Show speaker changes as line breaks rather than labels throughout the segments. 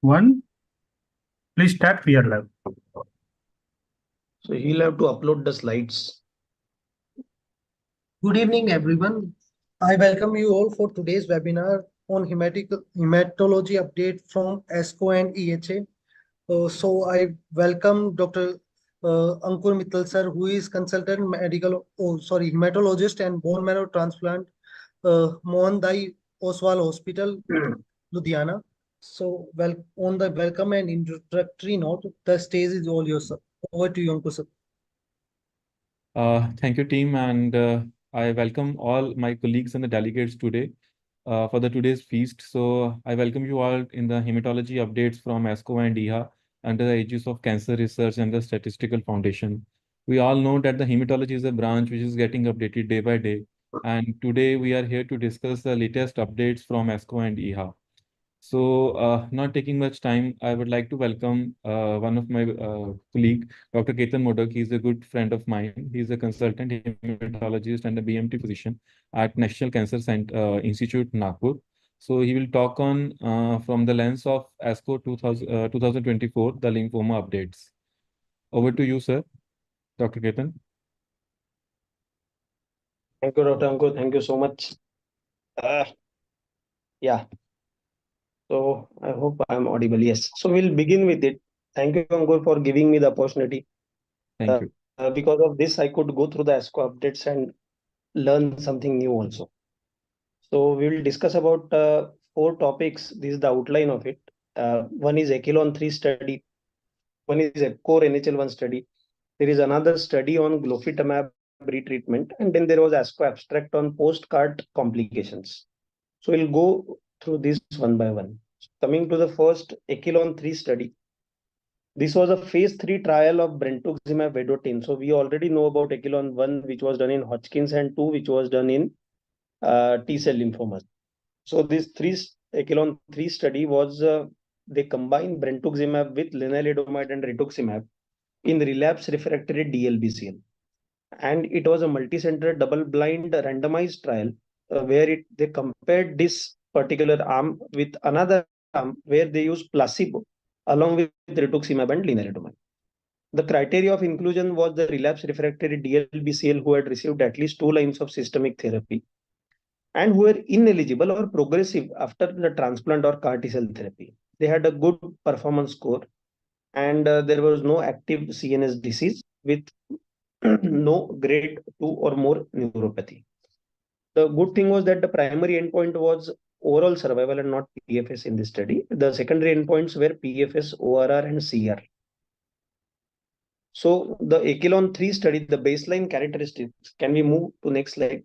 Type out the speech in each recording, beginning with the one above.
One, please start your lab.
So he'll have to upload the slides.
Good evening, everyone. I welcome you all for today's webinar on hematology update from ASCO and EHA. So I welcome Dr. Ankur Mittal sir, who is hematologist and bone marrow transplant, Mohan Dai Oswal Hospital, Ludhiana. So, on the welcome and introductory note, the stage is all yours, sir. Over to you, Ankur sir.
Thank you, team, and I welcome all my colleagues and the delegates today for the today's feast. So I welcome you all in the hematology updates from ASCO and EHA under the aegis of Cancer Research and the Statistical Foundation. We all know that the hematology is a branch which is getting updated day by day, and today we are here to discuss the latest updates from ASCO and EHA. So, not taking much time, I would like to welcome one of my colleague, Dr. Ketan Modak. He's a good friend of mine. He's a consultant hematologist and a BMT physician at National Cancer Institute, Nagpur. So he will talk on from the lens of ASCO 2024, the lymphoma updates. Over to you, sir, Dr. Ketan.
Thank you, Dr. Ankur. Thank you so much. Yeah. So I hope I'm audible. Yes. So we'll begin with it. Thank you, Ankur, for giving me the opportunity.
Thank you.
Because of this, I could go through the ASCO updates and learn something new also. So we will discuss about 4 topics. This is the outline of it. One is Echelon 3 study. One is a core NHL1 study. There is another study on glofitamab retreatment, and then there was ASCO abstract on post-CART complications. So we'll go through this one by one. Coming to the first Echelon 3 study. This was a phase 3 trial of brentuximab vedotin. So we already know about Echelon 1, which was done in Hodgkin's, and 2, which was done in T-cell lymphomas. So this Echelon 3 study was, they combined brentuximab with lenalidomide and rituximab in relapse refractory DLBCL. And it was a multi-center double-blind randomized trial where they compared this particular arm with another arm where they used placebo along with rituximab and lenalidomide. The criteria of inclusion was the relapse refractory DLBCL who had received at least 2 lines of systemic therapy and who were ineligible or progressive after the transplant or CAR T-cell therapy. They had a good performance score and there was no active CNS disease with no grade 2 or more neuropathy. The good thing was that the primary endpoint was overall survival and not PFS in this study. The secondary endpoints were PFS, ORR, and CR. So the Echelon 3 study, the baseline characteristics, can we move to next slide?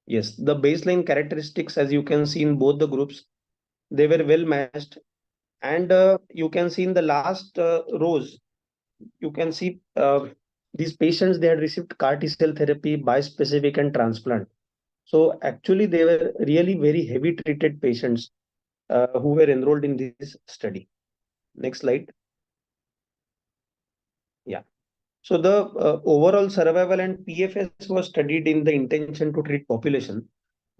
Yes, the baseline characteristics, as you can see in both the groups, they were well matched. And you can see in the last rows, you can see these patients, they had received CAR T-cell therapy, bispecific and transplant. So actually they were really very heavy treated patients who were enrolled in this study. Next slide. Yeah. So the overall survival and PFS was studied in the intention to treat population.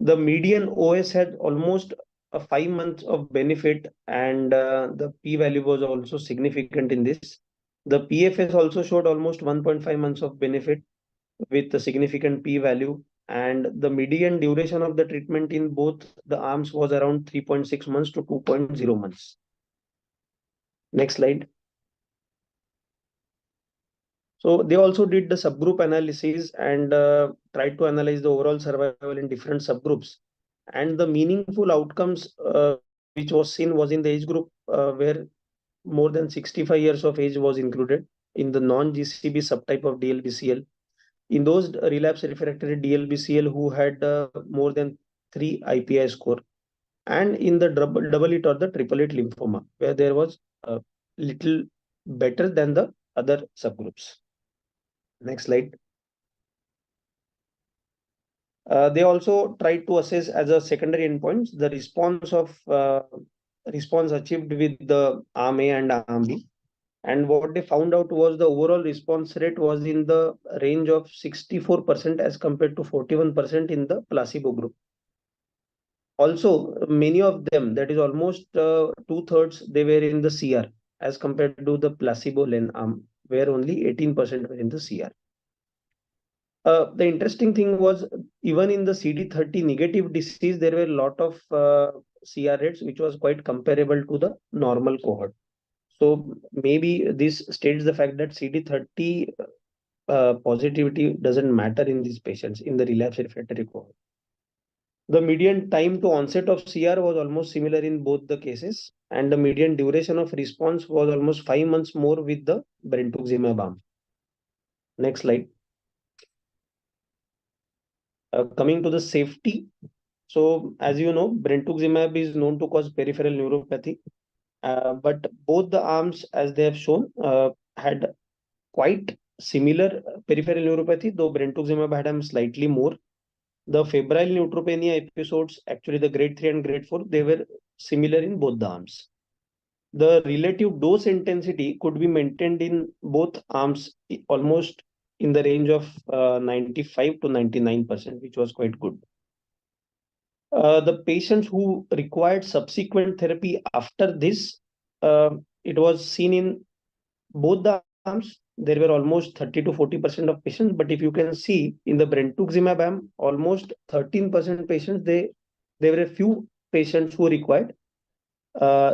The median OS had almost 5 months of benefit and the p-value was also significant in this. The PFS also showed almost 1.5 months of benefit with a significant p-value, and the median duration of the treatment in both the arms was around 3.6 months to 2.0 months. Next slide. So they also did the subgroup analysis and tried to analyze the overall survival in different subgroups. And the meaningful outcomes which was seen was in the age group where more than 65 years of age was included in the non-GCB subtype of DLBCL. In those relapse refractory DLBCL who had more than 3 IPI score, and in the double hit or the triple hit lymphoma where there was a little better than the other subgroups. Next slide. They also tried to assess as a secondary endpoints the response achieved with the arm A and arm B. And what they found out was the overall response rate was in the range of 64% as compared to 41% in the placebo group. Also, many of them, that is almost 2/3, they were in the CR as compared to the placebo len arm, where only 18% were in the CR. The interesting thing was, even in the CD30 negative disease, there were a lot of CR rates, which was quite comparable to the normal cohort. So maybe this states the fact that CD30 positivity doesn't matter in these patients in the relapse refractory cohort. The median time to onset of CR was almost similar in both the cases, and the median duration of response was almost 5 months more with the brentuximab arm. Next slide. Coming to the safety. So as you know, brentuximab is known to cause peripheral neuropathy, but both the arms, as they have shown, had quite similar peripheral neuropathy, though brentuximab had slightly more. The febrile neutropenia episodes, actually the grade 3 and grade 4, they were similar in both the arms. The relative dose intensity could be maintained in both arms almost in the range of 95 to 99%, which was quite good. The patients who required subsequent therapy after this, it was seen in both the arms. There were almost 30 to 40% of patients, but if you can see in the brentuximab arm, almost 13% patients, there were a few patients who required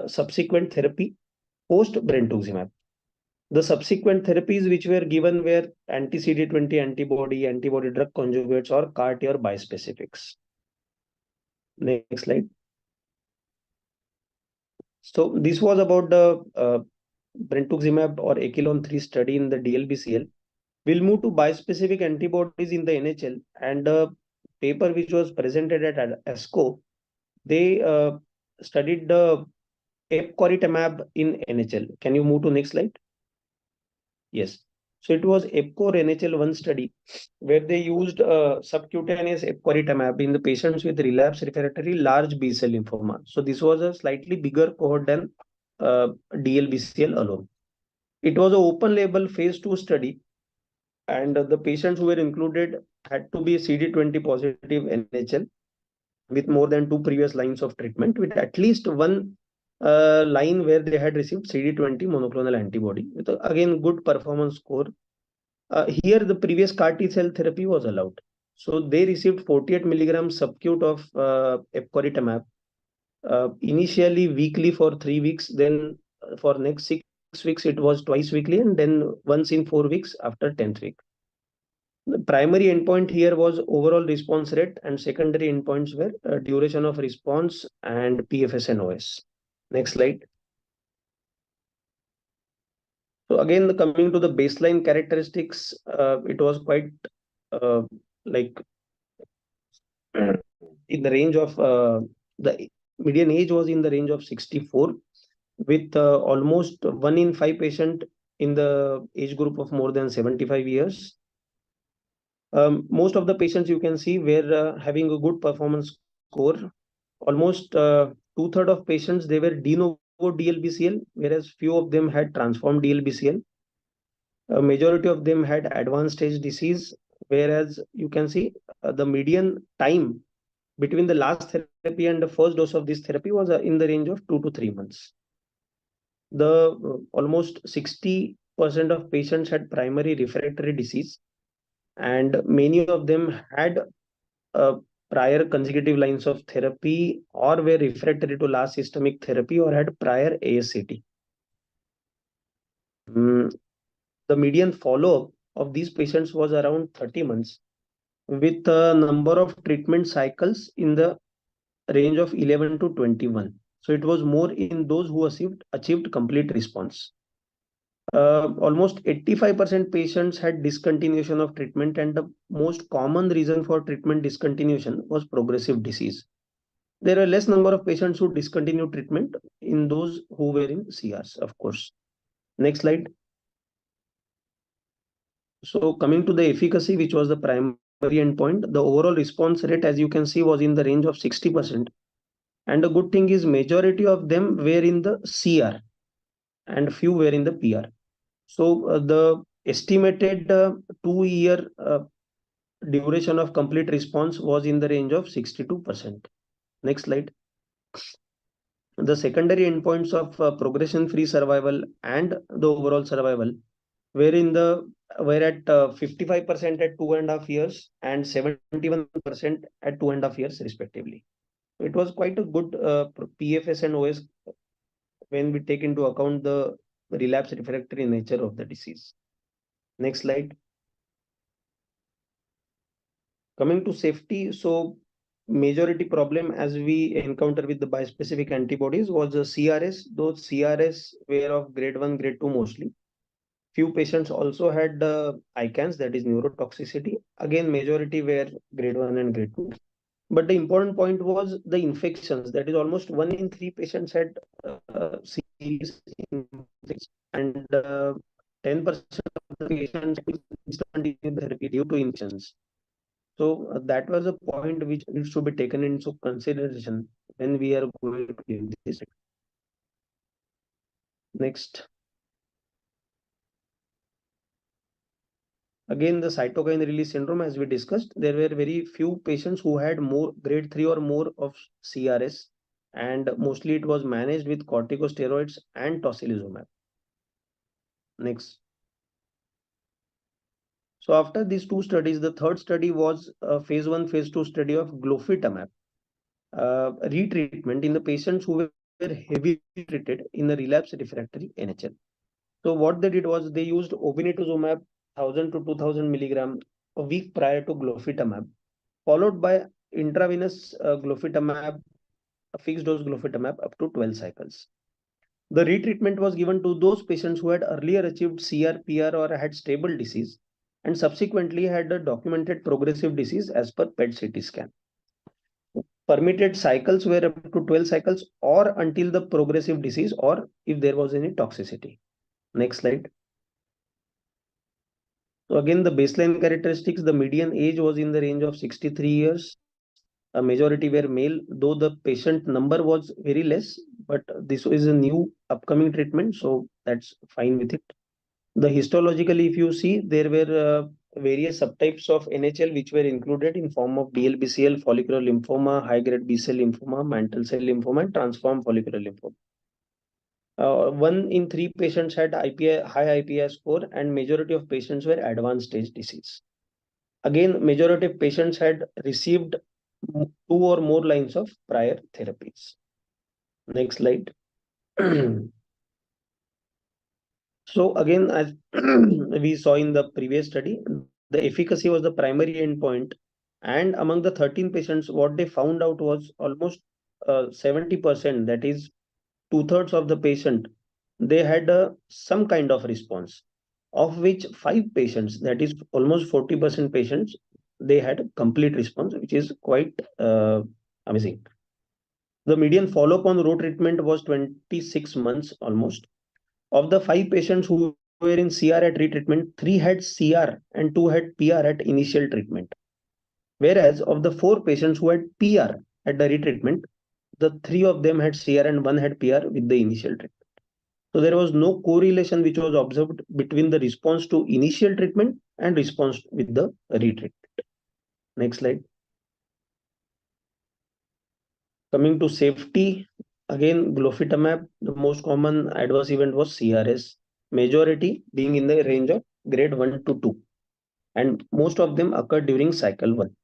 subsequent therapy post brentuximab. The subsequent therapies which were given were anti-CD20 antibody drug conjugates, or CAR-T or bispecifics. Next slide. So this was about the brentuximab or Echelon-3 study in the DLBCL. We'll move to bispecific antibodies in the NHL, and a paper which was presented at ASCO, they studied the epcoritamab in NHL. Can you move to next slide? Yes. So it was EPCOR NHL-1 study where they used subcutaneous epcoritamab in the patients with relapse refractory large B-cell lymphoma. So this was a slightly bigger cohort than DLBCL alone. It was an open label phase 2 study, and the patients who were included had to be CD20 positive NHL with more than 2 previous lines of treatment, with at least one line where they had received CD20 monoclonal antibody with again good performance score. Here the previous CAR T cell therapy was allowed. So they received 48 milligrams subcut of epcoritamab, initially weekly for 3 weeks, then for next 6 weeks it was twice weekly, and then once in 4 weeks after 10th week. The primary endpoint here was overall response rate, and secondary endpoints were duration of response and PFS and OS. Next slide. So again, coming to the baseline characteristics, it was quite like in the range of the median age was in the range of 64, with almost 1 in 5 patient in the age group of more than 75 years. Most of the patients you can see were having a good performance score. Almost 2/3 of patients, they were de novo DLBCL, whereas few of them had transformed DLBCL. A majority of them had advanced stage disease, whereas you can see the median time between the last therapy and the first dose of this therapy was in the range of 2 to 3 months. The almost 60% of patients had primary refractory disease, and many of them had prior consecutive lines of therapy, or were refractory to last systemic therapy, or had prior ASCT. The median follow-up of these patients was around 30 months, with a number of treatment cycles in the range of 11 to 21. So it was more in those who achieved complete response. Almost 85% patients had discontinuation of treatment, and the most common reason for treatment discontinuation was progressive disease. There are less number of patients who discontinued treatment in those who were in CRs, of course. Next slide. So coming to the efficacy, which was the primary endpoint, the overall response rate, as you can see, was in the range of 60%. And the good thing is majority of them were in the CR and few were in the PR. So the estimated 2-year duration of complete response was in the range of 62%. Next slide. The secondary endpoints of progression-free survival and the overall survival were at 55% at 2.5 years and 71% at 2.5 years respectively. It was quite a good PFS and OS when we take into account the relapse refractory nature of the disease. Next slide. Coming to safety, so majority problem as we encounter with the bispecific antibodies was the CRS. Those CRS were of grade 1, grade 2 mostly. Few patients also had ICANS, that is neurotoxicity. Again, majority were grade 1 and grade 2. But the important point was the infections. That is almost 1 in 3 patients had serious infections, and 10% of the patients discontinued therapy due to infections. So that was a point which should be taken into consideration when we are going to give this. Next. Again, the cytokine release syndrome, as we discussed, there were very few patients who had more grade 3 or more of CRS, and mostly it was managed with corticosteroids and tocilizumab. Next. So after these two studies, the third study was a phase 1, phase 2 study of glofitamab retreatment in the patients who were heavily treated in the relapse refractory NHL. So what they did was they used obinutuzumab 1000 to 2000 milligram a week prior to glofitamab, followed by intravenous glofitamab, a fixed dose glofitamab up to 12 cycles. The retreatment was given to those patients who had earlier achieved CR, PR, or had stable disease and subsequently had a documented progressive disease as per PET-CT scan. Permitted cycles were up to 12 cycles or until the progressive disease or if there was any toxicity. Next slide. So again, the baseline characteristics, the median age was in the range of 63 years. A majority were male, though the patient number was very less, but this is a new upcoming treatment, so that's fine with it. The histologically, if you see, there were various subtypes of NHL which were included in form of DLBCL, follicular lymphoma, high-grade B-cell lymphoma, mantle cell lymphoma, and transformed follicular lymphoma. 1 in 3 patients had high IPI score, and majority of patients were advanced stage disease. Again, majority of patients had received 2 or more lines of prior therapies. Next slide. So again, as we saw in the previous study, the efficacy was the primary endpoint, and among the 13 patients, what they found out was almost 70%, that is 2/3 of the patient, they had some kind of response, of which 5 patients, that is almost 40% patients, they had a complete response, which is quite amazing. The median follow-up on road treatment was 26 months almost. Of the 5 patients who were in CR at retreatment, 3 had CR and 2 had PR at initial treatment. Whereas of the 4 patients who had PR at the retreatment, the 3 of them had CR and 1 had PR with the initial treatment. So there was no correlation which was observed between the response to initial treatment and response with the retreatment. Next slide. Coming to safety, again, glofitamab, the most common adverse event was CRS, majority being in the range of grade 1 to 2, and most of them occurred during cycle 1.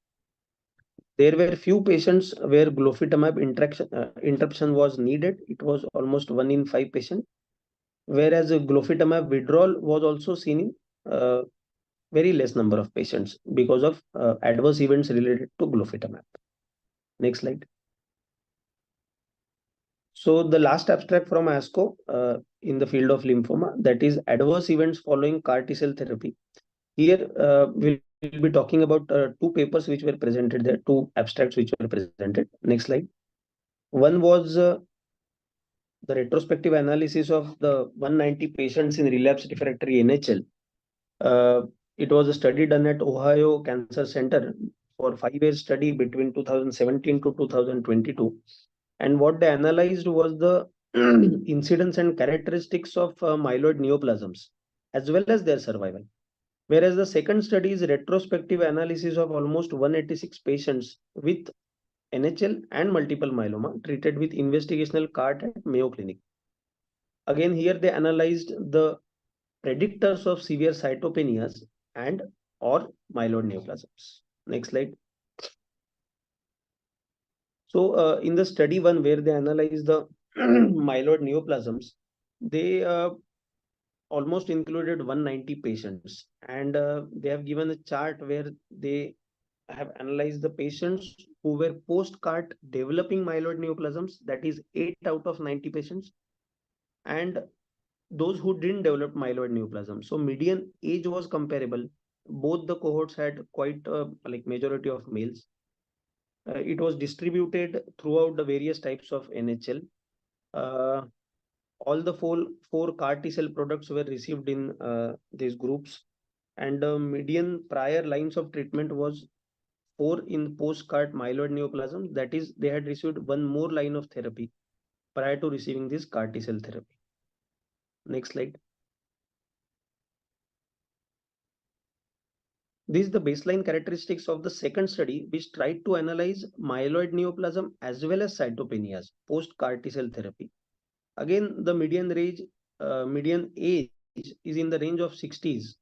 There were few patients where glofitamab interruption was needed. It was almost 1 in 5 patients, whereas glofitamab withdrawal was also seen in very less number of patients because of adverse events related to glofitamab. Next slide. So the last abstract from ASCO in the field of lymphoma, that is adverse events following CAR T cell therapy. Here we'll be talking about 2 papers which were presented there, 2 abstracts which were presented. Next slide. One was the retrospective analysis of the 190 patients in relapsed refractory NHL. It was a study done at Ohio Cancer Center for 5-year study between 2017 to 2022. And what they analyzed was the incidence and characteristics of myeloid neoplasms, as well as their survival. Whereas the second study is retrospective analysis of almost 186 patients with NHL and multiple myeloma treated with investigational CART at Mayo Clinic. Again, here they analyzed the predictors of severe cytopenias and or myeloid neoplasms. Next slide. So in the study one where they analyzed the myeloid neoplasms, they almost included 190 patients, and they have given a chart where they have analyzed the patients who were post-CART developing myeloid neoplasms, that is 8 out of 90 patients, and those who didn't develop myeloid neoplasm. So median age was comparable. Both the cohorts had quite like majority of males. It was distributed throughout the various types of NHL. All the four CAR T cell products were received in these groups, and the median prior lines of treatment was 4 in post-CART myeloid neoplasm. That is, they had received one more line of therapy prior to receiving this CAR T cell therapy. Next slide. This is the baseline characteristics of the second study, which tried to analyze myeloid neoplasm as well as cytopenias post-CAR T cell therapy. Again, the median age is in the range of 60s,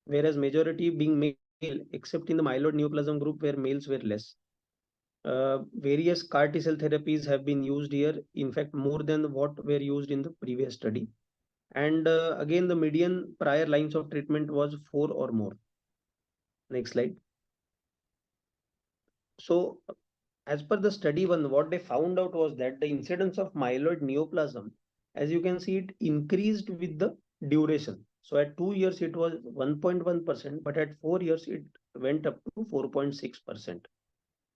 whereas majority being male, except in the myeloid neoplasm group where males were less. Various CAR T cell therapies have been used here, in fact, more than what were used in the previous study. And again, the median prior lines of treatment was 4 or more. Next slide. So, as per the study one, what they found out was that the incidence of myeloid neoplasm, as you can see, it increased with the duration. So at 2 years, it was 1.1%, but at 4 years, it went up to 4.6%.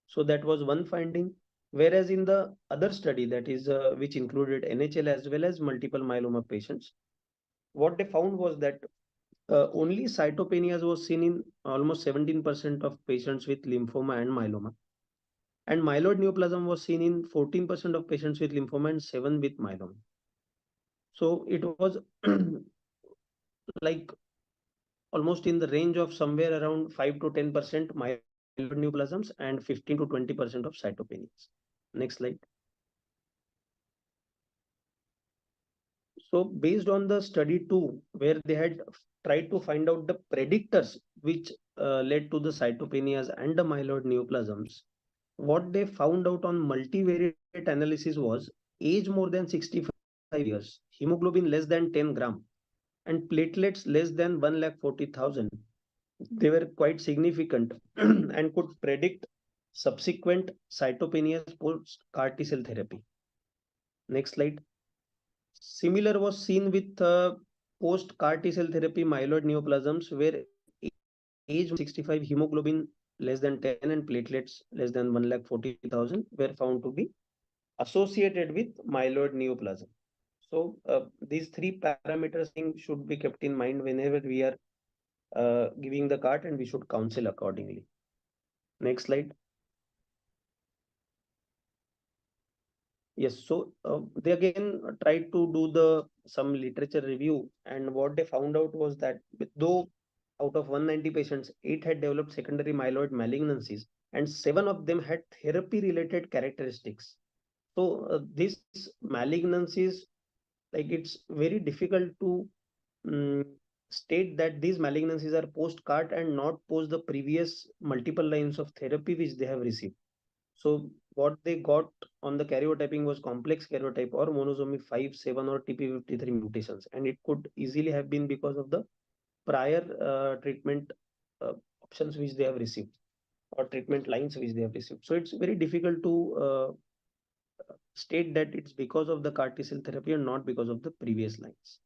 So that was one finding. Whereas in the other study, that is which included NHL as well as multiple myeloma patients, what they found was that only cytopenias was seen in almost 17% of patients with lymphoma and myeloma. And myeloid neoplasm was seen in 14% of patients with lymphoma and 7 with myeloma. So it was like almost in the range of somewhere around 5 to 10% myeloid neoplasms and 15 to 20% of cytopenias. Next slide. So based on the study 2, where they had tried to find out the predictors which led to the cytopenias and the myeloid neoplasms, what they found out on multivariate analysis was age more than 65 years, hemoglobin less than 10 gram, and platelets less than 1,40,000. They were quite significant and could predict subsequent cytopenias post CAR T cell therapy. Next slide. Similar was seen with post CAR T cell therapy myeloid neoplasms, where age 65, hemoglobin less than 10, and platelets less than 1,40,000 were found to be associated with myeloid neoplasm. So these three parameters should be kept in mind whenever we are giving the CART, and we should counsel accordingly. Next slide. Yes, so they again tried to do some literature review, and what they found out was that though out of 190 patients, 8 had developed secondary myeloid malignancies, and 7 of them had therapy-related characteristics. So these malignancies, like it's very difficult to state that these malignancies are post-CART and not post the previous multiple lines of therapy which they have received. So what they got on the karyotyping was complex karyotype or monosomy 5, 7 or TP53 mutations, and it could easily have been because of the prior treatment options which they have received or treatment lines which they have received. So it's very difficult to state that it's because of the CAR T cell therapy and not because of the previous lines.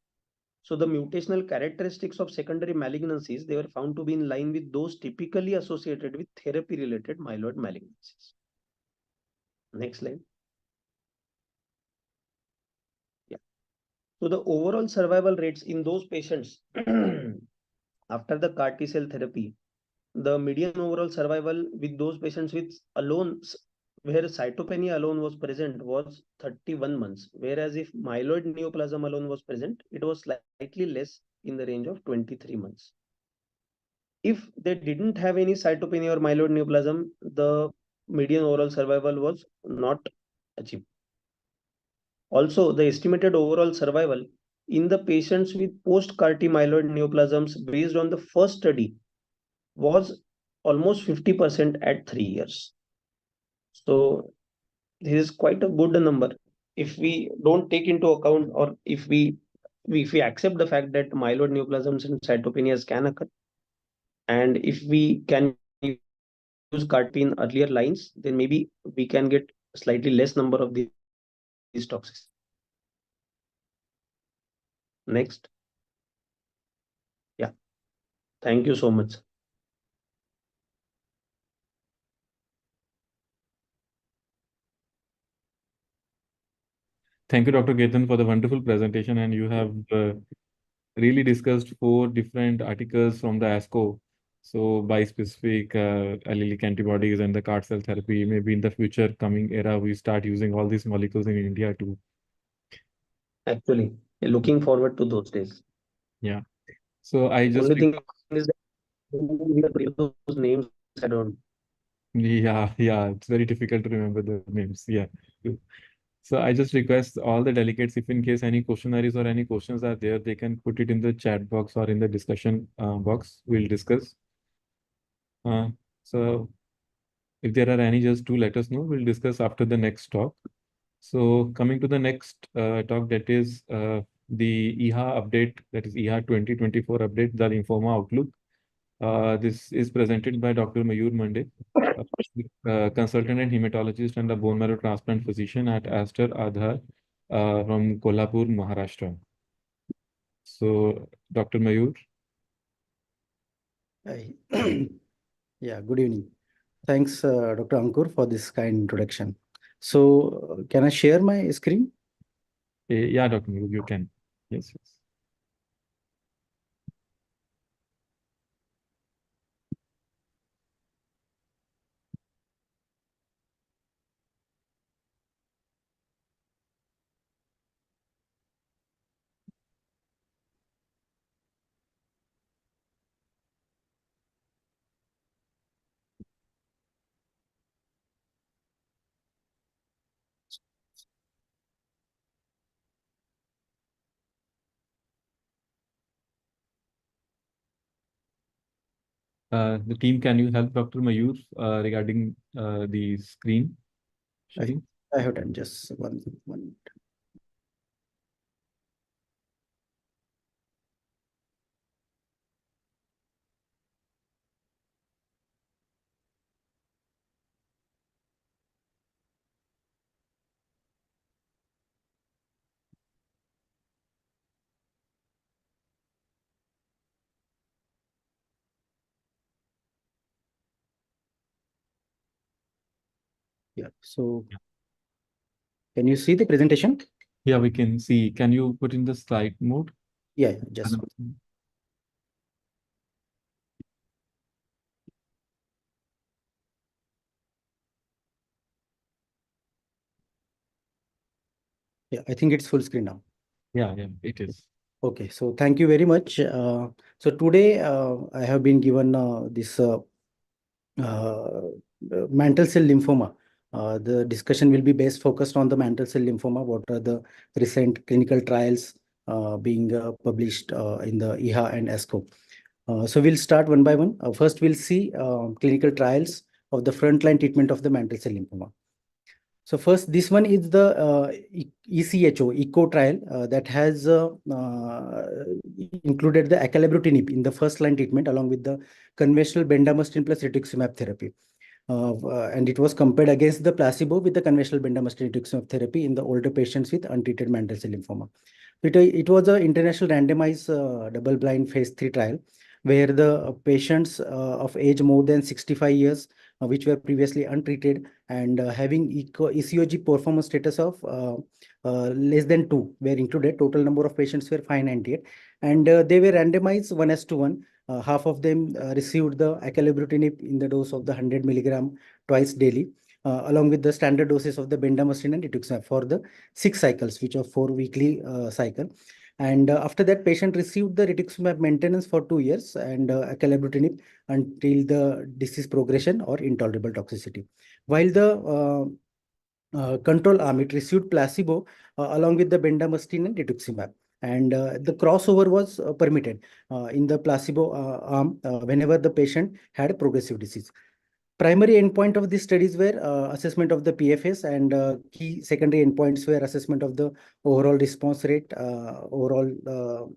So the mutational characteristics of secondary malignancies, they were found to be in line with those typically associated with therapy-related myeloid malignancies. Next slide. Yeah. So the overall survival rates in those patients after the CAR T cell therapy, the median overall survival with those patients with alone, where cytopenia alone was present, was 31 months, whereas if myeloid neoplasm alone was present, it was slightly less in the range of 23 months. If they didn't have any cytopenia or myeloid neoplasm, the median overall survival was not achieved. Also, the estimated overall survival in the patients with post-CAR T myeloid neoplasms based on the first study was almost 50% at 3 years. So this is quite a good number. If we don't take into account, or if we accept the fact that myeloid neoplasms and cytopenias can occur, and if we can use CAR T in earlier lines, then maybe we can get slightly less number of these toxicities. Next. Yeah. Thank you so much.
Thank you, Dr. Ketan, for the wonderful presentation. And you have really discussed 4 different articles from the ASCO. So bispecific allelic antibodies and the CAR cell therapy. Maybe in the future coming era, we start using all these molecules in India too.
Actually, looking forward to those days.
Yeah. So I just
Only thing is that those names I don't.
yeah, it's very difficult to remember the names. Yeah. So I just request all the delegates, if in case any questionnaires or any questions are there, they can put it in the chat box or in the discussion box. We'll discuss. So if there are any, just do let us know. We'll discuss after the next talk. So coming to the next talk, that is the EHA update, that is EHA 2024 update, the lymphoma outlook. This is presented by Dr. Mayur Mande, consultant and hematologist and a bone marrow transplant physician at Aster Aadhar from Kolhapur, Maharashtra. So, Dr. Mayur.
Hi. Yeah, good evening. Thanks, Dr. Ankur, for this kind introduction. So, can I share my screen?
Yeah, Dr. Mayur, you can. Yes, yes. The team, can you help Dr. Mayur regarding the screen sharing?
I have done just one minute. Yeah. So, can you see the presentation?
Yeah, we can see. Can you put in the slide mode?
Yeah, just. Yeah, I think it's full screen now.
Yeah, it is.
Okay, so thank you very much. So today I have been given this mantle cell lymphoma. The discussion will be best focused on the mantle cell lymphoma. What are the recent clinical trials being published in the EHA and ASCO? So we'll start one by one. First, we'll see clinical trials of the frontline treatment of the mantle cell lymphoma. So first, this one is the ECHO trial that has included the acalabrutinib in the first line treatment along with the conventional bendamustine plus rituximab therapy. And it was compared against the placebo with the conventional bendamustine rituximab therapy in the older patients with untreated mantle cell lymphoma. It was an international randomized double-blind phase 3 trial where the patients of age more than 65 years, which were previously untreated and having ECOG performance status of less than 2 were included. Total number of patients were 598, and they were randomized 1:1. Half of them received the acalabrutinib in the dose of the 100 milligram twice daily, along with the standard doses of the bendamustine and rituximab for the 6 cycles, which are 4 weekly cycle. And after that, patient received the rituximab maintenance for 2 years and acalabrutinib until the disease progression or intolerable toxicity. while the control arm, it received placebo along with the bendamustine and rituximab. And the crossover was permitted in the placebo arm whenever the patient had progressive disease. Primary endpoint of these studies were assessment of the PFS, and key secondary endpoints were assessment of the overall response rate, overall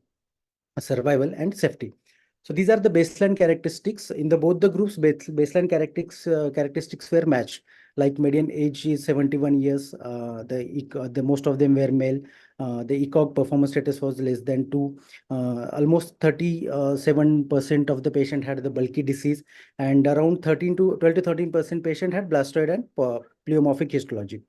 survival, and safety. So these are the baseline characteristics. In the both the groups, baseline characteristics were matched. Like median age is 71 years. The most of them were male. The ECOG performance status was less than 2. Almost 37% of the patient had the bulky disease, and around 12 to 13% patient had blastoid and pleomorphic histology.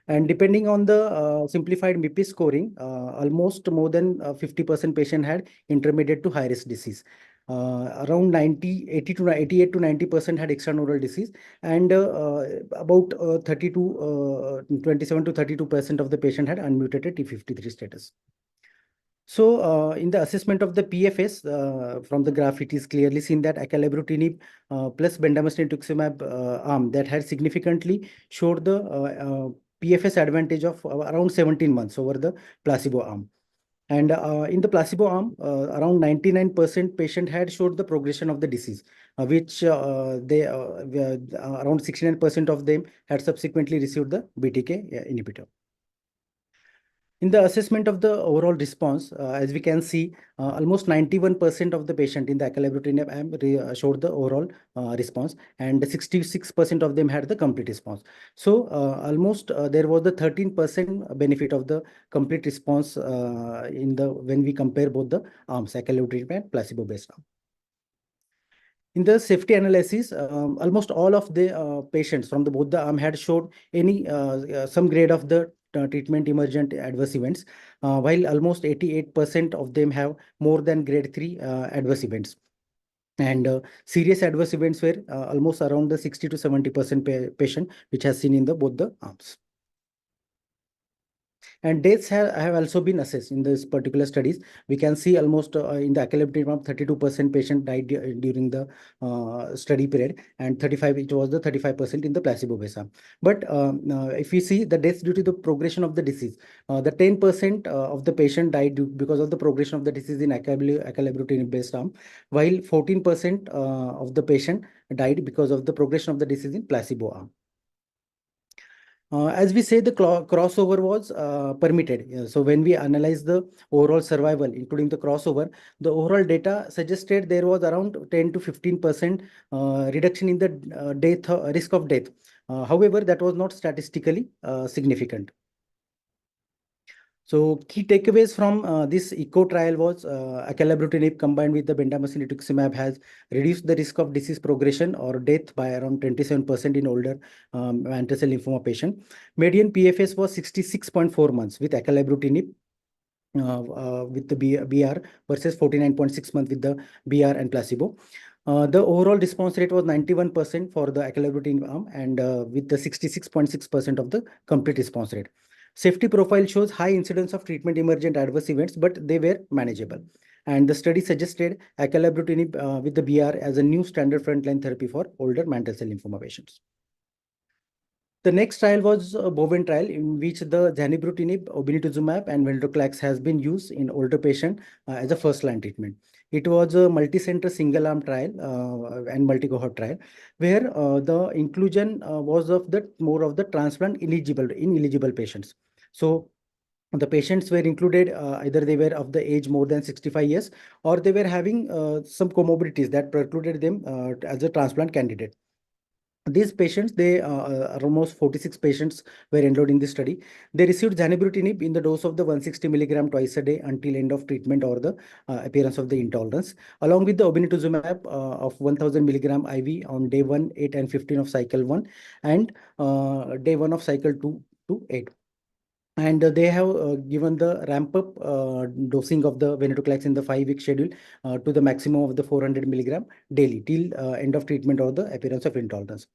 And depending on the simplified MIPI scoring, almost more than 50% patient had intermediate to high risk disease. Around 88 to 90% had extraneural disease, and about 27 to 32% of the patient had unmutated T53 status. So in the assessment of the PFS, from the graph, it is clearly seen that acalabrutinib plus bendamustine rituximab arm that had significantly showed the PFS advantage of around 17 months over the placebo arm. And in the placebo arm, around 99% patient had showed the progression of the disease, which around 69% of them had subsequently received the BTK inhibitor. In the assessment of the overall response, as we can see, almost 91% of the patient in the acalabrutinib arm showed the overall response, and 66% of them had the complete response. So almost there was the 13% benefit of the complete response when we compare both the arms, acalabrutinib and placebo-based arm. In the safety analysis, almost all of the patients from both the arm had showed some grade of the treatment emergent adverse events, while almost 88% of them have more than grade 3 adverse events. And serious adverse events were almost around the 60 to 70% patient, which has seen in both the arms. And deaths have also been assessed in this particular studies. We can see almost in the acalabrutinib, 32% patient died during the study period, and 35% in the placebo-based arm. But if we see the deaths due to the progression of the disease, the 10% of the patient died because of the progression of the disease in acalabrutinib-based arm, while 14% of the patient died because of the progression of the disease in placebo arm. As we say, the crossover was permitted. So when we analyze the overall survival, including the crossover, the overall data suggested there was around 10 to 15% reduction in the risk of death. However, that was not statistically significant. So key takeaways from this ECHO trial was acalabrutinib combined with the bendamustine rituximab has reduced the risk of disease progression or death by around 27% in older mantle cell lymphoma patient. Median PFS was 66.4 months with acalabrutinib with the BR versus 49.6 months with the BR and placebo. The overall response rate was 91% for the acalabrutinib arm, and with the 66.6% of the complete response rate. Safety profile shows high incidence of treatment emergent adverse events, but they were manageable. And the study suggested acalabrutinib with the BR as a new standard frontline therapy for older mantle cell lymphoma patients. The next trial was a Bowen trial in which the zanubrutinib, obinutuzumab, and venetoclax has been used in older patient as a first-line treatment. It was a multi-center single-arm trial and multi-cohort trial where the inclusion was more of the transplant ineligible patients. So the patients were included either they were of the age more than 65 years or they were having some comorbidities that precluded them as a transplant candidate. These patients, almost 46 patients were enrolled in this study. They received zanubrutinib in the dose of the 160 milligram twice a day until end of treatment or the appearance of the intolerance, along with the obinutuzumab of 1000 milligram IV on day 1, 8, and 15 of cycle 1, and day 1 of cycle 2 to 8. And they have given the ramp up dosing of the venetoclax in the 5-week schedule to the maximum of the 400 milligram daily till end of treatment or the appearance of intolerance.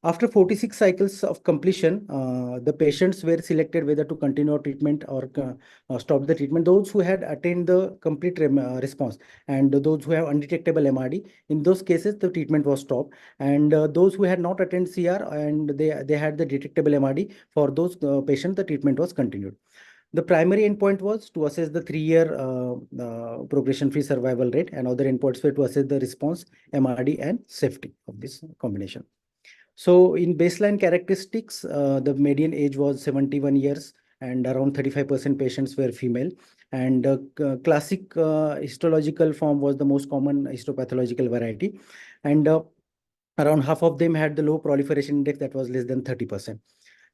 After 46 cycles of completion, the patients were selected whether to continue treatment or stop the treatment. Those who had attained the complete response and those who have undetectable MRD, in those cases, the treatment was stopped. And those who had not attained CR and they had the detectable MRD, for those patients, the treatment was continued. The primary endpoint was to assess the 3-year progression-free survival rate, and other endpoints were to assess the response, MRD, and safety of this combination. So in baseline characteristics, the median age was 71 years and around 35% patients were female. And classic histological form was the most common histopathological variety. And around half of them had the low proliferation index that was less than 30%.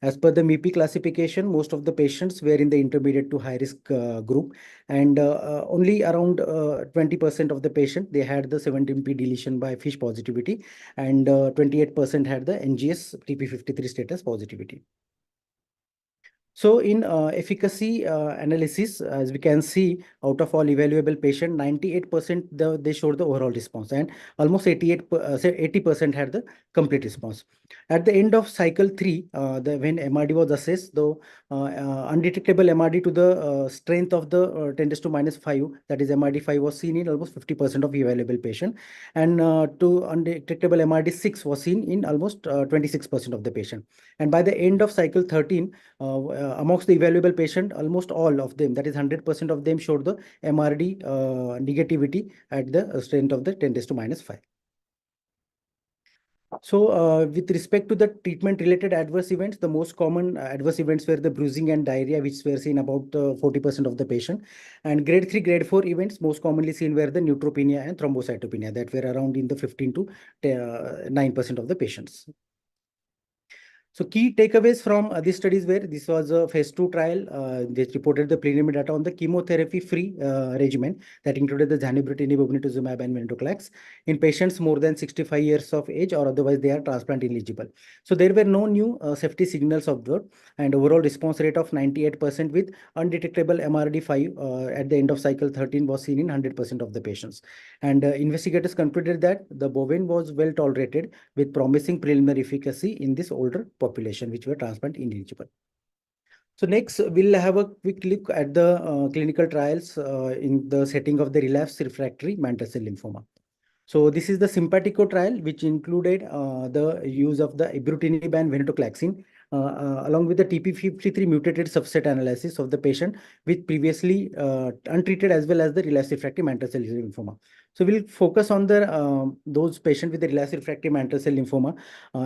As per the MIPI classification, most of the patients were in the intermediate to high risk group, and only around 20% of the patient, they had the 17p deletion by FISH positivity, and 28% had the NGS TP53 status positivity. So in efficacy analysis, as we can see, out of all evaluable patients, 98% they showed the overall response, and almost 80% had the complete response. At the end of cycle 3, when MRD was assessed, though undetectable MRD to the strength of the 10 to minus 5, that is MRD 5, was seen in almost 50% of evaluable patient, and to undetectable MRD 6 was seen in almost 26% of the patient. And by the end of cycle 13, amongst the evaluable patient, almost all of them, that is 100% of them, showed the MRD negativity at the strength of the 10 to minus 5. So with respect to the treatment-related adverse events, the most common adverse events were the bruising and diarrhea, which were seen about 40% of the patient. And grade 3, grade 4 events most commonly seen were the neutropenia and thrombocytopenia that were around in the 15 to 9% of the patients. So key takeaways from these studies were this was a phase 2 trial. They reported the preliminary data on the chemotherapy-free regimen that included the zanubrutinib, obinutuzumab, and venetoclax in patients more than 65 years of age or otherwise they are transplant eligible. So there were no new safety signals observed, and overall response rate of 98% with undetectable MRD5 at the end of cycle 13 was seen in 100% of the patients. And investigators concluded that the bovine was well tolerated with promising preliminary efficacy in this older population which were transplant ineligible. So next, we'll have a quick look at the clinical trials in the setting of the relapsed refractory mantle cell lymphoma. So this is the Simpatico trial, which included the use of the ibrutinib and venetoclax along with the TP53 mutated subset analysis of the patient with previously untreated as well as the relapsed refractory mantle cell lymphoma. So we'll focus on the those patients with the relapsed refractory mantle cell lymphoma.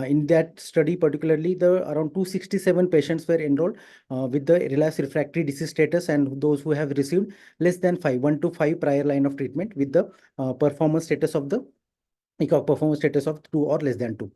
In that study, particularly, the around 267 patients were enrolled with the relapsed refractory disease status, and those who have received less than 1 to 5 prior line of treatment with the performance status of the ECOG performance status of 2 or less than 2.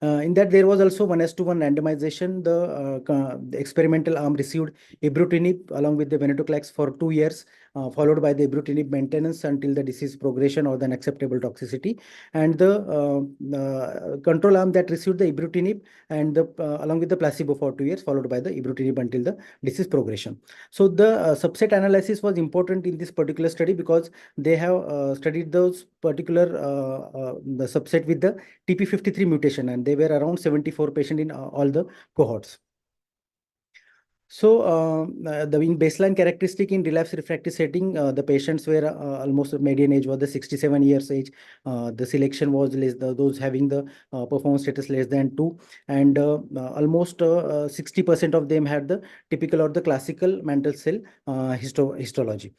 In that, there was also 1:1 randomization. The experimental arm received ibrutinib along with the venetoclax for 2 years, followed by the ibrutinib maintenance until the disease progression or the unacceptable toxicity. And the control arm that received the ibrutinib and along with the placebo for 2 years, followed by the ibrutinib until the disease progression. So the subset analysis was important in this particular study because they have studied those particular the subset with the TP53 mutation, and they were around 74 patients in all the cohorts. So the baseline characteristic in relapse refractory setting, the patients were almost median age was the 67 years age. The selection was less those having the performance status less than 2, and almost 60% of them had the typical or the classical mantle cell histology.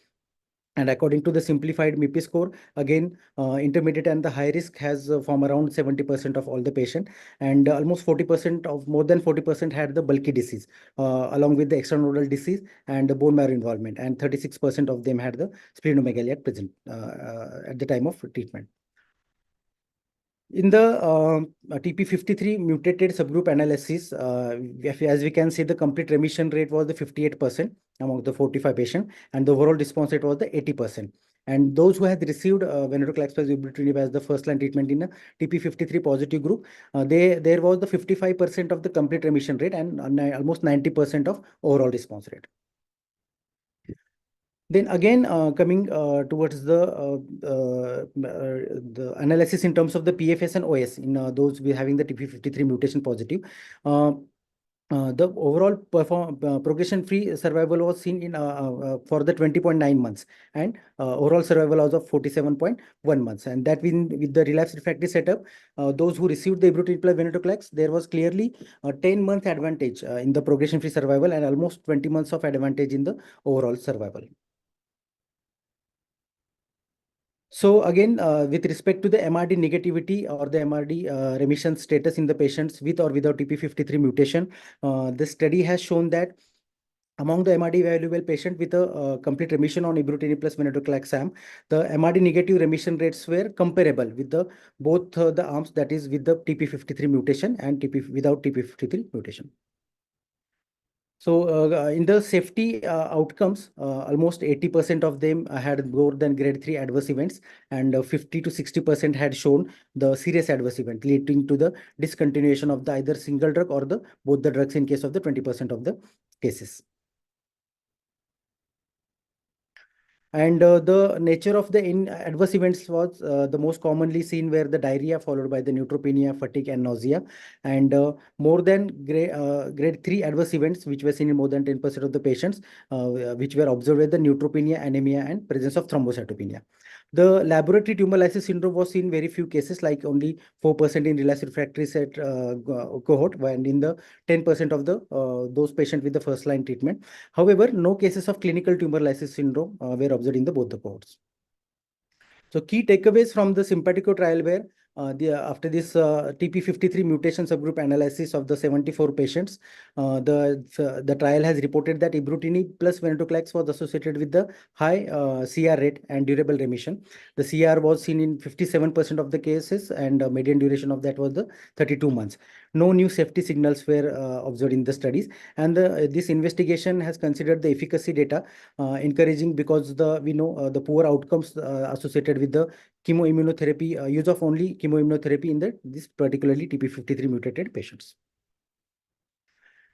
And according to the simplified MIPI score, again, intermediate and the high risk has from around 70% of all the patient, and almost 40% of more than 40% had the bulky disease, along with the extranodal disease and the bone marrow involvement, and 36% of them had the splenomegaly at present at the time of treatment. In the TP53 mutated subgroup analysis, as we can see, the complete remission rate was the 58% among the 45 patients, and the overall response rate was the 80%. And those who had received venetoclax plus ibrutinib as the first-line treatment in a TP53 positive group, there was the 55% of the complete remission rate and almost 90% of overall response rate. Then again, coming towards the analysis in terms of the PFS and OS in those we having the TP53 mutation positive. The overall progression-free survival was seen in for the 20.9 months, and overall survival was of 47.1 months. And that with the relapse refractory setup, those who received the ibrutinib plus venetoclax, there was clearly a 10-month advantage in the progression-free survival and almost 20 months of advantage in the overall survival. So again, with respect to the MRD negativity or the MRD remission status in the patients with or without TP53 mutation, the study has shown that among the MRD evaluable patient with a complete remission on ibrutinib plus venetoclax SAM, the MRD negative remission rates were comparable with the both the arms, that is with the TP53 mutation and without TP53 mutation. So in the safety outcomes, almost 80% of them had more than grade 3 adverse events, and 50 to 60% had shown the serious adverse event leading to the discontinuation of the either single drug or the both the drugs in case of the 20% of the cases. And the nature of the adverse events was the most commonly seen were the diarrhea followed by the neutropenia, fatigue, and nausea. And more than grade 3 adverse events, which were seen in more than 10% of the patients, which were observed with the neutropenia, anemia, and presence of thrombocytopenia. The laboratory tumor lysis syndrome was seen in very few cases, like only 4% in relapsed refractory set cohort, and in the 10% of the those patients with the first line treatment. However, no cases of clinical tumor lysis syndrome were observed in the both the cohorts. So key takeaways from the Simpatico trial were after this TP53 mutation subgroup analysis of the 74 patients, the trial has reported that ibrutinib plus venetoclax was associated with the high CR rate and durable remission. The CR was seen in 57% of the cases, and median duration of that was the 32 months. No new safety signals were observed in the studies, and this investigation has considered the efficacy data encouraging, because we know the poor outcomes associated with the chemoimmunotherapy, use of only chemoimmunotherapy in this particularly TP53 mutated patients.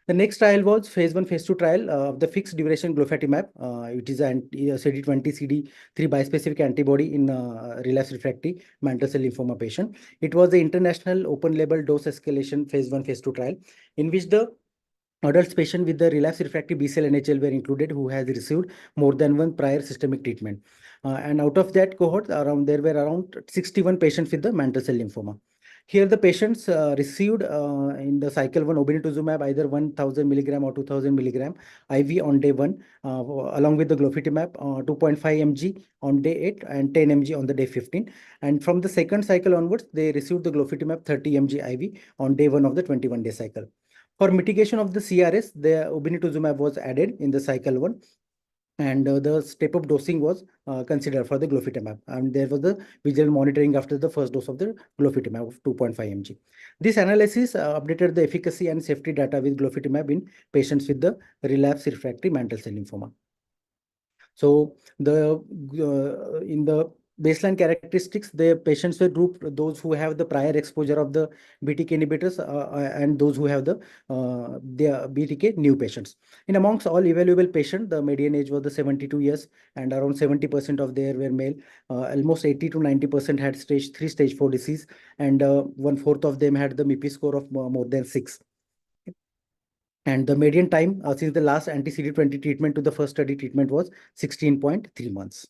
The next trial was phase 1, phase 2 trial of the fixed duration glofitamab. It is an CD20, CD3 bispecific antibody in relapsed refractory mantle cell lymphoma patient. It was the international open label dose escalation phase 1, phase 2 trial, in which the adults patient with the relapsed refractory B-cell NHL were included, who has received more than one prior systemic treatment. And out of that cohort, there were around 61 patients with the mantle cell lymphoma. Here the patients received in the cycle 1 obinutuzumab either 1000 milligram or 2000 milligram IV on day 1, along with the glofitamab 2.5 mg on day 8 and 10 mg on the day 15. And from the second cycle onwards, they received the glofitamab 30 mg IV on day 1 of the 21-day cycle. For mitigation of the CRS, the obinutuzumab was added in the cycle 1, and the step-up dosing was considered for the glofitamab, and there was the visual monitoring after the first dose of the glofitamab of 2.5 mg. This analysis updated the efficacy and safety data with glofitamab in patients with the relapsed refractory mantle cell lymphoma. So in the baseline characteristics, the patients were grouped those who have the prior exposure of the BTK inhibitors and those who have the BTK new patients. In amongst all evaluable patients, the median age was the 72 years, and around 70% of them were male. Almost 80 to 90% had stage 3, stage 4 disease, and 1/4 of them had the MIPI score of more than 6. And the median time since the last anti-CD20 treatment to the first study treatment was 16.3 months.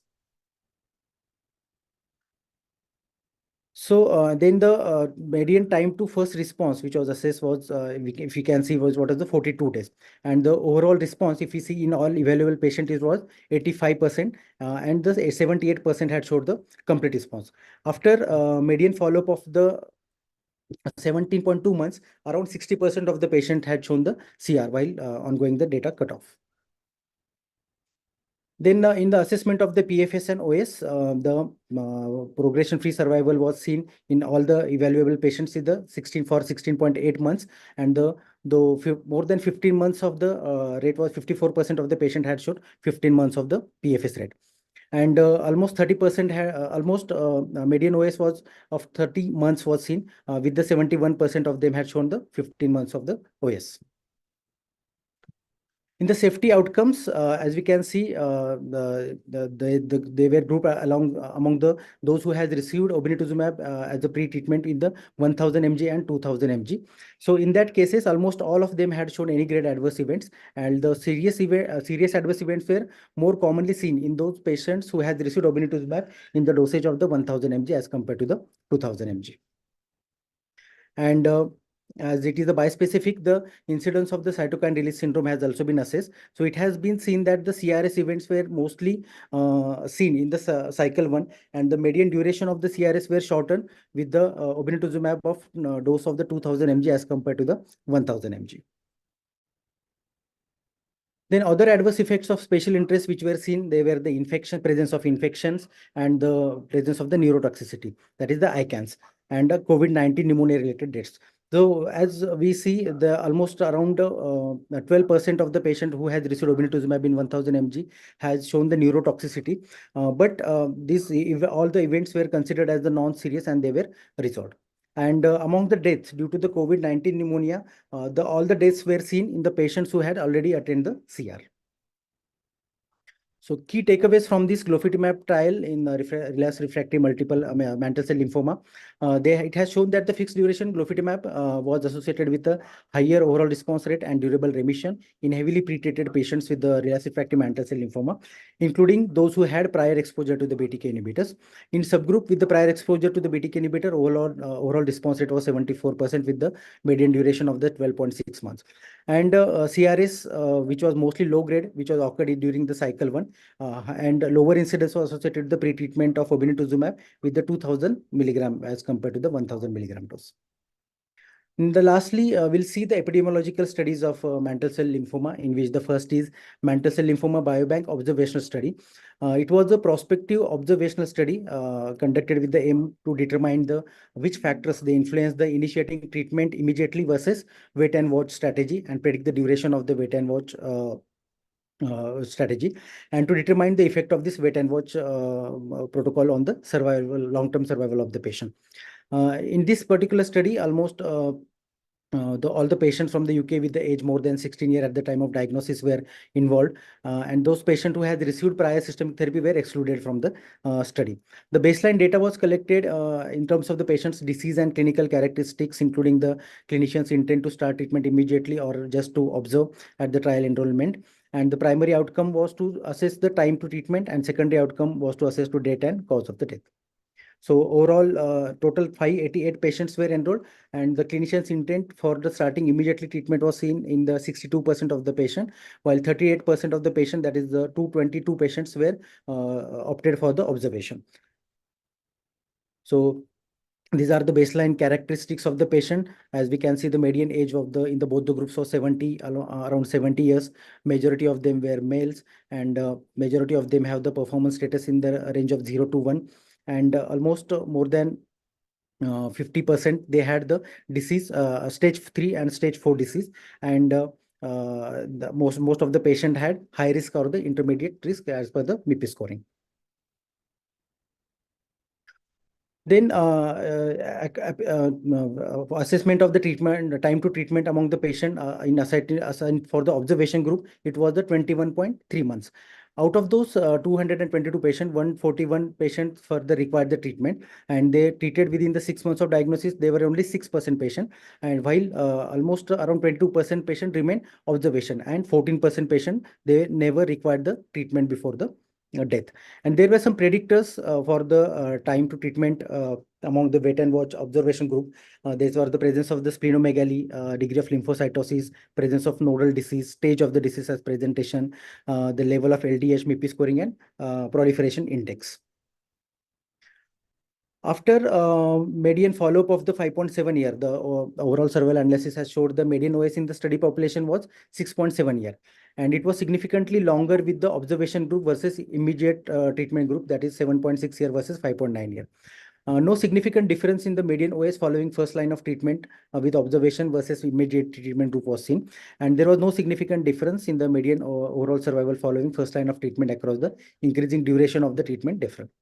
So then the median time to first response, which was assessed, was, if you can see, was what is the 42 days. And the overall response, if you see in all evaluable patients, it was 85%, and the 78% had showed the complete response. After median follow-up of the 17.2 months, around 60% of the patient had shown the CR while ongoing the data cutoff. Then in the assessment of the PFS and OS, the progression-free survival was seen in all the evaluable patients with the 16.8 months, and the more than 15 months of the rate was 54% of the patient had showed 15 months of the PFS rate. And almost 30% had median OS was of 30 months was seen, with the 71% of them had shown the 15 months of the OS. In the safety outcomes, as we can see, they were grouped among those who has received obinutuzumab as a pre-treatment in the 1000 mg and 2000 mg. So in that cases, almost all of them had shown any grade adverse events, and the serious adverse events were more commonly seen in those patients who had received obinutuzumab in the dosage of the 1000 mg as compared to the 2000 mg. And as it is a bispecific, the incidence of the cytokine release syndrome has also been assessed. So it has been seen that the CRS events were mostly seen in the cycle 1, and the median duration of the CRS were shortened with the obinutuzumab of dose of the 2000 mg as compared to the 1000 mg. Then other adverse effects of special interest which were seen, they were the presence of infections, and the presence of the neurotoxicity, that is the ICANS, and COVID-19 pneumonia related deaths. So as we see, the almost around 12% of the patient who has received obinutuzumab in 1000 mg has shown the neurotoxicity, but all the events were considered as the non-serious and they were resolved. And among the deaths due to the COVID-19 pneumonia, all the deaths were seen in the patients who had already attained the CR. So key takeaways from this glofitamab trial in relapsed refractory multiple mantle cell lymphoma, it has shown that the fixed duration glofitamab was associated with a higher overall response rate and durable remission in heavily pretreated patients with the relapsed refractory mantle cell lymphoma, including those who had prior exposure to the BTK inhibitors. In subgroup with the prior exposure to the BTK inhibitor, overall response rate was 74% with the median duration of the 12.6 months. And CRS, which was mostly low grade, which was occurred during the cycle 1, and lower incidence was associated with the pre-treatment of obinutuzumab with the 2000 milligram as compared to the 1000 milligram dose. And lastly, we'll see the epidemiological studies of mantle cell lymphoma, in which the first is mantle cell lymphoma biobank observational study. It was a prospective observational study conducted with the aim to determine which factors they influence the initiating treatment immediately versus wait and watch strategy, and predict the duration of the wait and watch strategy, and to determine the effect of this wait and watch protocol on the long-term survival of the patient. In this particular study, almost all the patients from the UK with the age more than 16 years at the time of diagnosis were involved, and those patients who had received prior systemic therapy were excluded from the study. The baseline data was collected in terms of the patient's disease and clinical characteristics, including the clinician's intent to start treatment immediately or just to observe at the trial enrollment. And the primary outcome was to assess the time to treatment, and secondary outcome was to assess to date and cause of the death. So overall, total 588 patients were enrolled, and the clinician's intent for the starting immediately treatment was seen in the 62% of the patient, while 38% of the patient, that is the 222 patients, were opted for the observation. So these are the baseline characteristics of the patient. As we can see, the median age of in both the groups was around 70 years. Majority of them were males, and majority of them have the performance status in the range of 0 to 1, and almost more than 50% they had the disease stage 3 and stage 4 disease, and most of the patient had high risk or the intermediate risk as per the MIPI scoring. Then assessment of the treatment, time to treatment among the patient assigned for the observation group, it was the 21.3 months. Out of those 222 patients, 141 patients further required the treatment, and they treated within the 6 months of diagnosis. They were only 6% patient, and while almost around 22% patient remain observation, and 14% patient, they never required the treatment before the death. And there were some predictors for the time to treatment among the wait and watch observation group. These were the presence of the splenomegaly, degree of lymphocytosis, presence of nodal disease, stage of the disease as presentation, the level of LDH, MIPI scoring, and proliferation index. After median follow-up of the 5.7 year, the overall survival analysis has showed the median OS in the study population was 6.7 year. And it was significantly longer with the observation group versus immediate treatment group, that is 7.6 year versus 5.9 year. No significant difference in the median OS following first line of treatment with observation versus immediate treatment group was seen. And there was no significant difference in the median overall survival following first line of treatment across the increasing duration of the treatment difference.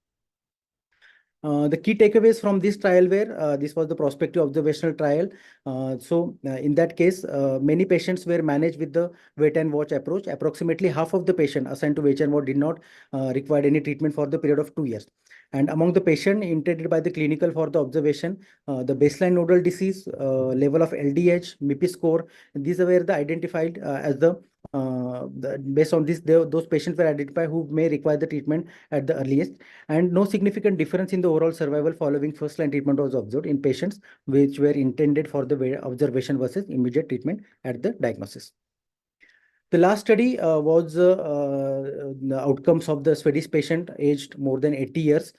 The key takeaways from this trial were this was the prospective observational trial. In that case, many patients were managed with the wait and watch approach. Approximately half of the patient assigned to wait and watch did not require any treatment for the period of 2 years. And among the patient intended by the clinical for the observation, the baseline nodal disease, level of LDH, MIPI score, these were the identified as based on this, those patients were identified who may require the treatment at the earliest, and no significant difference in the overall survival following first-line treatment was observed in patients which were intended for the observation versus immediate treatment at the diagnosis. The last study was the outcomes of the Swedish patient aged more than 80 years.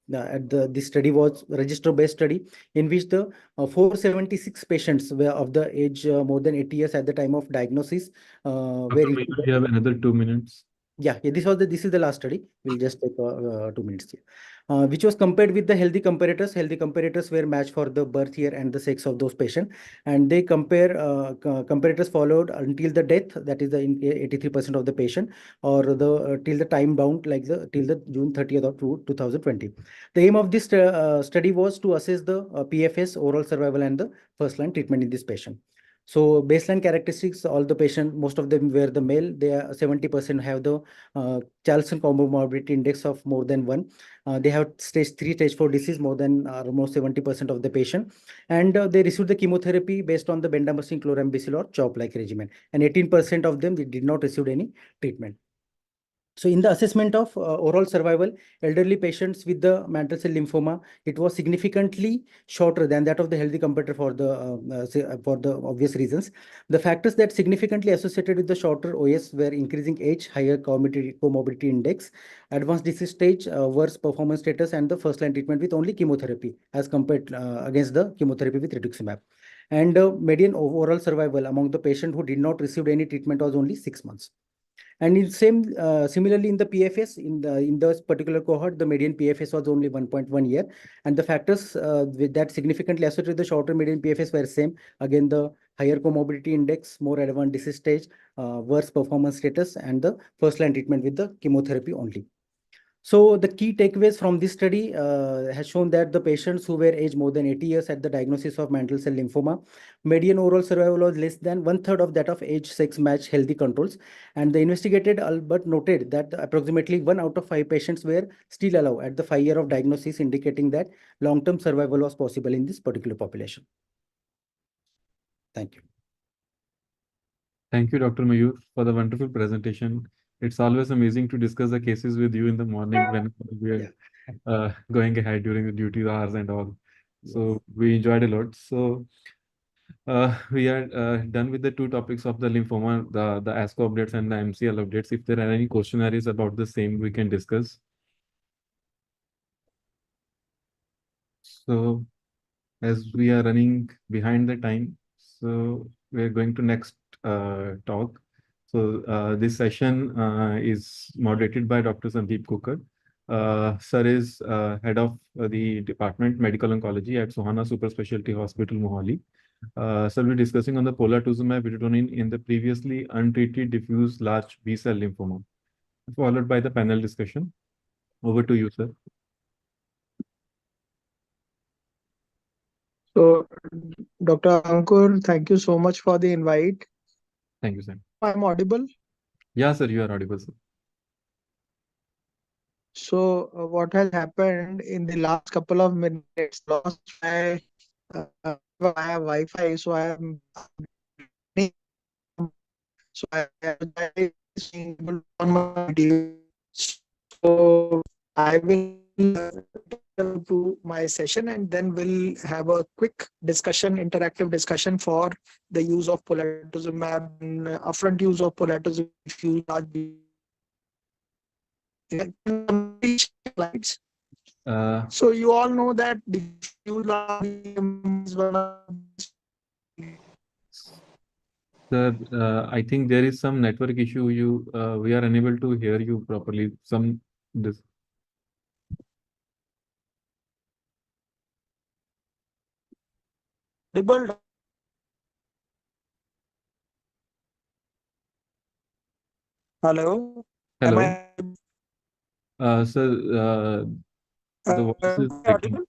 This study was register-based study in which the 476 patients were of the age more than 80 years at the time of diagnosis.
Dr. Mayur, you have another 2 minutes.
Yeah, this is the last study. We'll just take 2 minutes here. Which was compared with the healthy comparators. Healthy comparators were matched for the birth year and the sex of those patients, and they comparators followed until the death, that is the 83% of the patient, or the till the time bound, like till the June 30th of 2020. The aim of this study was to assess the PFS, overall survival, and the first line treatment in this patient. So baseline characteristics, all the patient, most of them were the male. They are 70% have the Charlson comorbidity index of more than 1. They have stage 3, stage 4 disease, more than almost 70% of the patient. And they received the chemotherapy based on the bendamustine, chlorambucil, or CHOP-like regimen. And 18% of them, they did not receive any treatment. So in the assessment of overall survival, elderly patients with the mantle cell lymphoma, it was significantly shorter than that of the healthy comparator for the obvious reasons. The factors that significantly associated with the shorter OS were increasing age, higher comorbidity index, advanced disease stage, worse performance status, and the first line treatment with only chemotherapy as compared against the chemotherapy with rituximab. And median overall survival among the patient who did not receive any treatment was only 6 months. And similarly in the PFS, in this particular cohort, the median PFS was only 1.1 year, and the factors with that significantly associated with the shorter median PFS were same. Again, the higher comorbidity index, more advanced disease stage, worse performance status, and the first line treatment with the chemotherapy only. So the key takeaways from this study has shown that the patients who were aged more than 80 years at the diagnosis of mantle cell lymphoma, median overall survival was less than 1/3 of that of age sex match healthy controls. And the investigated Albert noted that approximately 1 out of 5 patients were still alive at the 5 year of diagnosis, indicating that long-term survival was possible in this particular population. Thank you.
Thank you, Dr. Mayur, for the wonderful presentation. It's always amazing to discuss the cases with you in the morning when we are going ahead during the duty hours and all. So we enjoyed a lot. So we are done with the 2 topics of the lymphoma, the ASCO updates and the MCL updates. If there are any questionnaires about the same, we can discuss. So as we are running behind the time, so we are going to next talk. So this session is moderated by Dr. Sandeep Kukar. Sir is head of the department medical oncology at Sohana Super Specialty Hospital, Mohali. Sir will be discussing on the polatuzumab vedotin in the previously untreated diffuse large B-cell lymphoma, followed by the panel discussion. Over to you, sir.
So, Dr. Ankur, thank you so much for the invite.
Thank you, sir.
I'm audible.
Yeah, sir, you are audible, sir.
So, what has happened in the last couple of minutes? Lost my I have Wi-Fi, so I am able on my video. So I will to my session, and then we'll have a quick discussion, interactive discussion for the use of polatuzumab and upfront use of polatuzumab diffuse large slides. So you all know that diffuse large is one of
Sir, I think there is some network issue. We are unable to hear you properly. This.
Hello.
Hello.
Am I?
Sir, The voice is breaking.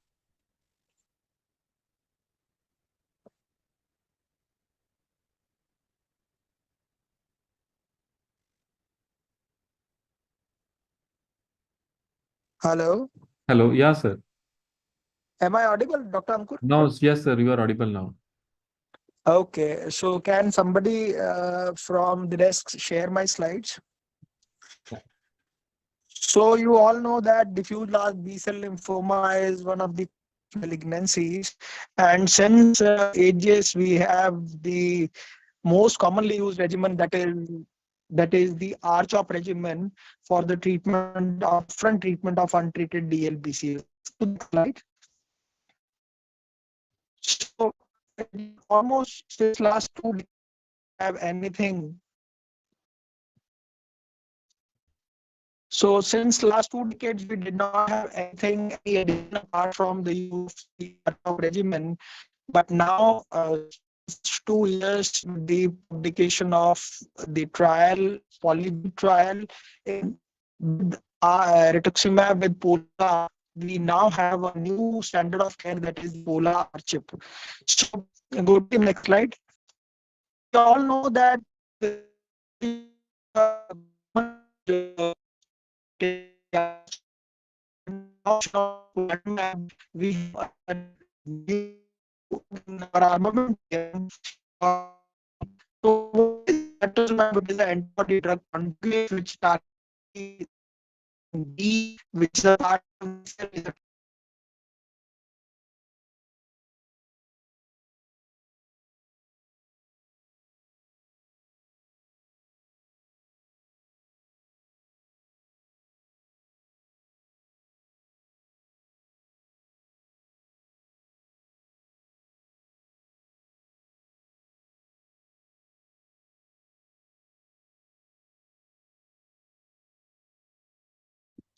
Hello.
Hello. Yeah, sir.
Am I audible, Dr. Ankur?
Now, yes, sir. You are audible now.
Okay. So can somebody from the desk share my slides?
Yeah.
So you all know that diffuse large B-cell lymphoma is one of the malignancies, and since ages we have the most commonly used regimen, that is the R-CHOP regimen for the treatment, upfront treatment of untreated DLBCL. So the next slide. So almost since last 2 decades have anything. So since last 2 decades, we did not have anything, any addition apart from the use of the regimen. But now, 2 years, the publication of the trial, poly trial in with rituximab with Pola, we now have a new standard of care, that is Pola R-CHIP. So go to the next slide. We all know that the we have a new in our armament. So that is the antibody drug conjugate which targets D, which is a part of the cell, is a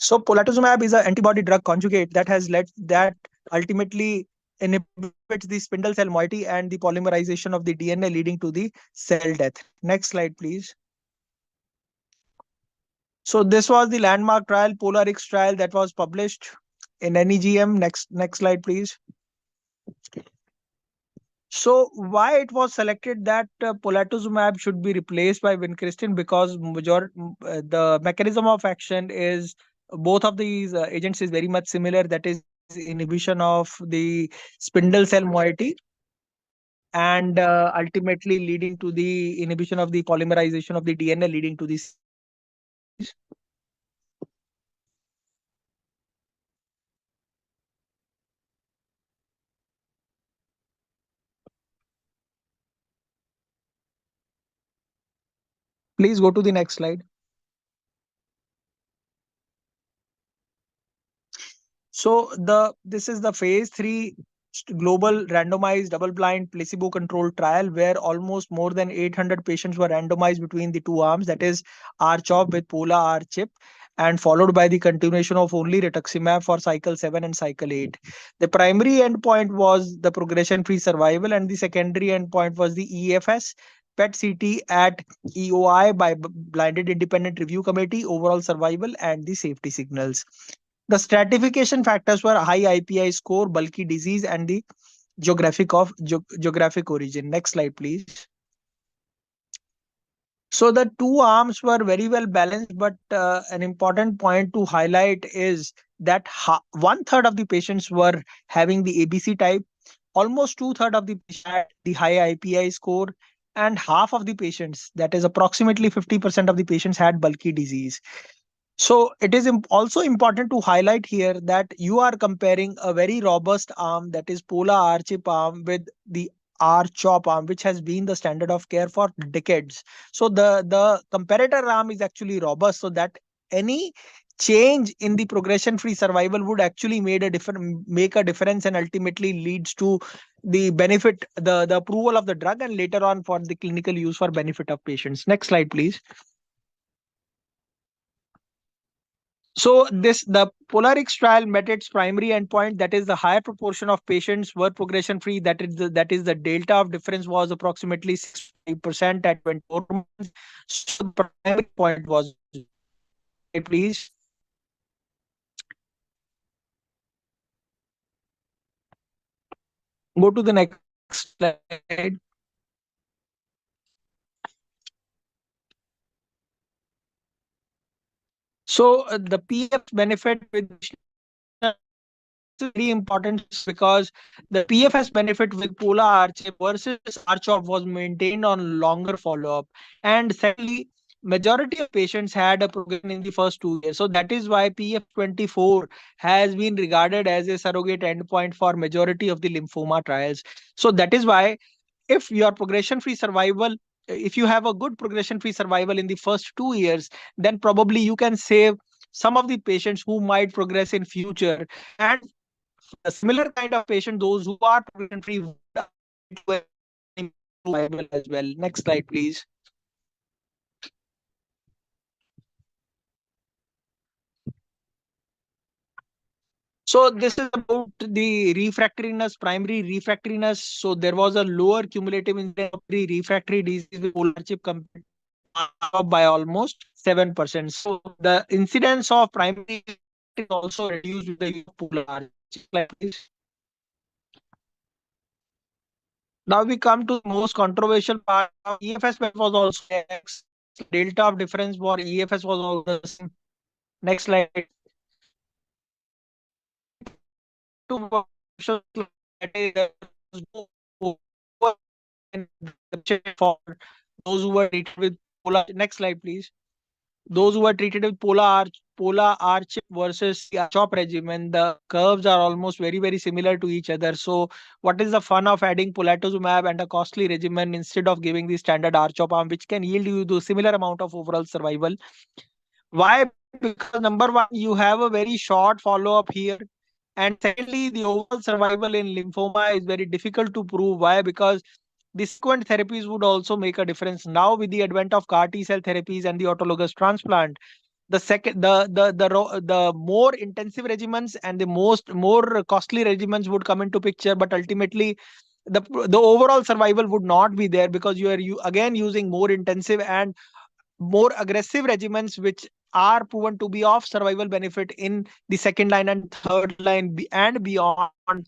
So polatuzumab is an antibody drug conjugate that has led that ultimately inhibits the spindle cell moiety and the polymerization of the DNA, leading to the cell death. Next slide, please. So this was the landmark trial, POLARIX trial, that was published in NEGM. Next slide, please. So why it was selected that polatuzumab should be replaced by vincristine? Because the mechanism of action is both of these agents is very much similar. That is inhibition of the spindle cell moiety and ultimately leading to the inhibition of the polymerization of the DNA, leading to this. Please go to the next slide. So this is the phase 3 global randomized double-blind placebo-controlled trial where almost more than 800 patients were randomized between the two arms, that is R-CHOP with Pola R-CHIP, and followed by the continuation of only rituximab for cycle 7 and cycle 8. The primary endpoint was the progression-free survival, and the secondary endpoint was the EFS, PET-CT at EOI by blinded independent review committee, overall survival, and the safety signals. The stratification factors were high IPI score, bulky disease, and the geographic origin. Next slide, please. So the two arms were very well balanced, but an important point to highlight is that 1/3 of the patients were having the ABC type, almost 2/3 of the patients had the high IPI score, and half of the patients, that is approximately 50% of the patients, had bulky disease. So it is also important to highlight here that you are comparing a very robust arm, that is Pola R-CHIP arm, with the R-CHOP arm, which has been the standard of care for decades. So the comparator arm is actually robust, so that any change in the progression-free survival would actually make a difference and ultimately leads to the benefit, the approval of the drug, and later on for the clinical use for benefit of patients. Next slide, please. So the POLARIX trial met its primary endpoint, that is the higher proportion of patients were progression free. That is the delta of difference was approximately 6% at 24 months. So the primary point was, please. Go to the next slide. So the PF benefit with is very important because the PFS benefit with Pola Archip versus Archop was maintained on longer follow-up. And secondly, majority of patients had a progression in the first 2 years. So that is why PF24 has been regarded as a surrogate endpoint for majority of the lymphoma trials. So that is why if your progression-free survival, if you have a good progression-free survival in the first 2 years, then probably you can save some of the patients who might progress in future. And a similar kind of patient, those who are progression free, would survival as well. Next slide, please. So this is about the refractoriness, primary refractoriness. So there was a lower cumulative incidence of refractory disease with polar chip compared by almost 7%. So the incidence of primary is also reduced with the use of polar chip. Slide, please. Now we come to the most controversial part. EFS was also X. Delta of difference for EFS was also the same. Next slide. To for those who were treated with polar. Next slide, please. Those who were treated with polar arch versus the chop regimen, the curves are almost very similar to each other. So what is the fun of adding polatuzumab and a costly regimen instead of giving the standard archop arm, which can yield you the similar amount of overall survival? Why? Because number one, you have a very short follow-up here. And secondly, the overall survival in lymphoma is very difficult to prove. Why? Because the sequent therapies would also make a difference. Now, with the advent of CAR T cell therapies and the autologous transplant, the more intensive regimens and the more costly regimens would come into picture. But ultimately, the overall survival would not be there because you are again using more intensive and more aggressive regimens, which are proven to be of survival benefit in the second line and third line and beyond for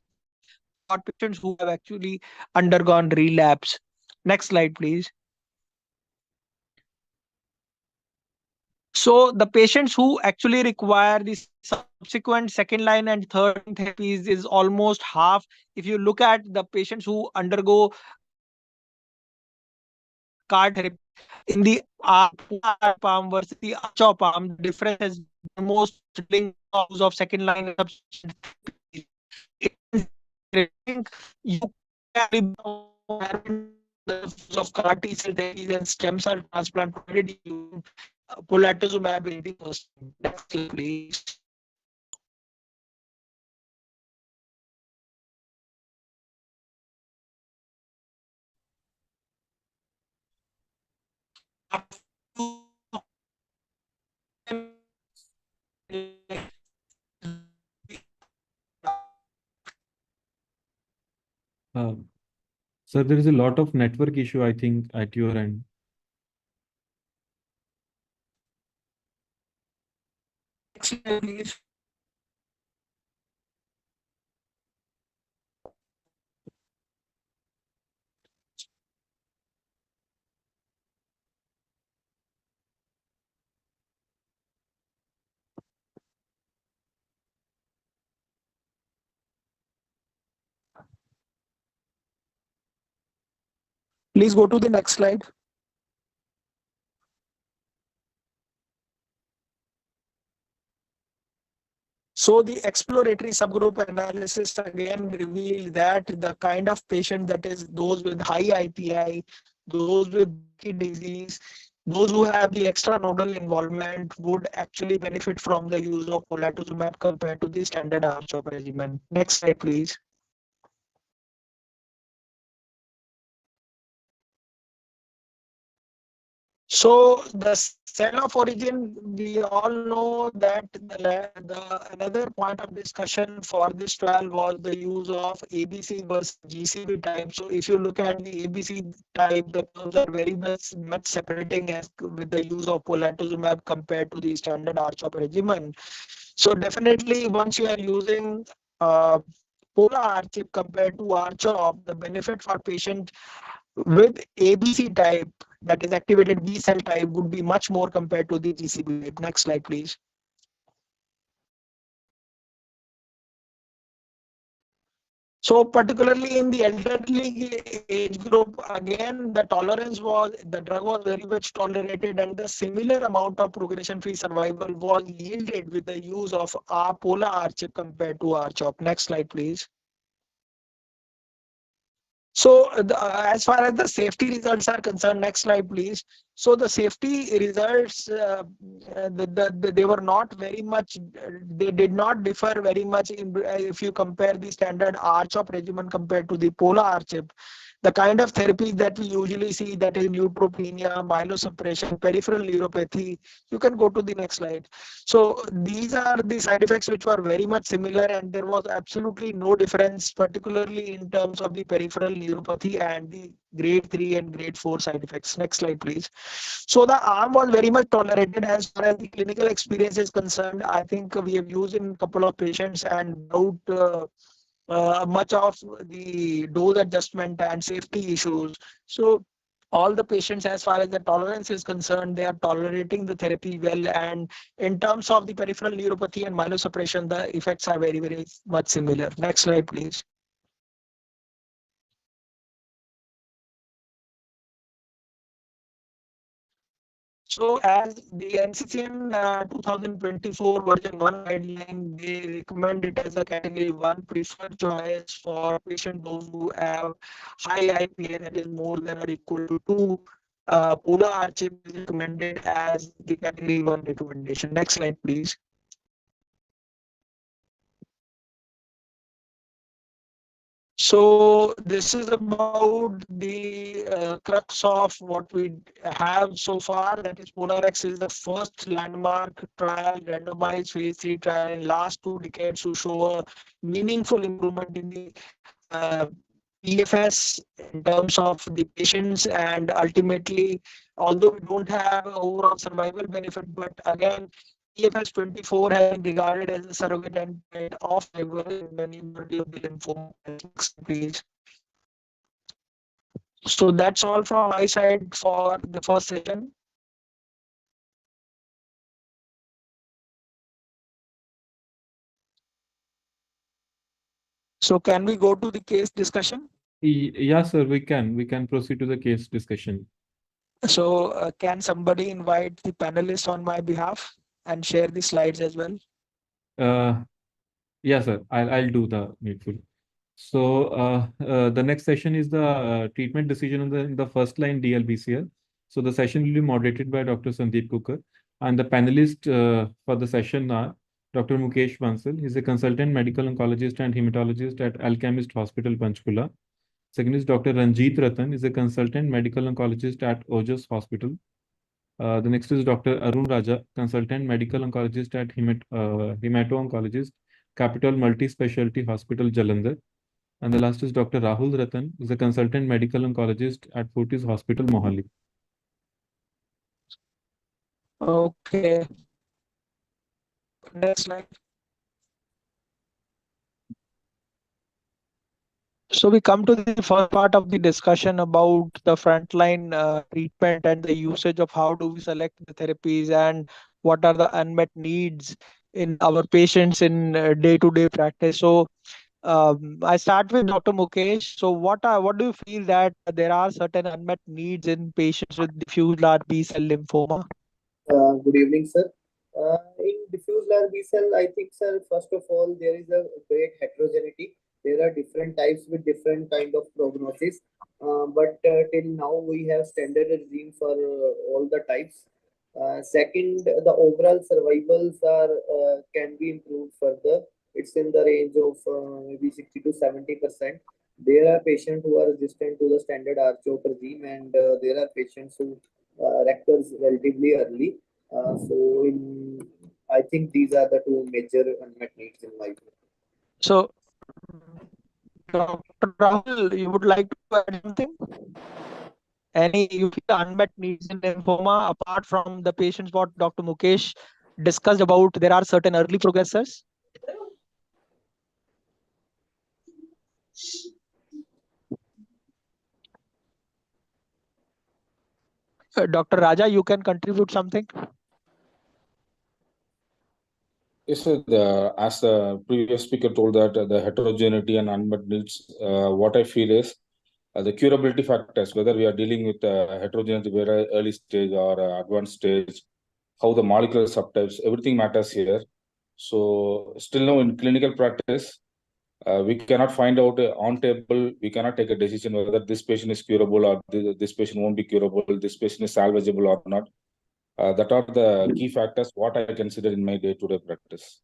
patients who have actually undergone relapse. Next slide, please. So the patients who actually require the subsequent second line and third line therapies is almost half. If you look at the patients who undergo CAR therapy in the palm versus the arch palm, the difference is almost of second line you can of CAR T cell therapies and stem cell transplant provided you polatuzumab 80%. Next slide, please.
Sir, there is a lot of network issue, I think, at your end.
Next slide, please. Please go to the next slide. So the exploratory subgroup analysis again revealed that the kind of patient, that is those with high IPI, those with kidney disease, those who have the extranodal involvement would actually benefit from the use of polatuzumab compared to the standard R-CHOP regimen. Next slide, please. So the cell of origin, we all know that another point of discussion for this trial was the use of ABC versus GCB type. So if you look at the ABC type, the curves are very much separating as with the use of polatuzumab compared to the standard R-CHOP regimen. So definitely once you are using polar R-chip compared to R-CHOP, the benefit for patient with ABC type, that is activated B cell type, would be much more compared to the GCB type. Next slide, please. So particularly in the elderly age group, again, the drug was very much tolerated, and the similar amount of progression-free survival was yielded with the use of our polar R-chip compared to R-CHOP. Next slide, please. So as far as the safety results are concerned, next slide, please. So the safety results, they were not very much, they did not differ very much if you compare the standard R-CHOP regimen compared to the polar R-CHIP. The kind of therapies that we usually see, that is neutropenia, myelosuppression, peripheral neuropathy. You can go to the next slide. So these are the side effects which were very much similar, and there was absolutely no difference, particularly in terms of the peripheral neuropathy and the grade 3 and grade 4 side effects. Next slide, please. So the arm was very much tolerated as far as the clinical experience is concerned. I think we have used in a couple of patients, and without much of the dose adjustment and safety issues. So all the patients, as far as the tolerance is concerned, they are tolerating the therapy well. And in terms of the peripheral neuropathy and myelosuppression, the effects are very, very much similar. Next slide, please. So as the NCCN 2024 version 1 guideline, they recommend it as a category 1 preferred choice for patient those who have high IPA, that is more than or equal to 2. Polar R-chip is recommended as the category 1 recommendation. Next slide, please. So this is about the crux of what we have so far. That is, PolarX is the first landmark trial, randomized phase 3 trial in last 2 decades to show a meaningful improvement in the PFS in terms of the patients, and ultimately, although we don't have overall survival benefit, but again, PFS 24 has been regarded as a surrogate endpoint of survival in the majority of the lymphoma. Please. So that's all from my side for the first session. So can we go to the case discussion?
Yeah, sir, we can. We can proceed to the case discussion.
So can somebody invite the panelists on my behalf and share the slides as well?
Yeah, sir, I'll do the needful. So the next session is the treatment decision in the first line DLBCL. So the session will be moderated by Dr. Sandeep Kukar, and the panelists for the session are Dr. Mukesh Bansal. He's a consultant medical oncologist and hematologist at Alchemist Hospital, Panchkula. Second is Dr. Ranjit Ratan, is a consultant medical oncologist at Ojas Hospital. The next is Dr. Arun Raja, consultant medical oncologist at hemato-oncologist, Capital Multi-Specialty Hospital, Jalandhar. And the last is Dr. Rahul Ratan, who is a consultant medical oncologist at Fortis Hospital, Mohali.
Okay. Next slide. So we come to the first part of the discussion about the frontline treatment and the usage of how do we select the therapies and what are the unmet needs in our patients in day-to-day practice. So I start with Dr. Mukesh. So what do you feel that there are certain unmet needs in patients with diffuse large B-cell lymphoma?
Good evening, sir. In diffuse large B-cell, I think, sir, first of all, there is a great heterogeneity. There are different types with different kind of prognosis. But till now, we have standard regime for all the types. Second, the overall survivals are can be improved further. It's in the range of maybe 60 to 70%. There are patients who are resistant to the standard R-CHOP regime, and there are patients who recurs relatively early. I think these are the two major unmet needs in my view.
So, Dr. Rahul, you would like to add something? Any you feel unmet needs in lymphoma apart from the patients what Dr. Mukesh discussed about? There are certain early progressors. Dr. Raja, you can contribute something.
Yes, sir. As the previous speaker told that the heterogeneity and unmet needs, what I feel is the curability factors, whether we are dealing with heterogeneity very early stage or advanced stage, how the molecular subtypes, everything matters here. So still now in clinical practice, we cannot find out on table, we cannot take a decision whether this patient is curable or this patient won't be curable, this patient is salvageable or not. That are the key factors what I consider in my day-to-day practice.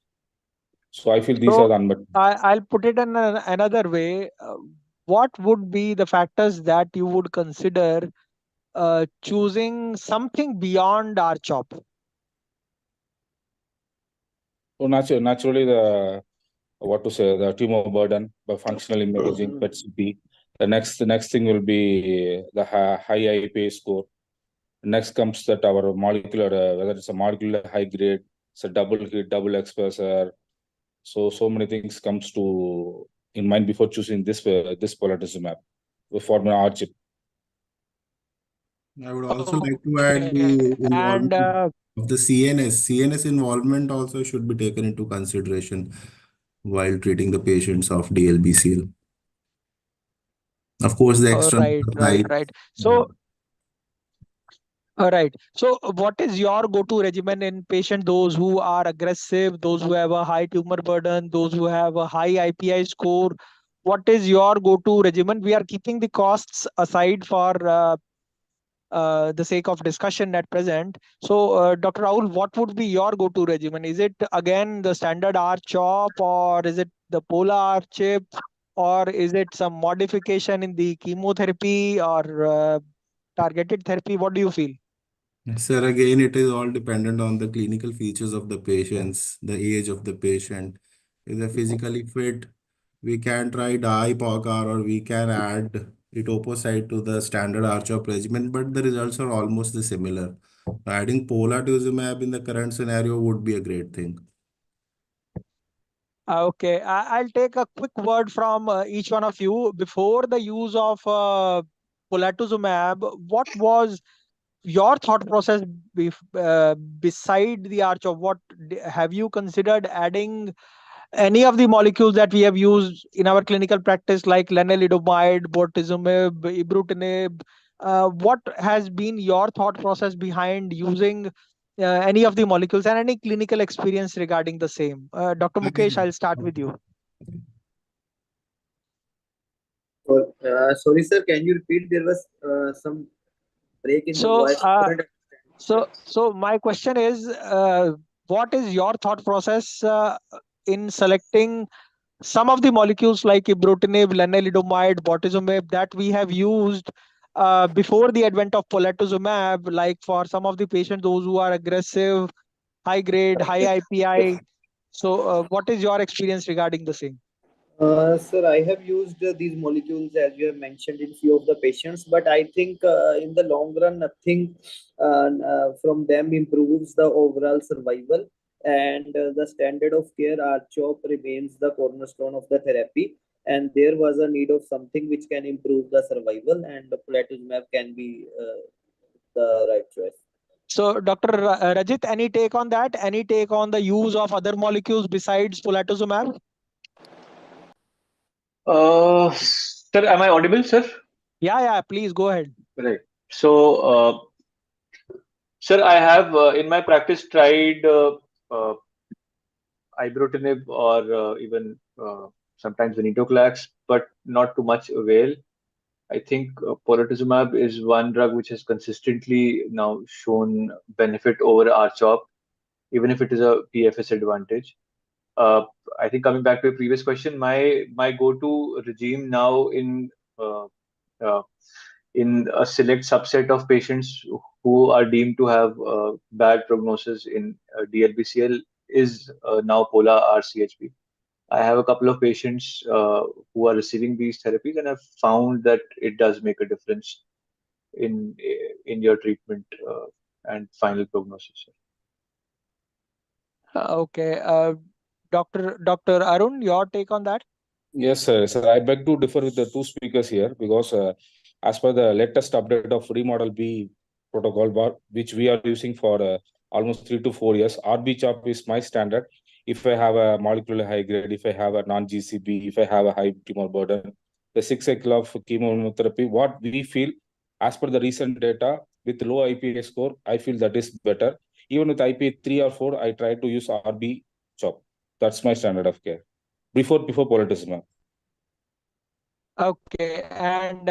So I feel these are
So
the unmet.
I'll put it in another way. What would be the factors that you would consider choosing something beyond R-CHOP?
So naturally, the what to say, the tumor burden by functional imaging, PET-CT. The next thing will be the high IPA score. Next comes that our molecular, whether it's a molecular high grade, it's a double hit, double expressor. So many things comes to in mind before choosing this polatuzumab for my R-chip.
I would also like to add the
And
involvement of the CNS. CNS involvement also should be taken into consideration while treating the patients of DLBCL. Of course, the external side.
right. So, all right. So, what is your go-to regimen in patient those who are aggressive, those who have a high tumor burden, those who have a high IPI score? What is your go-to regimen? We are keeping the costs aside for the sake of discussion at present. So, Dr. Rahul, what would be your go-to regimen? Is it again the standard R-CHOP, or is it the Pola R-CHIP, or is it some modification in the chemotherapy or targeted therapy? What do you feel?
Sir, again, it is all dependent on the clinical features of the patients, the age of the patient. If they're physically fit, we can try dye-POCAR or we can add etoposide to the standard R-CHOP regimen, but the results are almost the similar. Adding polatuzumab in the current scenario would be a great thing.
Okay, I'll take a quick word from each one of you. Before the use of polatuzumab, what was your thought process beside the arch of what have you considered adding any of the molecules that we have used in our clinical practice, like lenalidomide, bortezomib, ibrutinib? What has been your thought process behind using any of the molecules and any clinical experience regarding the same? Dr. Mukesh, I'll start with you.
Sorry, sir, can you repeat? There was some break in the
So,
voice.
so my question is, what is your thought process in selecting some of the molecules like ibrutinib, lenalidomide, bortezomib that we have used before the advent of polatuzumab, like for some of the patients, those who are aggressive, high grade, high IPI. So, what is your experience regarding the same?
Sir, I have used these molecules as you have mentioned in few of the patients, but I think in the long run, nothing from them improves the overall survival. And the standard of care, R-CHOP, remains the cornerstone of the therapy. And there was a need of something which can improve the survival, and the platuzumab can be the right choice.
So, Dr. Rajit, any take on that? Any take on the use of other molecules besides polatuzumab?
Sir, am I audible, sir?
Yeah, please go ahead.
Right. So, sir, I have in my practice tried uh, ibrutinib or even sometimes venetoclax, but not to much avail. I think polatuzumab is one drug which has consistently now shown benefit over R-CHOP, even if it is a PFS advantage. Uh, I think coming back to your previous question, my go-to regime now uh, uh, in a select subset of patients who are deemed to have bad prognosis in DLBCL is now Pola RCHP. I have a couple of patients who are receiving these therapies, and I've found that it does make a difference in your treatment and final prognosis.
Okay. Dr. Arun, your take on that?
Yes, sir. Sir, I beg to differ with the two speakers here because as per the latest update of remodel B protocol bar, which we are using for almost 3 to 4 years, RB chop is my standard. If I have a molecular high grade, if I have a non-GCB, if I have a high tumor burden, the 6 cycle of chemotherapy, what we feel as per the recent data with low IPA score, I feel that is better. Even with IPA 3 or 4, I try to use RB chop. That's my standard of care before politism.
Okay, and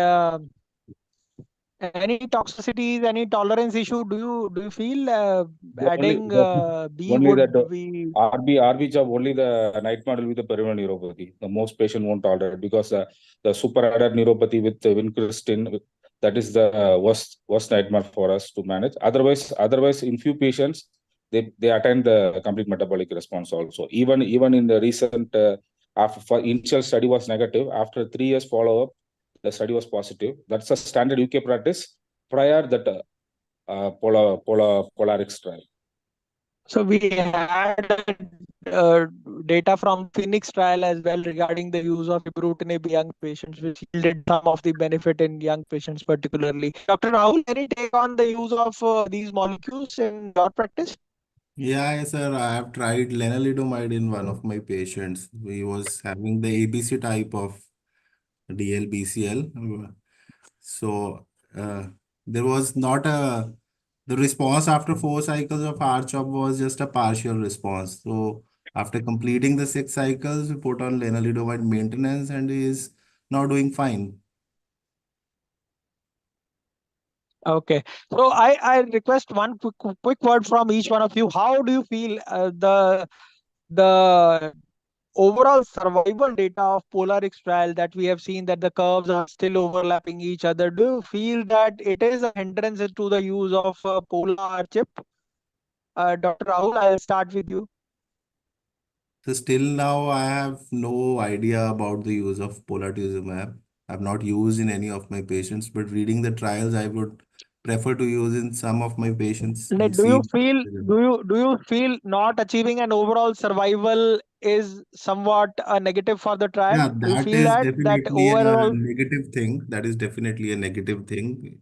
any toxicities, any tolerance issue? Do you feel
The only
adding
the,
B
only
would
that
be
RB job only the night model with the peripheral neuropathy. The most patient won't tolerate because the superadded neuropathy with the vincristine, that is the worst nightmare for us to manage. Otherwise, in few patients they attain the complete metabolic response also. Even in the recent after initial study was negative. After 3 years follow up, the study was positive. That's a standard UK practice. Prior that Polarix trial.
so we had data from Phoenix trial as well regarding the use of ibrutinib in young patients, which yielded some of the benefit in young patients particularly. Dr. Rahul, any take on the use of these molecules in your practice?
Yeah, yes, sir. I have tried lenalidomide in one of my patients. He was having the ABC type of DLBCL. So there was not the response after 4 cycles of R-CHOP was just a partial response. So after completing the 6 cycles, we put on lenalidomide maintenance and he is now doing fine.
Okay, so I request one quick word from each one of you. How do you feel the overall survival data of Polarix trial that we have seen that the curves are still overlapping each other? Do you feel that it is a hindrance to the use of Polar chip? Dr. Rahul, I'll start with you.
So still now, I have no idea about the use of polatuzumab. I've not used in any of my patients, but reading the trials, I would prefer to use in some of my patients. I
Do you
see.
feel not achieving an overall survival is somewhat a negative for the trial?
Yeah,
Do you
that
feel
is
that
definitely a
overall?
negative thing. That is definitely a negative thing,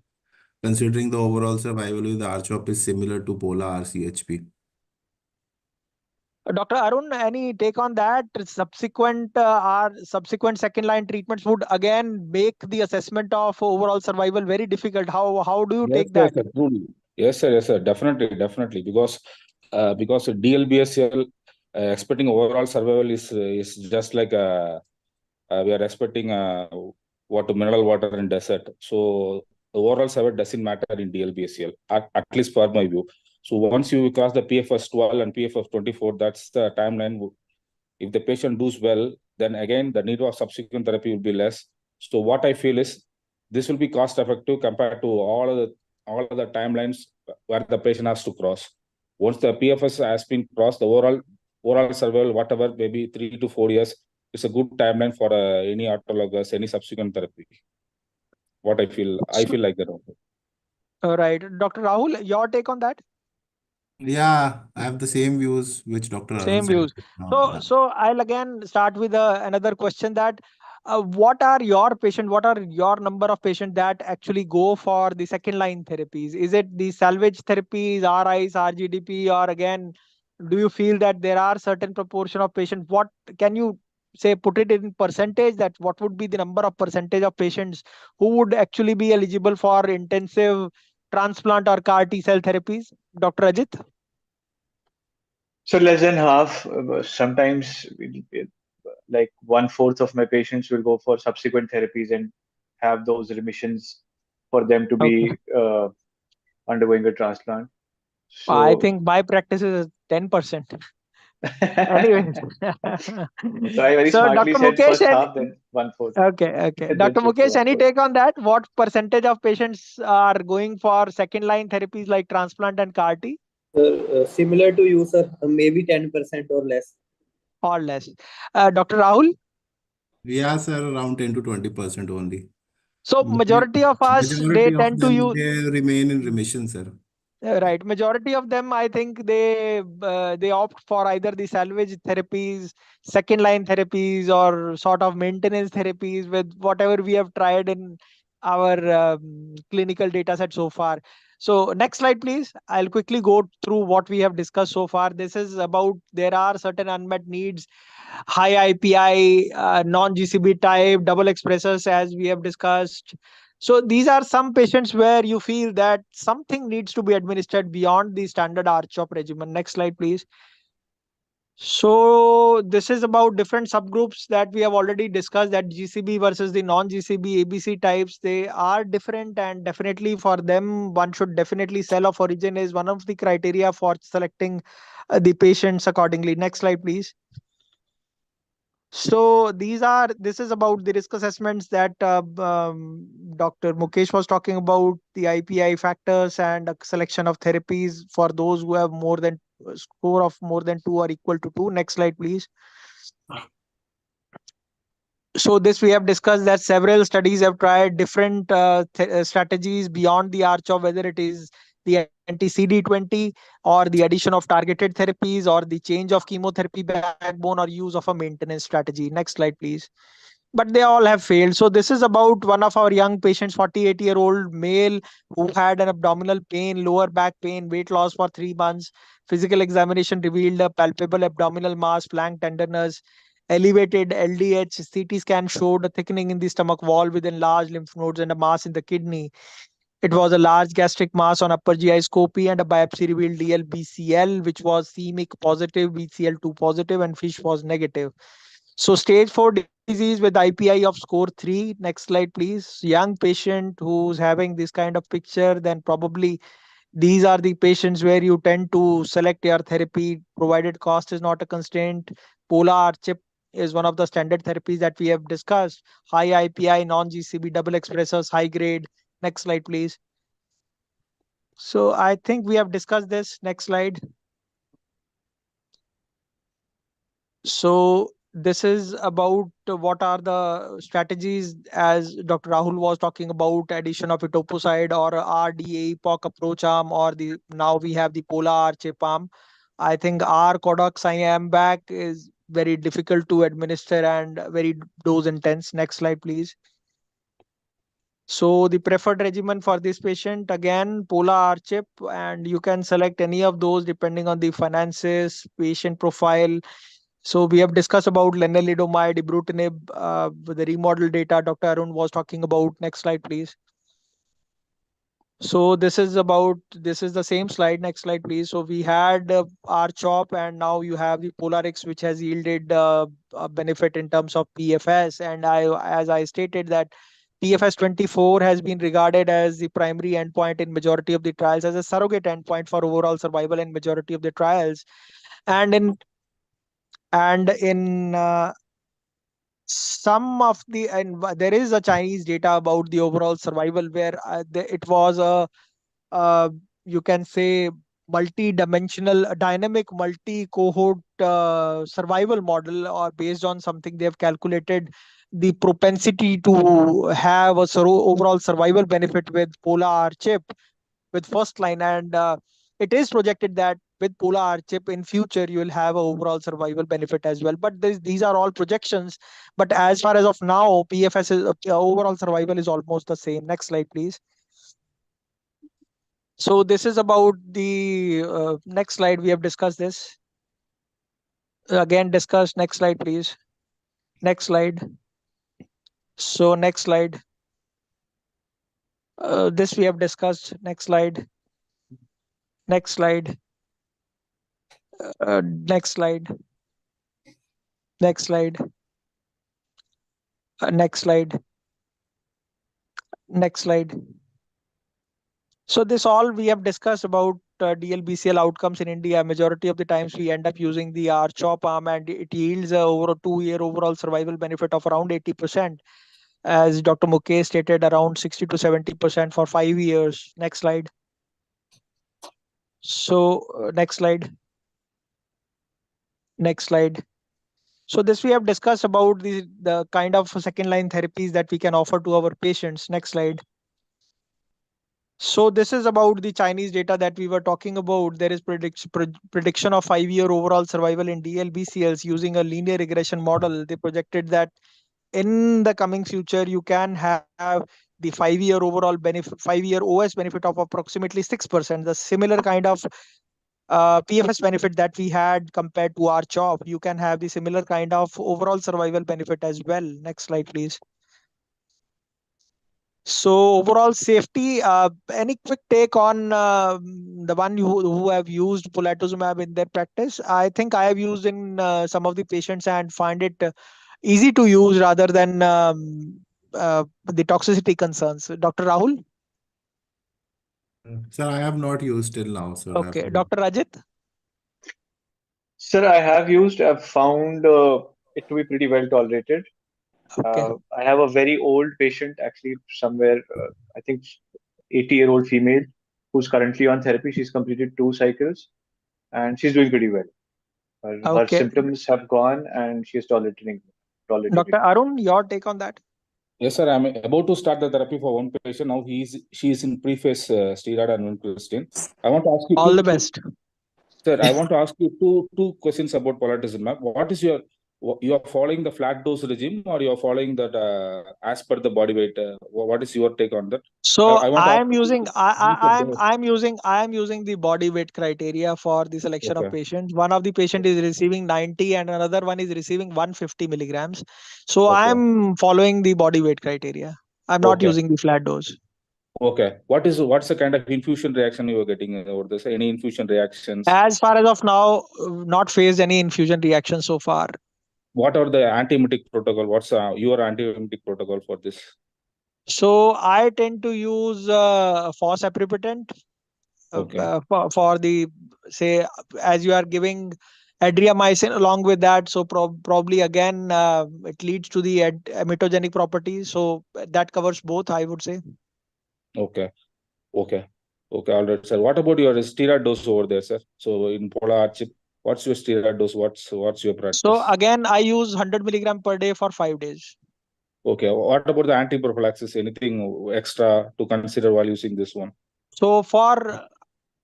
considering the overall survival with R-CHOP is similar to Pola RCHP.
Dr. Arun, any take on that? Subsequent second line treatments would again make the assessment of overall survival very difficult. How do you
Yes,
take
yes,
that?
sir, truly. Yes, sir, definitely. Because DLBSL expecting overall survival is just like we are expecting mineral water in desert. So the overall survival doesn't matter in DLBSL, at least for my view. So once you cross the PFS 12 and PFS 24, that's the timeline. If the patient does well, then again the need of subsequent therapy will be less. So what I feel is this will be cost effective compared to all of the timelines where the patient has to cross. Once the PFS has been crossed, the overall survival, whatever, maybe 3 to 4 years, is a good timeline for any autologous, any subsequent therapy. What I feel like that.
All right, Dr. Rahul, your take on that?
Yeah, I have the same views which Dr. Arun
Same
said.
views. So I'll again start with another question that what are your number of patients that actually go for the second line therapies? Is it the salvage therapies, RIs, RGDP, or again, do you feel that there are certain proportion of patients? What can you say, put it in percentage, that what would be the number of percentage of patients who would actually be eligible for intensive transplant or CAR T cell therapies? Dr. Ajit?
So less than half. Sometimes like 1/4 of my patients will go for subsequent therapies and have those remissions for them to
Okay.
be undergoing a transplant.
I
So
think my practice is 10%.
so
Anyway.
I very
So
smartly
Dr.
said
Mukesh,
first half, then 1/4,
okay.
and then
Dr.
shift to
Mukesh, any
1/4.
take on that? What percentage of patients are going for second line therapies like transplant and CAR T
Similar to you, sir, maybe 10% or less.
or less? Dr. Rahul?
Yeah, sir, around 10 to 20% only.
So majority of us, they
Majority of
tend to
them,
use,
they remain in remission, sir.
Right. Majority of them, I think they opt for either the salvage therapies, second line therapies, or sort of maintenance therapies with whatever we have tried in our clinical data set so far. So next slide, please. I'll quickly go through what we have discussed so far. This is about there are certain unmet needs, high IPI, non-GCB type, double expressors, as we have discussed. So these are some patients where you feel that something needs to be administered beyond the standard R-CHOP regimen. Next slide, please. So this is about different subgroups that we have already discussed, that GCB versus the non-GCB ABC types. They are different, and definitely for them, one should definitely cell of origin is one of the criteria for selecting the patients accordingly. Next slide, please. So this is about the risk assessments that Dr. Mukesh was talking about, the IPI factors and a selection of therapies for those who have more than score of more than 2 or equal to 2. Next slide, please. So this we have discussed that several studies have tried different strategies beyond the arch of whether it is the anti-CD20 or the addition of targeted therapies or the change of chemotherapy backbone or use of a maintenance strategy. Next slide, please. But they all have failed. So this is about one of our young patients, 48-year-old male who had an abdominal pain, lower back pain, weight loss for 3 months. Physical examination revealed a palpable abdominal mass, flank tenderness, elevated LDH. CT scan showed a thickening in the stomach wall with enlarged lymph nodes and a mass in the kidney. It was a large gastric mass on upper GI scopy, and a biopsy revealed DLBCL, which was c-MYC positive, BCL2 positive, and FISH was negative. So stage 4 disease with IPI of score 3. Next slide, please. Young patient who's having this kind of picture, then probably these are the patients where you tend to select your therapy, provided cost is not a constraint. Polar chip is one of the standard therapies that we have discussed. High IPI, non-GCB, double expressors, high grade. Next slide, please. So I think we have discussed this. Next slide. So this is about what are the strategies, as Dr. Rahul was talking about, addition of etoposide or RDA epoch approach arm, or the now we have the polar chip arm. I think R codox back is very difficult to administer and very dose intense. Next slide, please. So the preferred regimen for this patient, again, polar R-chip, and you can select any of those depending on the finances, patient profile. So we have discussed about lenalidomide, ibrutinib, with the remodel data Dr. Arun was talking about. Next slide, please. So this is the same slide. Next slide, please. So we had R-CHOP, and now you have the POLARIX, which has yielded a benefit in terms of PFS. And as I stated that PFS 24 has been regarded as the primary endpoint in majority of the trials, as a surrogate endpoint for overall survival in majority of the trials. And in some of the, and there is a Chinese data about the overall survival where it was a uh, you can say multi-dimensional, dynamic multi-cohort survival model, or based on something they have calculated the propensity to have a overall survival benefit with polar R-chip with first line, and it is projected that with polar R-chip in future you will have a overall survival benefit as well. But these are all projections, but as far as of now, PFS is overall survival is almost the same. Next slide, please. So this is about the next slide. We have discussed this. Again, discussed. Next slide, please. Next slide. So next slide. This we have discussed. Next slide. Next slide. Next slide. Next slide. Next slide. Next slide. So this all we have discussed about DLBCL outcomes in India. Majority of the times we end up using the R-CHOP arm, and it yields over a 2-year overall survival benefit of around 80%. As Dr. Mukesh stated, around 60 to 70% for 5 years. Next slide. So next slide. Next slide. So this we have discussed about the kind of second line therapies that we can offer to our patients. Next slide. So this is about the Chinese data that we were talking about. There is prediction of 5-year overall survival in DLBCLs using a linear regression model. They projected that in the coming future, you can have the 5-year overall benefit, 5-year OS benefit of approximately 6%, the similar kind of PFS benefit that we had compared to our CHOP. You can have the similar kind of overall survival benefit as well. Next slide, please. So overall safety, any quick take on the one who have used polatuzumab in their practice? I think I have used in some of the patients and find it easy to use rather than the toxicity concerns. Dr. Rahul?
Sir, I have not used till now, so I have
Okay.
to.
Dr. Rajit?
Sir, I have used, I've found it to be pretty well tolerated.
Okay.
I have a very old patient, actually, somewhere, I think 80-year-old female who's currently on therapy. She's completed 2 cycles and she's doing pretty well. Her
Okay.
symptoms have gone and she's tolerating
Dr.
it.
Arun, your take on that?
Yes, sir. I'm about to start the therapy for one patient. Now she is in pre-phase steroid and Christine. I want to ask you
All the best.
sir. I want to ask you two questions about polatuzumab. What is you are following the flat dose regime or you are following that as per the body weight? What is your take on that?
So
I want to
I
ask
am using
you.
I am using the body weight criteria for the selection of
Okay.
patients. One of the patient is receiving 90 and another one is receiving 150 milligrams. So I
Okay.
am following the body weight criteria. I'm not
Okay.
using the flat dose.
Okay. What's the kind of infusion reaction you are getting over this? Any infusion reactions?
As far as of now, not faced any infusion reaction so far.
What are the anti-emetic protocol? What's your anti-emetic protocol for this?
So I tend to use fosaprepitant
Okay.
for the, say, as you are giving adriamycin along with that, so probably again it leads to the emetogenic properties, so that covers both, I would say.
Okay. Okay. Okay. All right, sir. What about your steroid dose over there, sir? So in Polar Chip, what's your steroid dose? What's your
So
practice?
again, I use 100 milligram per day for 5 days.
Okay. What about the anti-prophylaxis? Anything extra to consider while using this one?
So for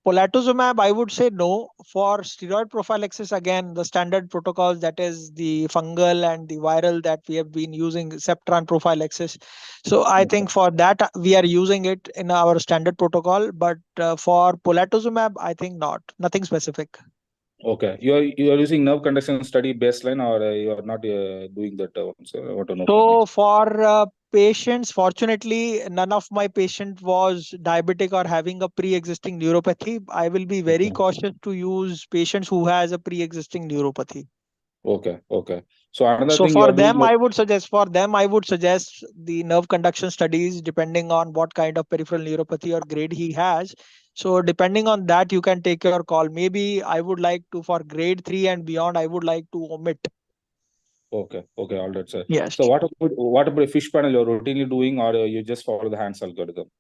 polatuzumab, I would say no. For steroid prophylaxis, again, the standard protocols, that is the fungal and the viral that we have been using, Septran prophylaxis. So I
Okay.
think for that, we are using it in our standard protocol. But for polatuzumab, I think not. Nothing specific.
Okay. You are using nerve conduction study baseline or you are not doing that one, sir? I want to know from you.
So for patients, fortunately, none of my patient was diabetic or having a pre-existing neuropathy. I will be very
Okay.
cautious to use patients who has a pre-existing neuropathy.
Okay. Okay. So another
So
thing you
for
are doing.
them, I would suggest the nerve conduction studies, depending on what kind of peripheral neuropathy or grade he has. So depending on that, you can take your call. Maybe I would like to, for grade 3 and beyond, I would like to omit.
Okay. Okay. All right, sir.
Yes.
So what about a fish panel you're routinely doing or you just follow the Hans algorithm?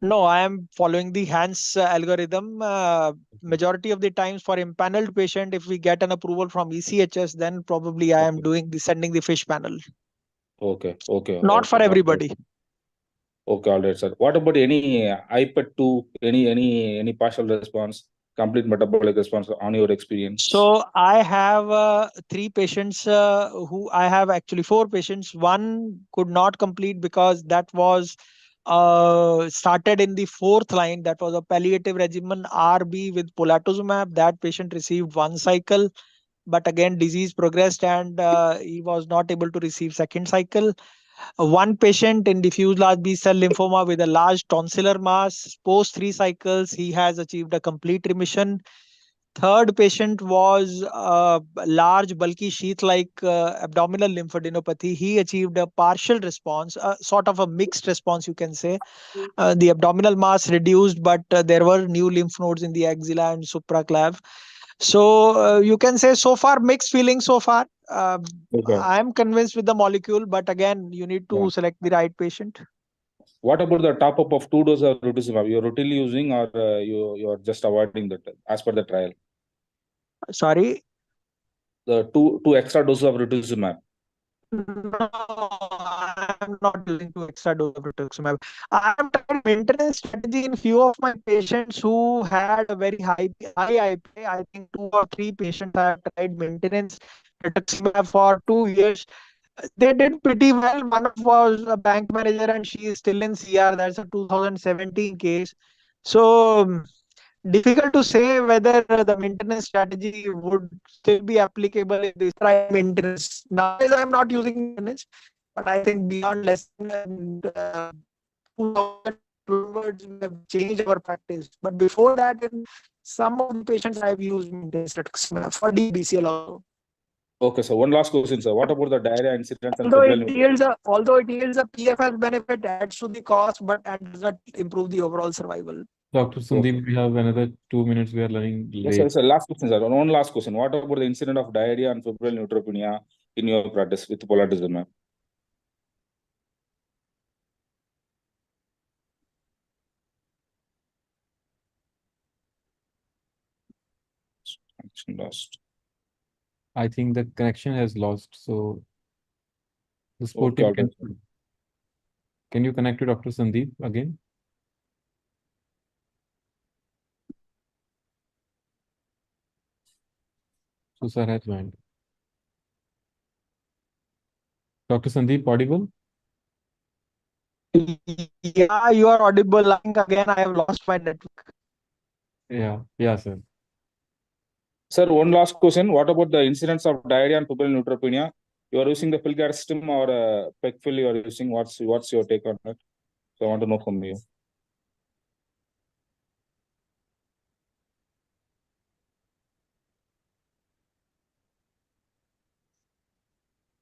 No, I am following the Hans algorithm. Majority of the times for impaneled patient, if we get an approval from ECHS, then probably I am
Okay.
doing the sending the fish panel.
Okay. Okay.
Not for
Okay. All right.
everybody.
Okay. All right, sir. What about any IPET-2, any partial response, complete metabolic response on your experience?
So I have 3 patients who I have actually 4 patients. One could not complete because that was started in the 4th line. That was a palliative regimen RB with polatuzumab. That patient received 1 cycle, but again disease progressed and he was not able to receive second cycle. One patient in diffuse large B cell lymphoma with a large tonsillar mass, post 3 cycles, he has achieved a complete remission. Third patient was large, bulky sheath-like abdominal lymphadenopathy. He achieved a partial response, sort of a mixed response, you can say. The abdominal mass reduced, but there were new lymph nodes in the axilla and supraclav. So you can say so far mixed feelings so far.
Okay.
I am convinced with the molecule, but again, you need
Yeah.
to select the right patient.
What about the top up of 2 doses of rituximab? You're routinely using or you're just avoiding that as per the trial?
Sorry.
The two extra doses of rituximab.
No, I'm not willing to extra dose of rituximab. I have tried maintenance strategy in few of my patients who had a very high IPA. I think 2 or 3 patients I have tried maintenance rituximab for 2 years. They did pretty well. One of was a bank manager and she is still in CR. That's a 2017 case. So difficult to say whether the maintenance strategy would still be applicable if this try maintenance. Nowadays, I'm not using maintenance, but I think beyond less than 2000 onwards, we have changed our practice. But before that, in some of the patients, I've used maintenance for DBCL also.
Okay, so one last question, sir. What about the diarrhea incidence and
Although
febrile
it
neutropenia?
yields a PFS benefit, adds to the cost, but and does not improve the overall survival.
Dr. Sandeep, we have another 2 minutes. We are running
Yes, sir.
late.
So last question, sir. One last question. What about the incident of diarrhea and febrile neutropenia in your practice with polatuzumab? Connection lost.
I think the connection has lost. So the
Okay,
sportive,
all right.
can you connect to Dr. Sandeep again? So sir has joined. Dr. Sandeep, audible?
Yeah, you are audible. I think again I have lost my network.
Yeah, sir.
Sir, one last question. What about the incidence of diarrhea and febrile neutropenia? You are using the Filgar system or PECFIL you are using? What's your take on that? So I want to know from you.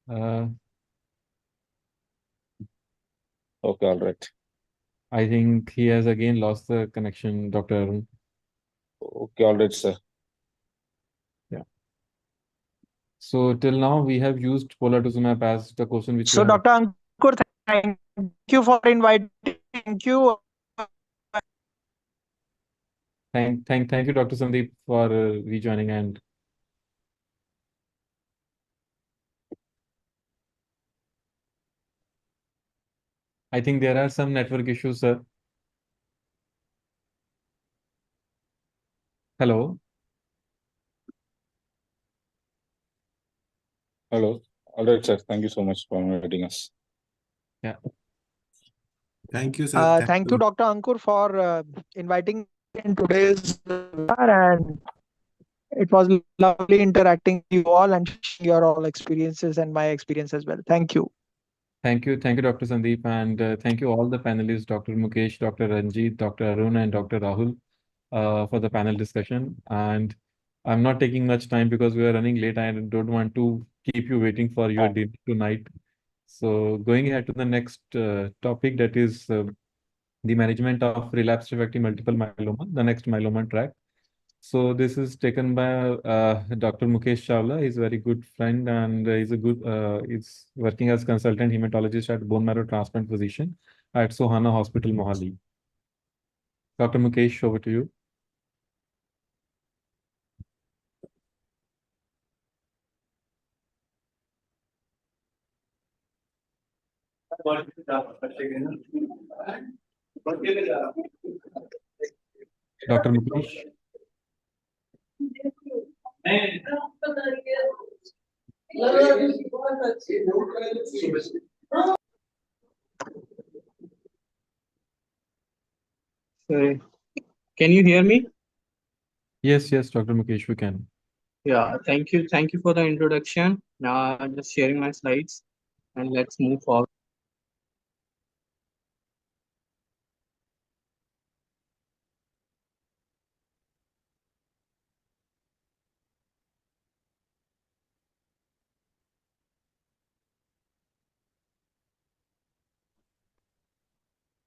Uh,
Okay, all right.
I think he has again lost the connection, Dr. Arun.
Okay, all right, sir.
Yeah. So till now we have used polatuzumab as the question which we
So,
have.
Dr. Ankur, thank you for inviting. Thank you.
Thank you, Dr. Sandeep, for rejoining. And I think there are some network issues, sir. Hello.
Hello. All right, sir. Thank you so much for inviting us.
Yeah.
Thank you, sir. Thank
Thank you,
you.
Dr. Ankur, for inviting in today's webinar, and it was lovely interacting with you all and sharing your all experiences and my experience as well. Thank you.
Thank you, Dr. Sandeep, and thank you all the panelists, Dr. Mukesh, Dr. Ranjit, Dr. Arun, and Dr. Rahul, for the panel discussion. And I'm not taking much time because we are running late. I don't want to keep you waiting for your dinner tonight. So going ahead to the next topic, that is the management of relapsed refractory multiple myeloma, the next myeloma track. So this is taken by Dr. Mukesh Chawla. He's a very good friend and he's working as consultant hematologist at bone marrow transplant physician at Sohana Hospital, Mohali. Dr. Mukesh, over to you. Dr. Mukesh.
Sorry. Can you hear me?
Yes, Dr. Mukesh, we can.
Yeah, thank you. Thank you for the introduction. Now I'm just sharing my slides and let's move forward.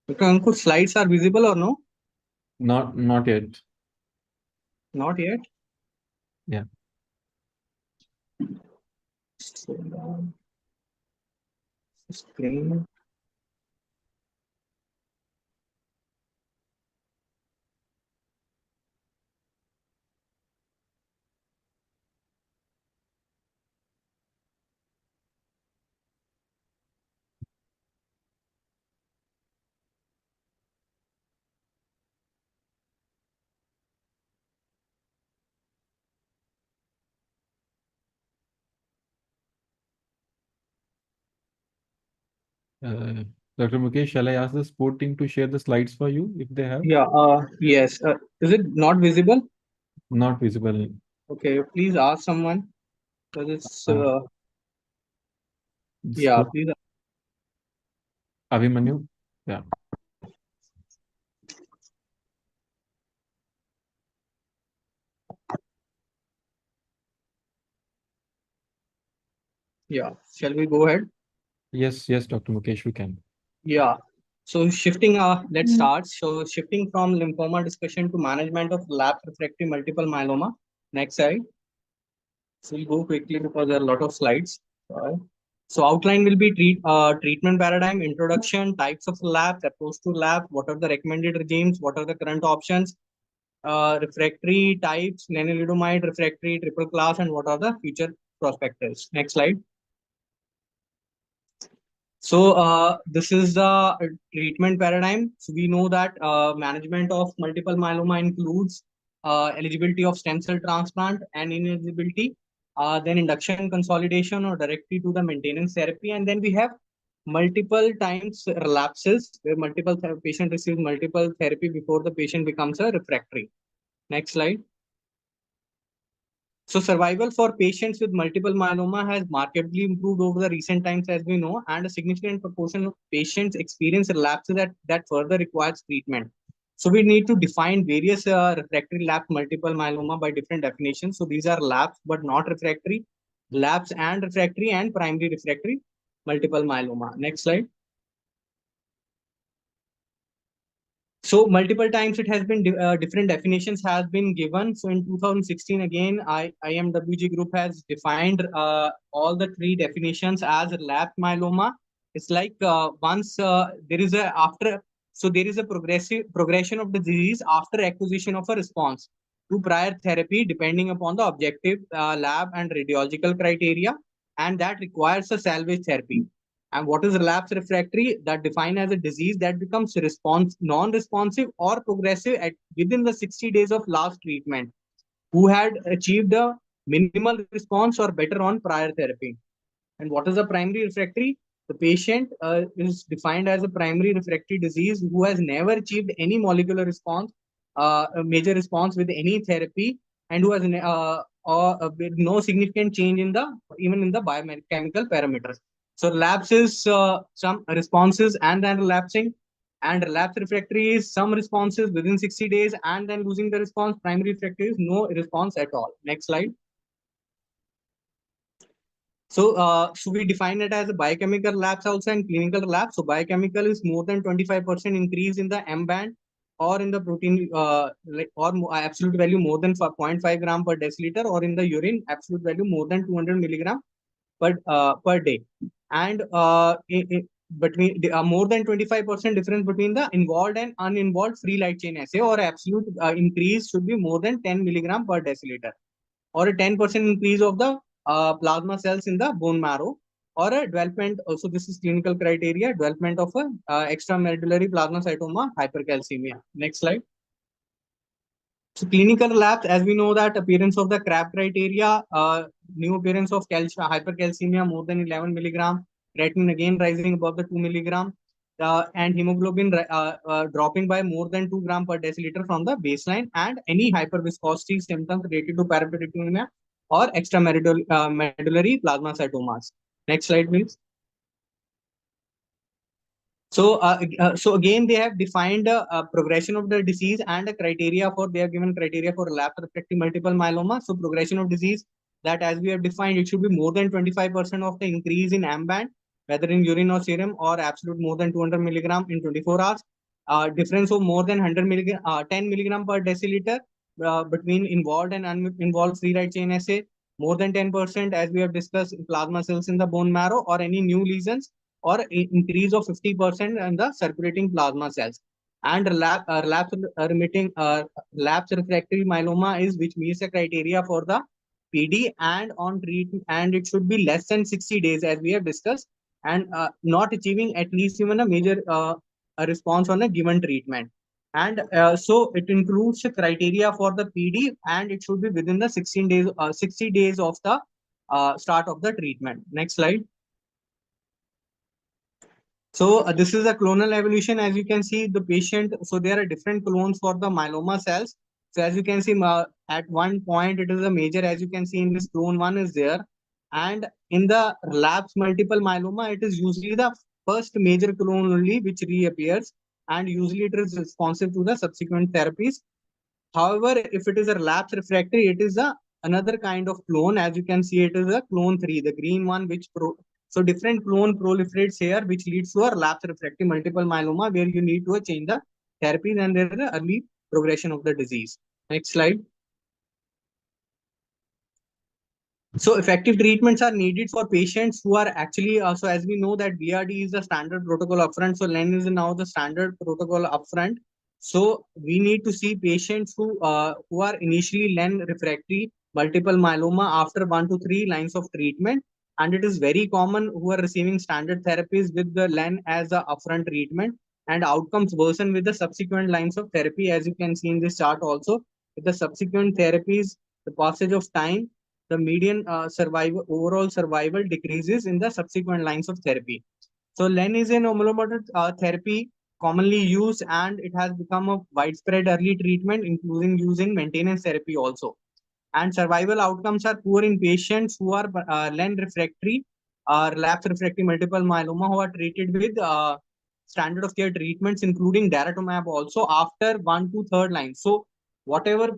Dr. Ankur, slides are visible or no?
Not yet.
Not yet.
Yeah.
Screen.
Dr. Mukesh, shall I ask the support team to share the slides for you if they have?
Yeah, yes. Is it not visible?
Not visible.
Okay, please ask someone. Because it's, yeah,
So,
please.
Abhimanyu? Yeah.
Yeah, shall we go ahead?
Yes, yes, Dr. Mukesh, we can.
Yeah. So shifting, let's start. So shifting from lymphoma discussion to management of relapsed refractory multiple myeloma. Next slide. So we'll go quickly because there are a lot of slides. So outline will be treatment paradigm, introduction, types of labs, approach to lab, what are the recommended regimes, what are the current options, refractory types, lenalidomide, refractory, triple class, and what are the future prospects. Next slide. So this is the treatment paradigm. So we know that management of multiple myeloma includes eligibility of stem cell transplant and ineligibility, then induction consolidation or directly to the maintenance therapy, and then we have multiple times relapses where multiple patient receives multiple therapy before the patient becomes a refractory. Next slide. So survival for patients with multiple myeloma has markedly improved over the recent times, as we know, and a significant proportion of patients experience relapses that further requires treatment. So we need to define various refractory relapse multiple myeloma by different definitions. So these are relapse but not refractory, relapse and refractory, and primary refractory multiple myeloma. Next slide. So multiple times it has been different definitions has been given. So in 2016 again, IMWG group has defined all the three definitions as relapsed myeloma. It's like once there is a there is a progression of the disease after acquisition of a response to prior therapy, depending upon the objective lab and radiological criteria, and that requires a salvage therapy. And what is relapse refractory? That defined as a disease that becomes non-responsive or progressive within the 60 days of last treatment, who had achieved a minimal response or better on prior therapy. And what is a primary refractory? The patient is defined as a primary refractory disease who has never achieved any molecular response, a major response with any therapy, and who has with no significant change in the even in the biochemical parameters. So relapse is some responses and then relapsing, and relapse refractory is some responses within 60 days and then losing the response. Primary refractory is no response at all. Next slide. So we define it as a biochemical relapse also and clinical relapse. So biochemical is more than 25% increase in the M band or in the protein absolute value more than 0.5 gram per deciliter, or in the urine absolute value more than 200 milligram per day. And between more than 25% difference between the involved and uninvolved free light chain assay, or absolute increase should be more than 10 milligram per deciliter, or a 10% increase of the plasma cells in the bone marrow, or a development. Also, this is clinical criteria: development of a extramedullary plasmacytoma hypercalcemia. Next slide. So clinical labs, as we know that appearance of the CRAB criteria, new appearance of hypercalcemia more than 11 milligram, creatinine again rising above the 2 milligram, and hemoglobin dropping by more than 2 gram per deciliter from the baseline, and any hyperviscosity symptoms related to paraperitoneumia or extramedullary plasmacytomas. Next slide, please. So again, they have defined a progression of the disease and a criteria for, they have given criteria for relapsed refractory multiple myeloma. So progression of disease, that as we have defined, it should be more than 25% of the increase in M band, whether in urine or serum, or absolute more than 200 milligram in 24 hours. Difference of more than 100 milligram, 10 milligram per deciliter between involved and uninvolved free light chain assay. More than 10%, as we have discussed, plasma cells in the bone marrow, or any new lesions, or increase of 50% in the circulating plasma cells. And relapse refractory myeloma is which meets the criteria for the PD and on treatment, and it should be less than 60 days, as we have discussed, and not achieving at least even a major a response on a given treatment. And so it includes the criteria for the PD, and it should be within the 60 days of the start of the treatment. Next slide. So this is a clonal evolution. As you can see, the patient, so there are different clones for the myeloma cells. So as you can see, at one point, it is a major, as you can see in this clone one is there. And in the relapsed multiple myeloma, it is usually the first major clone only which reappears. And usually it is responsive to the subsequent therapies. However, if it is a relapse refractory, it is another kind of clone. As you can see, it is a clone 3, the green one, so different clone proliferates here, which leads to a relapse refractory multiple myeloma, where you need to change the therapies and there is an early progression of the disease. Next slide. So effective treatments are needed for patients who are actually, so as we know that BRD is the standard protocol upfront, so LEN is now the standard protocol upfront. So we need to see patients who are initially LEN refractory multiple myeloma after 1 to 3 lines of treatment. And it is very common who are receiving standard therapies with the LEN as a upfront treatment, and outcomes worsen with the subsequent lines of therapy. As you can see in this chart also, with the subsequent therapies, the passage of time, the median overall survival decreases in the subsequent lines of therapy. So LEN is an immunomodulator therapy commonly used, and it has become a widespread early treatment, including using maintenance therapy also. And survival outcomes are poor in patients who are LEN refractory, relapse refractory multiple myeloma, who are treated with standard of care treatments, including daratumab also after 1 to 3rd line. So whatever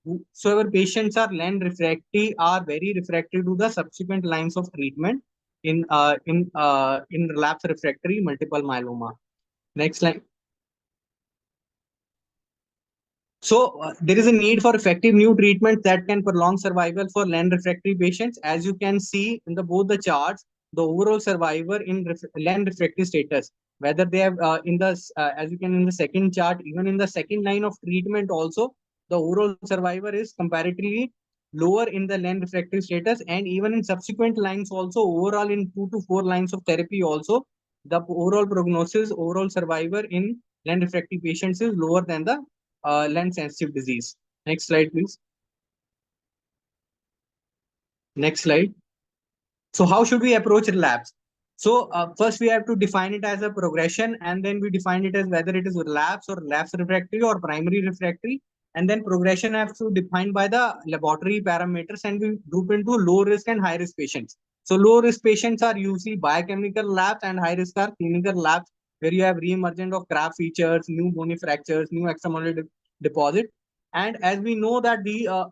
whosoever patients are LEN refractory are very refractory to the subsequent lines of treatment in relapse refractory multiple myeloma. Next slide. So there is a need for effective new treatments that can prolong survival for LEN refractory patients. As you can see in both the charts, the overall survivor in LEN refractory status, whether they have as you can in the second chart, even in the second line of treatment also, the overall survivor is comparatively lower in the LEN refractory status, and even in subsequent lines also, overall in 2 to 4 lines of therapy also, the overall prognosis, overall survivor in LEN refractory patients is lower than the LEN sensitive disease. Next slide, please. Next slide. So how should we approach relapse? So first we have to define it as a progression, and then we define it as whether it is relapse or relapse refractory or primary refractory. And then progression has to define by the laboratory parameters, and we group into low risk and high risk patients. So low risk patients are usually biochemical labs, and high risk are clinical labs, where you have re-emergent of graft features, new bony fractures, new extracellular deposit. And as we know that the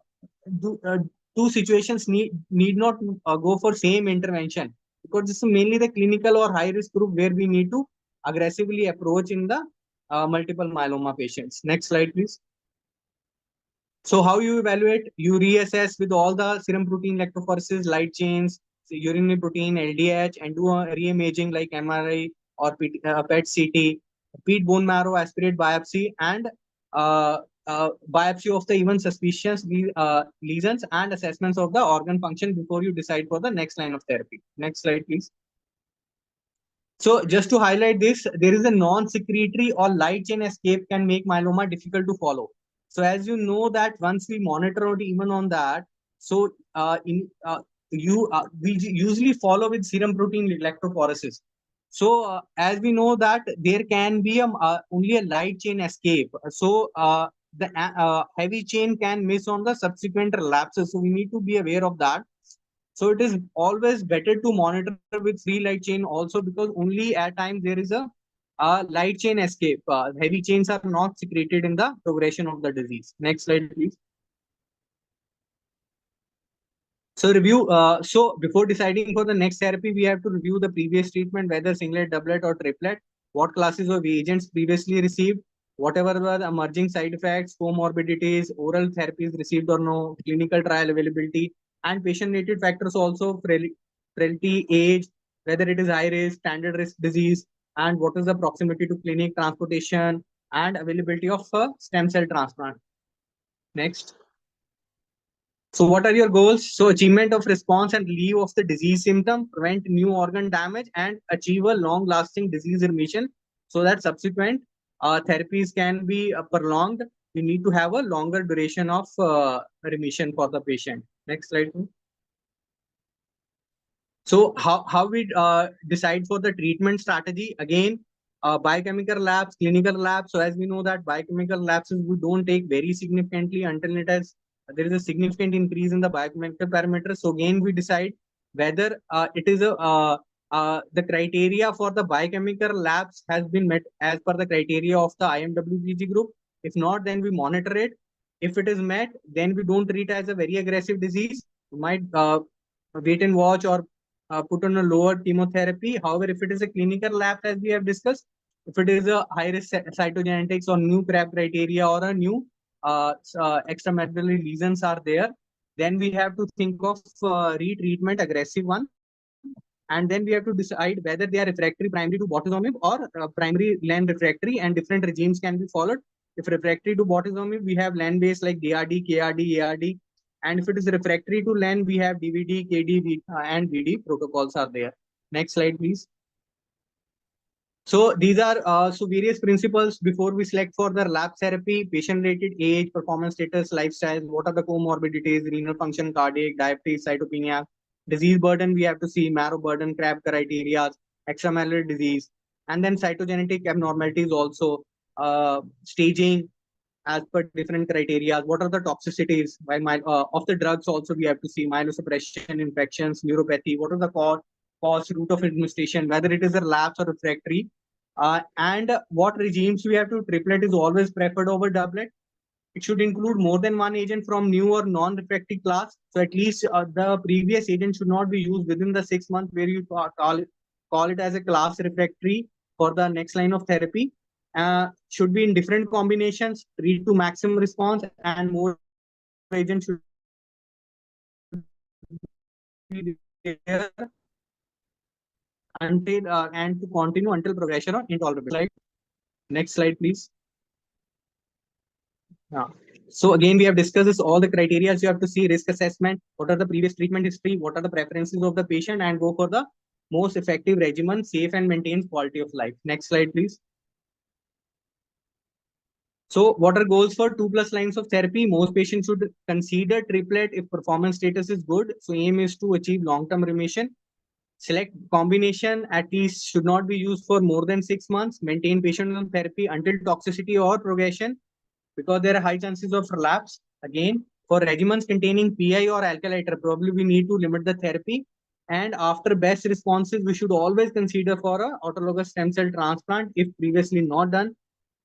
two situations need not go for same intervention, because this is mainly the clinical or high risk group where we need to aggressively approach in the multiple myeloma patients. Next slide, please. So how you evaluate? You reassess with all the serum protein electrophoresis, light chains, urinary protein, LDH, and do a re-imaging like MRI or PET-CT, PET bone marrow, aspirate biopsy, and biopsy of the even suspicious lesions, and assessments of the organ function before you decide for the next line of therapy. Next slide, please. So just to highlight this, there is a non-secretory or light chain escape can make myeloma difficult to follow. So as you know that once we monitor out even on that, so we usually follow with serum protein electrophoresis. So as we know that there can be only a light chain escape. So the heavy chain can miss on the subsequent relapses. So we need to be aware of that. So it is always better to monitor with free light chain also, because only at times there is a light chain escape. Heavy chains are not secreted in the progression of the disease. Next slide, please. So review. So before deciding for the next therapy, we have to review the previous treatment, whether singlet, doublet, or triplet, what classes of agents previously received, whatever were the emerging side effects, comorbidities, oral therapies received or no, clinical trial availability, and patient-related factors also, frailty, age, whether it is high risk, standard risk disease, and what is the proximity to clinic, transportation, and availability of stem cell transplant. Next. So what are your goals? So achievement of response and relief of the disease symptom, prevent new organ damage, and achieve a long-lasting disease remission, so that subsequent therapies can be prolonged. We need to have a longer duration of remission for the patient. Next slide, please. So how we decide for the treatment strategy? Again, biochemical labs, clinical labs. So as we know that biochemical labs we don't take very significantly until there is a significant increase in the biochemical parameters. So again, we decide whether it is the criteria for the biochemical labs has been met as per the criteria of the IMWG group. If not, then we monitor it. If it is met, then we don't treat as a very aggressive disease. We might wait and watch or put on a lower chemotherapy. However, if it is a clinical lab, as we have discussed, if it is a high risk cytogenetics or new CRAB criteria or a new extramedullary lesions are there, then we have to think of retreatment, aggressive one. And then we have to decide whether they are refractory primary to bortezomib or primary LAN refractory, and different regimes can be followed. If refractory to bortezomib, we have LAN based like DRD, KRD, ARD. And if it is refractory to LAN, we have DVD, KD, and VD protocols are there. Next slide, please. So these are various principles before we select for the lab therapy: patient rated age, performance status, lifestyle, what are the comorbidities, renal function, cardiac, diabetes, cytopenia, disease burden. We have to see marrow burden, CRAB criteria, extramedullary disease, and then cytogenetic abnormalities also, staging as per different criteria. What are the toxicities of the drugs? Also, we have to see myelosuppression, infections, neuropathy. What are the cause, route of administration, whether it is a lapse or refractory, and what regimes we have to. Triplet is always preferred over doublet. It should include more than one agent from new or non-refractory class. So at least the previous agent should not be used within the 6 months where you call it as a class refractory for the next line of therapy. Should be in different combinations, treat to maximum response, and more agents should be there until and to continue until progression or intolerability. Next slide, please. So again, we have discussed this, all the criteria you have to see: risk assessment, what are the previous treatment history, what are the preferences of the patient, and go for the most effective regimen, safe and maintains quality of life. Next slide, please. So what are goals for 2+ lines of therapy? Most patients should consider triplet if performance status is good. So aim is to achieve long-term remission. Select combination at least should not be used for more than 6 months. Maintain patient on therapy until toxicity or progression, because there are high chances of relapse. Again, for regimens containing PI or alkylator, probably we need to limit the therapy. And after best responses, we should always consider for a autologous stem cell transplant if previously not done.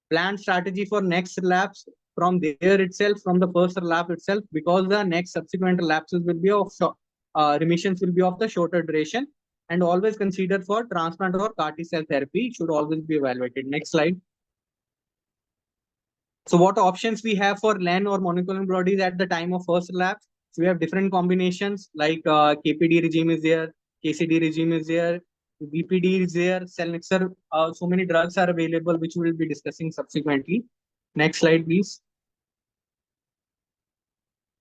Plan strategy for next relapse from there itself, from the first relapse itself, because the next subsequent relapses will be of remissions will be of the shorter duration. And always consider for transplant or CAR T cell therapy should always be evaluated. Next slide. So what options we have for LAN or monoclonal antibodies at the time of first relapse? So we have different combinations like KPD regime is there, KCD regime is there, BPD is there, Selnexer. So many drugs are available, which we will be discussing subsequently. Next slide, please.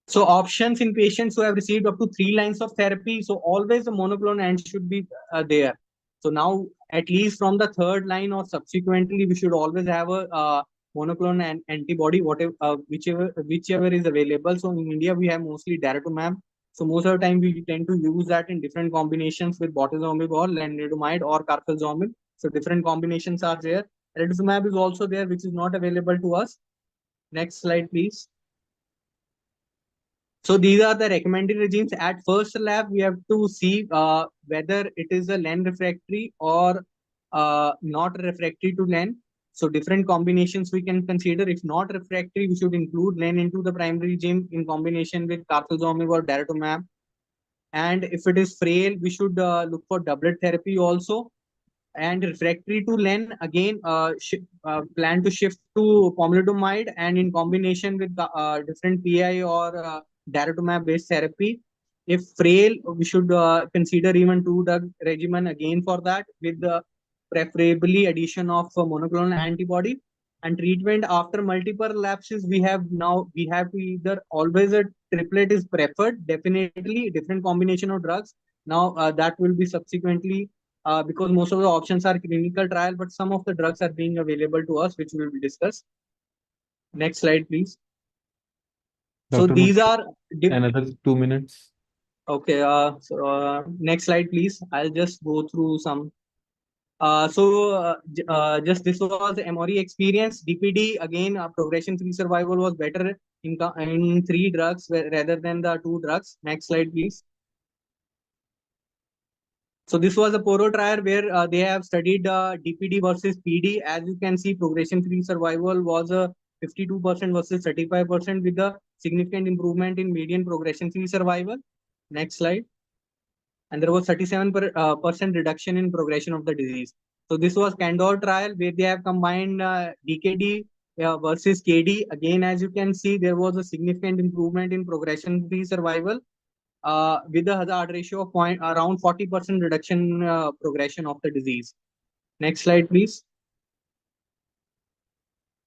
So options in patients who have received up to 3 lines of therapy. So always the monoclonal ant should be there. So now at least from the 3rd line or subsequently, we should always have a monoclonal antibody, whatever, whichever is available. So in India, we have mostly daratumab. So most of the time, we tend to use that in different combinations with bortezomib or lenalidomide or carfilzomib. So different combinations are there. Rituximab is also there, which is not available to us. Next slide, please. So these are the recommended regimes. At first lab, we have to see whether it is a LAN refractory or not refractory to LAN. So different combinations we can consider. If not refractory, we should include LAN into the primary regime in combination with carfilzomib or daratumab. And if it is frail, we should look for doublet therapy also. And refractory to LAN, again, plan to shift to pomalidomide and in combination with different PI or daratumab-based therapy. If frail, we should consider even 2-drug regimen again for that, with the preferably addition of monoclonal antibody. And treatment after multiple relapses, we have to either always a triplet is preferred, definitely different combination of drugs. Now that will be subsequently because most of the options are clinical trial, but some of the drugs are being available to us, which will be discussed. Next slide, please.
Dr.
So these are
another 2 minutes.
Okay, next slide, please. I'll just go through some. Just this was MRE experience. DPD again, progression-free survival was better in 3 drugs rather than the 2 drugs. Next slide, please. So this was a PORO trial where they have studied DPD versus PD. As you can see, progression-free survival was 52% versus 35% with a significant improvement in median progression-free survival. Next slide. And there was 37% reduction in progression of the disease. So this was Candor trial where they have combined DKD versus KD. Again, as you can see, there was a significant improvement in progression-free survival with a hazard ratio of around 40% reduction progression of the disease. Next slide, please.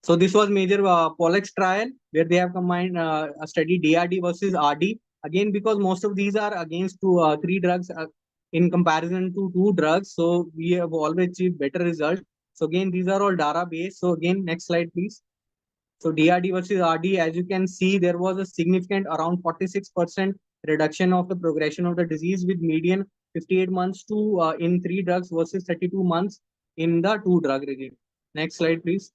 So this was major Pollux trial where they have combined a study DRD versus RD. Again, because most of these are against 3 drugs in comparison to 2 drugs. So we have always achieved better results. So again, these are all data based. So again, next slide, please. So DRD versus RD, as you can see, there was a significant around 46% reduction of the progression of the disease with median 58 months to in 3 drugs versus 32 months in the 2 drug regime. Next slide, please.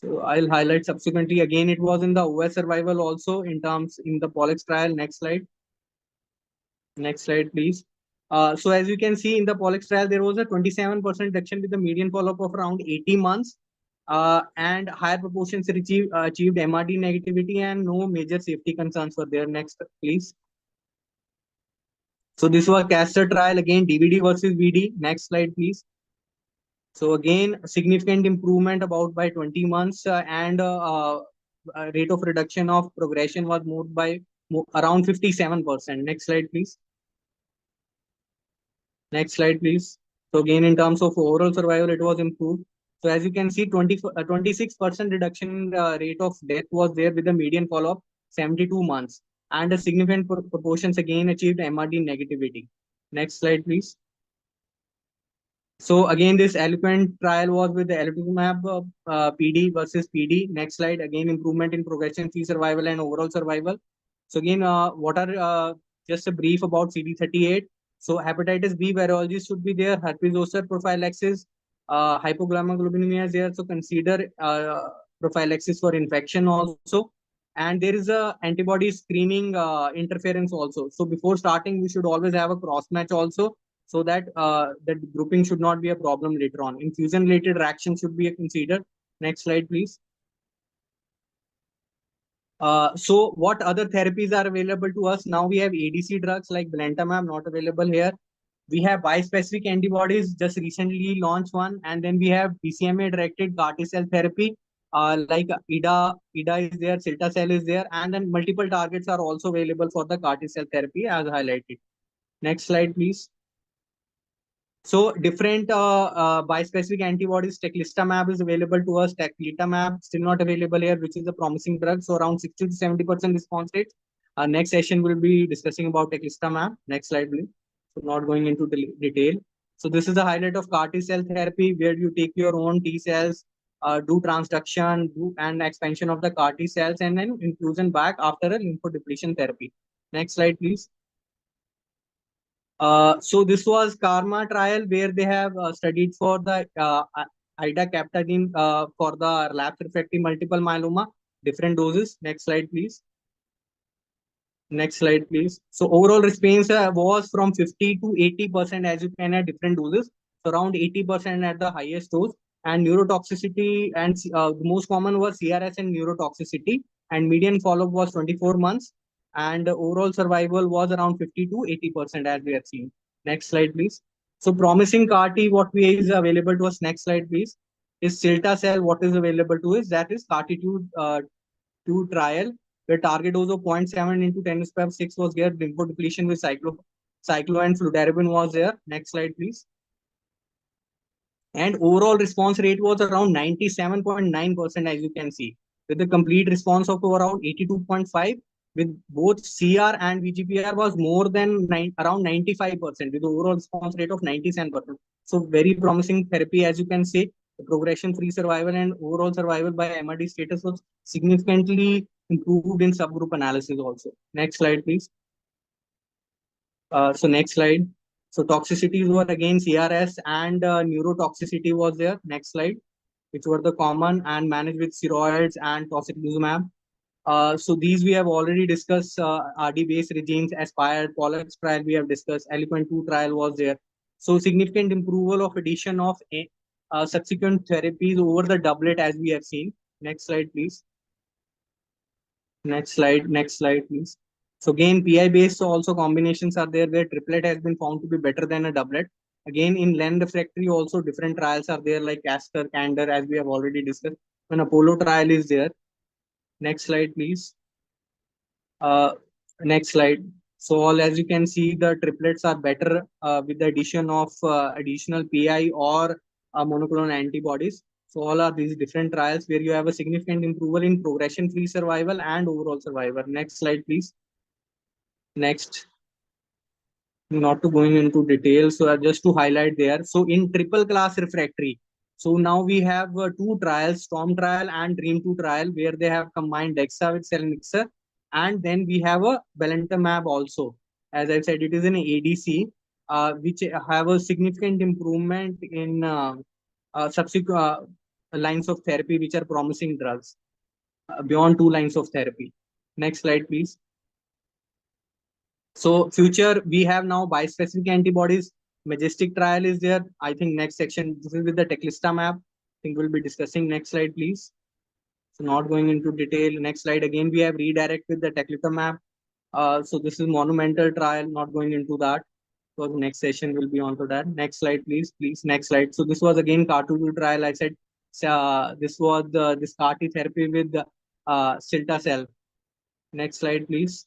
So I'll highlight subsequently. Again, it was in the OS survival also in terms in the Pollux trial. Next slide. Next slide, please. So as you can see in the Pollux trial, there was a 27% reduction with the median follow-up of around 80 months. And higher proportions achieved MRD negativity and no major safety concerns were there. Next, please. So this was Castor trial, again, DVD versus VD. Next slide, please. So again, significant improvement about by 20 months and rate of reduction of progression was moved by around 57%. Next slide, please. Next slide, please. So again, in terms of overall survival, it was improved. So as you can see, 26% reduction in the rate of death was there with a median follow-up 72 months. And a significant proportions again achieved MRD negativity. Next slide, please. So again, this eloquent trial was with the elotuzumab PD versus PD. Next slide. Again, improvement in progression-free survival and overall survival. So again, what are just a brief about CD38. So hepatitis B virology should be there. Herpes zoster prophylaxis, hypogammaglobulinemia is there. So consider prophylaxis for infection also. And there is a antibody screening interference also. So before starting, we should always have a cross match also, so that that grouping should not be a problem later on. Infusion-related reaction should be considered. Next slide, please. So what other therapies are available to us? Now we have ADC drugs like belantamab, not available here. We have bispecific antibodies, just recently launched one. And then we have BCMA-directed CAR T-cell therapy, like IDA is there, cilta-cel is there. And then multiple targets are also available for the CAR T-cell therapy as highlighted. Next slide, please. So different bispecific antibodies, teclistamab is available to us, teclitamab still not available here, which is a promising drug. So around 60 to 70% response rate. Next session will be discussing about teclistamab. Next slide, please. So not going into detail. So this is the highlight of CAR T-cell therapy where you take your own T cells, do transduction, and expansion of the CAR T cells, and then infusion back after a lymphodepletion therapy. Next slide, please. So this was Karma trial where they have studied for the idacaptadine for the relapsed refractory multiple myeloma, different doses. Next slide, please. Next slide, please. So overall response was from 50 to 80% as you can at different doses. So around 80% at the highest dose. And neurotoxicity and the most common was CRS and neurotoxicity. And median follow-up was 24 months. And overall survival was around 50 to 80% as we have seen. Next slide, please. So promising CAR T, what we is available to us. Next slide, please. Is cilta-cel, what is available to us? That is CAR T2 trial, where target dose of 0.7 into 10 to the power 6 was there. Lymphodepletion with cyclo and fludarabine was there. Next slide, please. And overall response rate was around 97.9%, as you can see, with the complete response of around 82.5, with both CR and VGPR was more than around 95%, with overall response rate of 97%. So very promising therapy, as you can see. The progression-free survival and overall survival by MRD status was significantly improved in subgroup analysis also. Next slide, please. So next slide. So toxicities were again CRS and neurotoxicity was there. Next slide, which were the common and managed with steroids and tocilizumab. So these we have already discussed. RD-based regimes, Aspire, Pollux trial we have discussed. Eloquent 2 trial was there. So significant approval of addition of subsequent therapies over the doublet as we have seen. Next slide, please. Next slide, please. So again, PI based, so also combinations are there where triplet has been found to be better than a doublet. Again, in Len refractory, also different trials are there like Castor, Candor, as we have already discussed. An Apollo trial is there. Next slide, please. Next slide. So all, as you can see, the triplets are better with the addition of additional PI or monoclonal antibodies. So all are these different trials where you have a significant improvement in progression-free survival and overall survival. Next slide, please. Next. Not to going into details, so just to highlight there. So in triple class refractory, so now we have two trials, Storm trial and Dream 2 trial, where they have combined Dexa with Selinexor, and then we have a Belantamab also. As I said, it is an ADC, which have a significant improvement in subsequent lines of therapy, which are promising drugs beyond 2 lines of therapy. Next slide, please. So future, we have now bispecific antibodies. Majestic trial is there. I think next section, this is with the Teclistamab. I think we'll be discussing. Next slide, please. So not going into detail. Next slide. Again, we have redirect with the Teclistamab. So this is monumental trial, not going into that. So the next session will be on to that. Next slide, please. Please, next slide. So this was again CAR-2 trial. I said this was this CAR-T therapy with Cilta-cel. Next slide, please.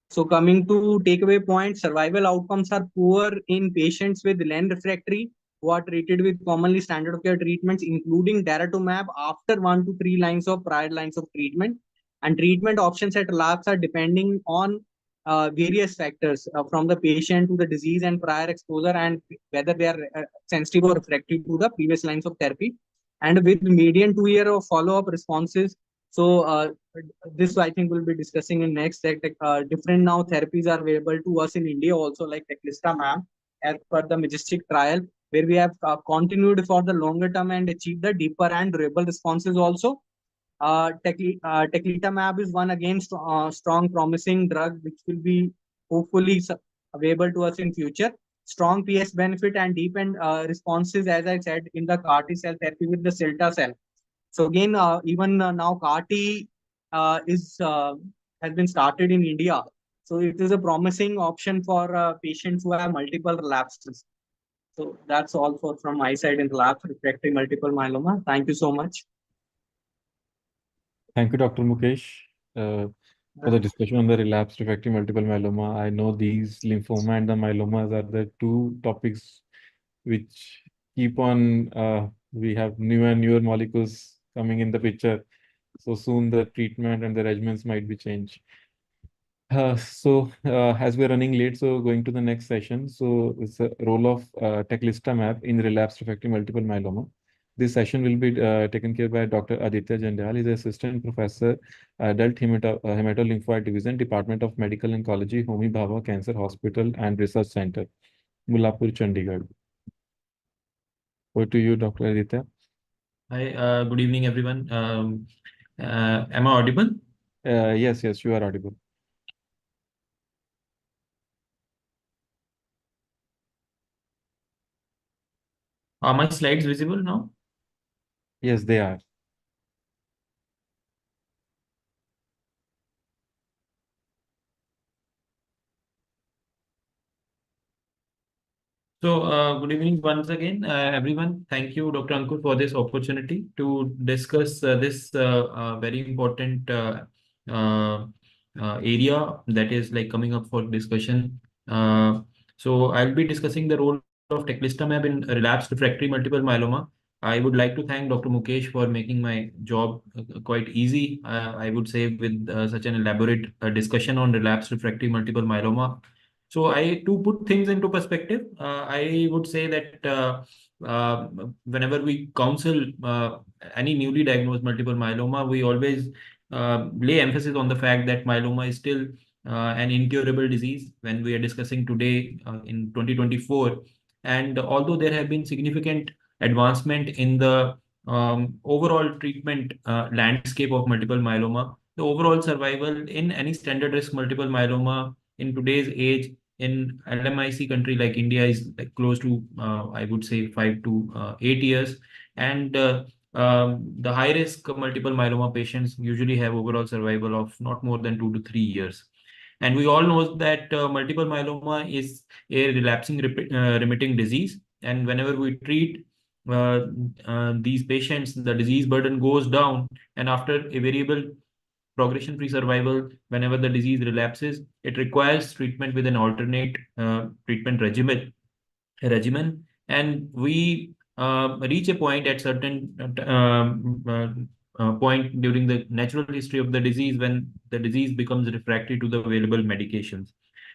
So coming to takeaway point, survival outcomes are poor in patients with Len refractory who are treated with commonly standard of care treatments, including daratumab after 1 to 3 lines of prior lines of treatment. And treatment options at labs are depending on various factors from the patient to the disease and prior exposure and whether they are sensitive or refractory to the previous lines of therapy. And with median 2-year of follow-up responses, so this I think we'll be discussing in next. Different now therapies are available to us in India also, like Teclistamab, as per the Majestic trial, where we have continued for the longer term and achieved the deeper and durable responses also. Teclistamab is one again strong promising drug which will be hopefully available to us in future. Strong PS benefit and deep and responses, as I said, in the CAR-T cell therapy with the Cilta-cel. So again, even now CAR-T has been started in India. So it is a promising option for patients who have multiple relapses. So that's all from my side in relapse refractory multiple myeloma. Thank you so much.
Thank you, Dr. Mukesh, for the discussion on the relapsed refractory multiple myeloma. I know these lymphoma and the myelomas are the two topics which keep on, we have newer and newer molecules coming in the picture. So soon the treatment and the regimens might be changed. As we're running late, so going to the next session. So it's the role of Teclistamab in relapsed refractory multiple myeloma. This session will be taken care by Dr. Aditya Jandal. He's Assistant Professor, Adult Hematolymphoid Division, Department of Medical Oncology, Homi Bhabha Cancer Hospital and Research Center, Mullapur, Chandigarh. Over to you, Dr. Aditya.
Hi, good evening, everyone. Am I audible?
Yes, you are audible.
Are my slides visible now?
Yes, they are.
So, good evening once again, everyone. Thank you, Dr. Ankur, for this opportunity to discuss this very important area that is like coming up for discussion. So, I'll be discussing the role of Teclistamab in relapsed refractory multiple myeloma. I would like to thank Dr. Mukesh for making my job quite easy. I would say with such an elaborate discussion on relapsed refractory multiple myeloma. So to put things into perspective, I would say that whenever we counsel any newly diagnosed multiple myeloma, we always lay emphasis on the fact that myeloma is still an incurable disease when we are discussing today in 2024. And although there have been significant advancement in the overall treatment landscape of multiple myeloma, the overall survival in any standard risk multiple myeloma in today's age in LMIC country like India is like close to I would say 5 to 8 years, and the high risk multiple myeloma patients usually have overall survival of not more than 2 to 3 years. And we all know that multiple myeloma is a relapsing remitting disease, and whenever we treat these patients, the disease burden goes down, and after a variable progression-free survival, whenever the disease relapses, it requires treatment with an alternate treatment regimen, and we reach a point at certain point during the natural history of the disease when the disease becomes refractory to the available medications.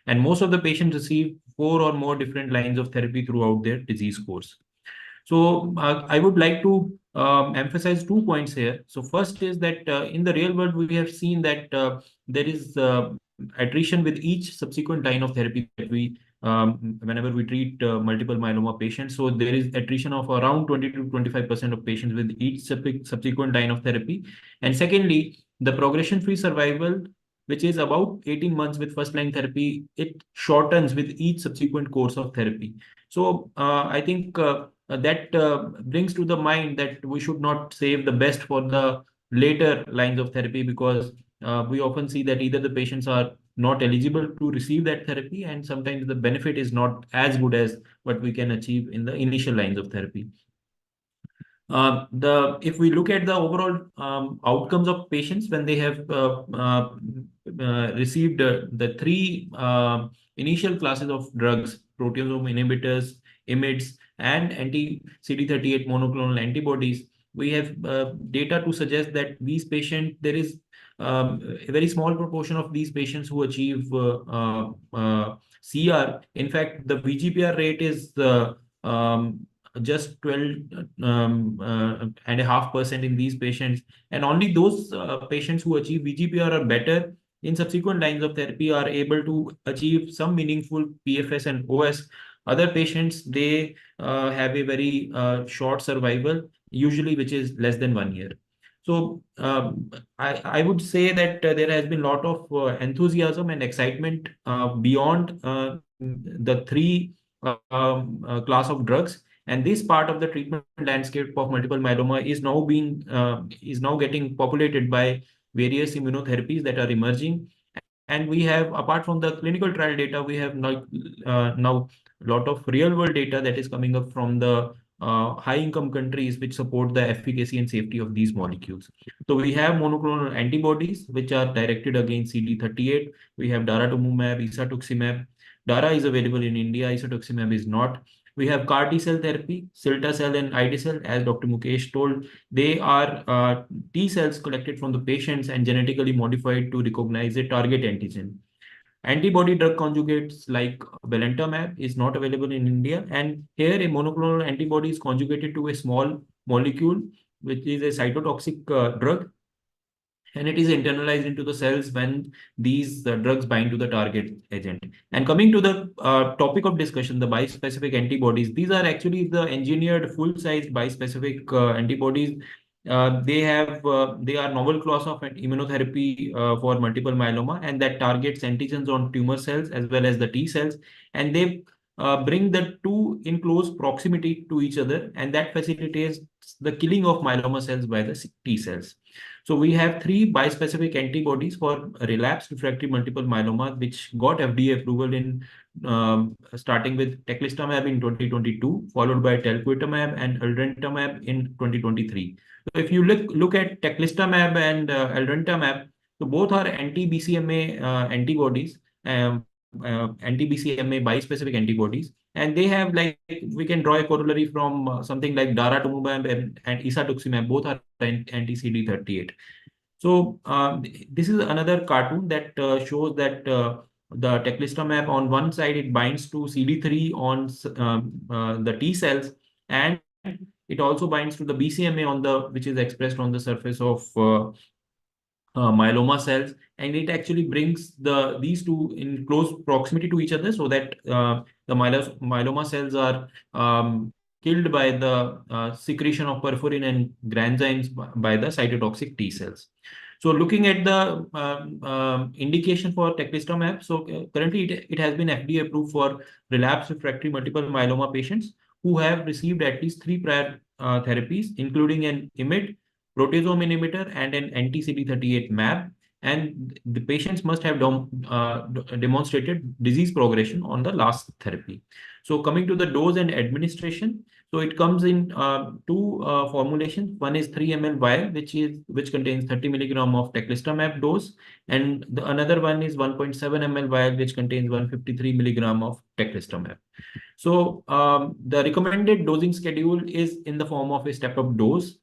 And most of the patients receive 4 or more different lines of therapy throughout their disease course. So I would like to emphasize 2 points here. So first is that in the real world, we have seen that there is attrition with each subsequent line of therapy that we whenever we treat multiple myeloma patients. So there is attrition of around 20 to 25% of patients with each subsequent line of therapy. And secondly, the progression-free survival, which is about 18 months with first-line therapy, it shortens with each subsequent course of therapy. So I think that brings to the mind that we should not save the best for the later lines of therapy, because we often see that either the patients are not eligible to receive that therapy, and sometimes the benefit is not as good as what we can achieve in the initial lines of therapy. If we look at the overall outcomes of patients when they have received the 3 initial classes of drugs, proteasome inhibitors, IMiDs, and anti-CD38 monoclonal antibodies, we have data to suggest that these patients, there is a very small proportion of these patients who achieve CR. In fact, the VGPR rate is just 12.5% in these patients, and only those patients who achieve VGPR or better in subsequent lines of therapy are able to achieve some meaningful PFS and OS. Other patients, they have a very short survival, usually which is less than 1 year. So I would say that there has been a lot of enthusiasm and excitement beyond the 3 class of drugs. And this part of the treatment landscape of multiple myeloma is now getting populated by various immunotherapies that are emerging. And we have, apart from the clinical trial data, we have now a lot of real world data that is coming up from the high income countries which support the efficacy and safety of these molecules. So we have monoclonal antibodies which are directed against CD38. We have daratumumab, isatuximab. Dara is available in India, isatuximab is not. We have CAR T cell therapy, cilta-cel and ide-cel, as Dr. Mukesh told. They are T cells collected from the patients and genetically modified to recognize a target antigen. Antibody drug conjugates like belantamab is not available in India, and here a monoclonal antibody is conjugated to a small molecule, which is a cytotoxic drug, and it is internalized into the cells when these drugs bind to the target agent. And coming to the topic of discussion, the bispecific antibodies, these are actually the engineered full-size bispecific antibodies. They are novel class of immunotherapy for multiple myeloma, and that targets antigens on tumor cells as well as the T cells, and they bring the two in close proximity to each other, and that facilitates the killing of myeloma cells by the T cells. So we have 3 bispecific antibodies for relapsed refractory multiple myeloma, which got FDA approval in starting with teclistamab in 2022, followed by talquetamab and elranatamab in 2023. So if you look at teclistamab and elranatamab, so both are anti-BCMA antibodies, anti-BCMA bispecific antibodies, and they have, like, we can draw a corollary from something like daratumumab and isatuximab, both are anti-CD38. So this is another cartoon that shows that the teclistamab, on one side it binds to CD3 on the T cells, and it also binds to the BCMA on the which is expressed on the surface of myeloma cells, and it actually brings these two in close proximity to each other, so that the myeloma cells are killed by the secretion of perforin and granzymes by the cytotoxic T cells. So looking at the indication for teclistamab, so currently it has been FDA approved for relapsed refractory multiple myeloma patients who have received at least 3 prior therapies, including an IMiD, proteasome inhibitor, and an anti-CD38 mAb. And the patients must have demonstrated disease progression on the last therapy. So coming to the dose and administration, so it comes in two formulations. One is 3 ml vial, which contains 30 milligram of teclistamab dose, and the another one is 1.7 ml vial, which contains 153 milligram of teclistamab. So the recommended dosing schedule is in the form of a step-up doses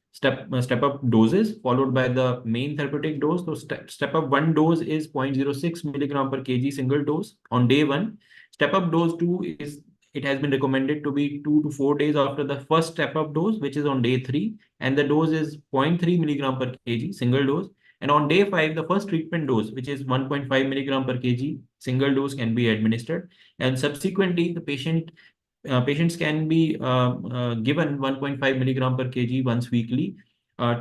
followed by the main therapeutic dose. So step-up 1 dose is 0.06 milligram per kg single dose on day 1. Step-up dose 2 is, it has been recommended to be 2 to 4 days after the first step-up dose, which is on day 3, and the dose is 0.3 milligram per kg single dose. And on day 5, the first treatment dose, which is 1.5 milligram per kg single dose, can be administered. And subsequently, the patients can be given 1.5 milligram per kg once weekly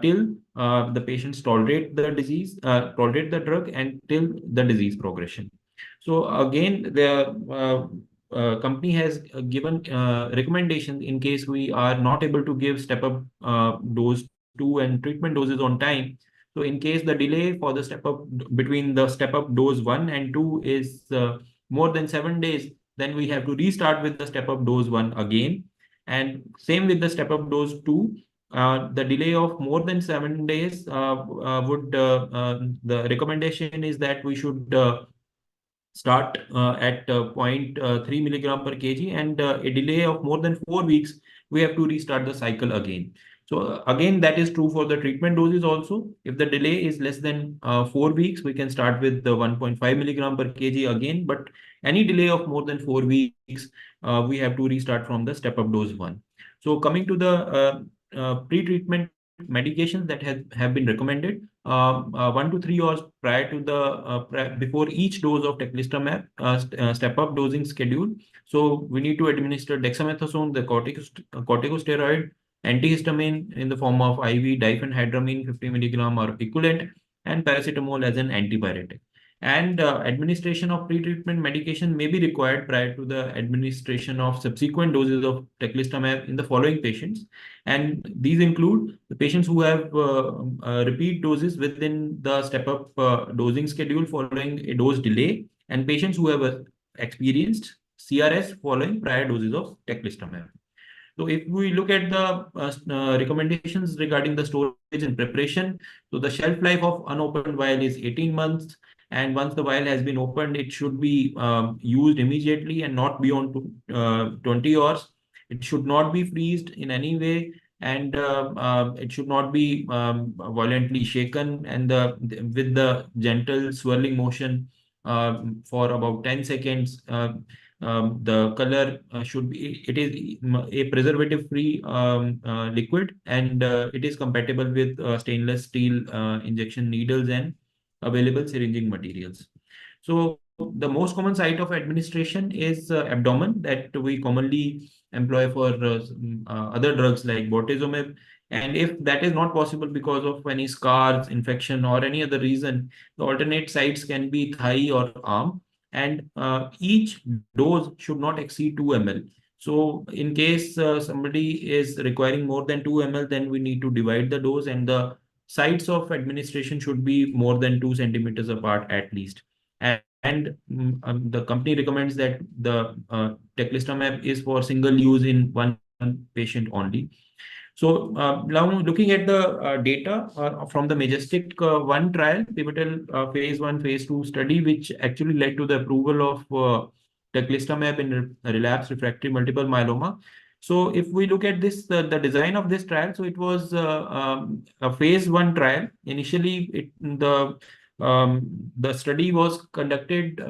till the patients tolerate the drug, and till the disease progression. So again, the company has given recommendations in case we are not able to give step-up dose 2 and treatment doses on time. So in case the delay for the step-up between the step-up dose 1 and 2 is more than 7 days, then we have to restart with the step-up dose 1 again. And same with the step-up dose 2. The delay of more than 7 days the recommendation is that we should start at 0.3 milligram per kg, and a delay of more than 4 weeks, we have to restart the cycle again. So again, that is true for the treatment doses also. If the delay is less than 4 weeks, we can start with the 1.5 milligram per kg again. But any delay of more than 4 weeks, we have to restart from the step-up dose 1. So coming to the pre-treatment medications that have been recommended, 1 to 3 hours prior to the before each dose of teclistamab step-up dosing schedule. So we need to administer dexamethasone, the corticosteroid, antihistamine in the form of IV diphenhydramine 50 milligram or equivalent, and paracetamol as an antipyretic. And administration of pre-treatment medication may be required prior to the administration of subsequent doses of teclistamab in the following patients. And these include the patients who have repeat doses within the step-up dosing schedule following a dose delay, and patients who have experienced CRS following prior doses of teclistamab. So if we look at the recommendations regarding the storage and preparation, so the shelf life of unopened vial is 18 months. And once the vial has been opened, it should be used immediately and not beyond 20 hours. It should not be freezed in any way, and it should not be violently shaken, and with the gentle swirling motion for about 10 seconds. The color should be, it is a preservative-free liquid, and it is compatible with stainless steel injection needles and available syringing materials. So the most common site of administration is abdomen, that we commonly employ for other drugs like bortezomib. And if that is not possible because of any scars, infection, or any other reason, the alternate sites can be thigh or arm, and each dose should not exceed 2 ml. So in case somebody is requiring more than 2 ml, then we need to divide the dose, and the sites of administration should be more than 2 centimeters apart at least. And the company recommends that the teclistamab is for single use in one patient only. So now looking at the data from the Majestic 1 trial, pivotal phase 1, phase 2 study, which actually led to the approval of teclistamab in relapsed refractory multiple myeloma. So if we look at this, the design of this trial, so it was a phase 1 trial. Initially, the study was conducted,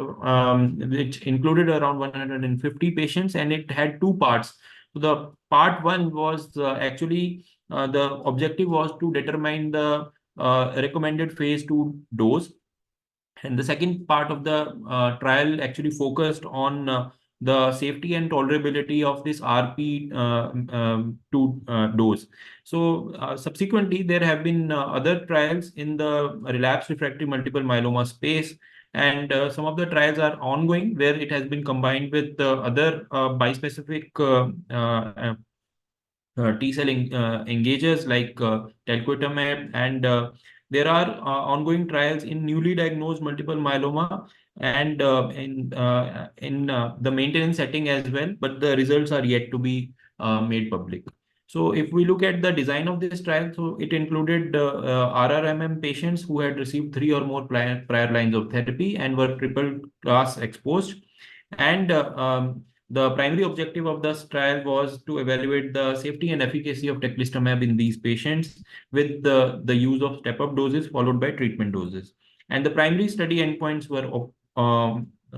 which included around 150 patients, and it had 2 parts. So the part 1 was actually the objective was to determine the recommended phase 2 dose. And the second part of the trial actually focused on the safety and tolerability of this RP2 dose. So subsequently, there have been other trials in the relapsed refractory multiple myeloma space, and some of the trials are ongoing where it has been combined with other bispecific T-cell engagers like talquetamab, and there are ongoing trials in newly diagnosed multiple myeloma and in the maintenance setting as well, but the results are yet to be made public. So if we look at the design of this trial, so it included RRMM patients who had received 3 or more prior lines of therapy and were triple class exposed. And the primary objective of this trial was to evaluate the safety and efficacy of teclistamab in these patients with the use of step-up doses followed by treatment doses. And the primary study endpoints were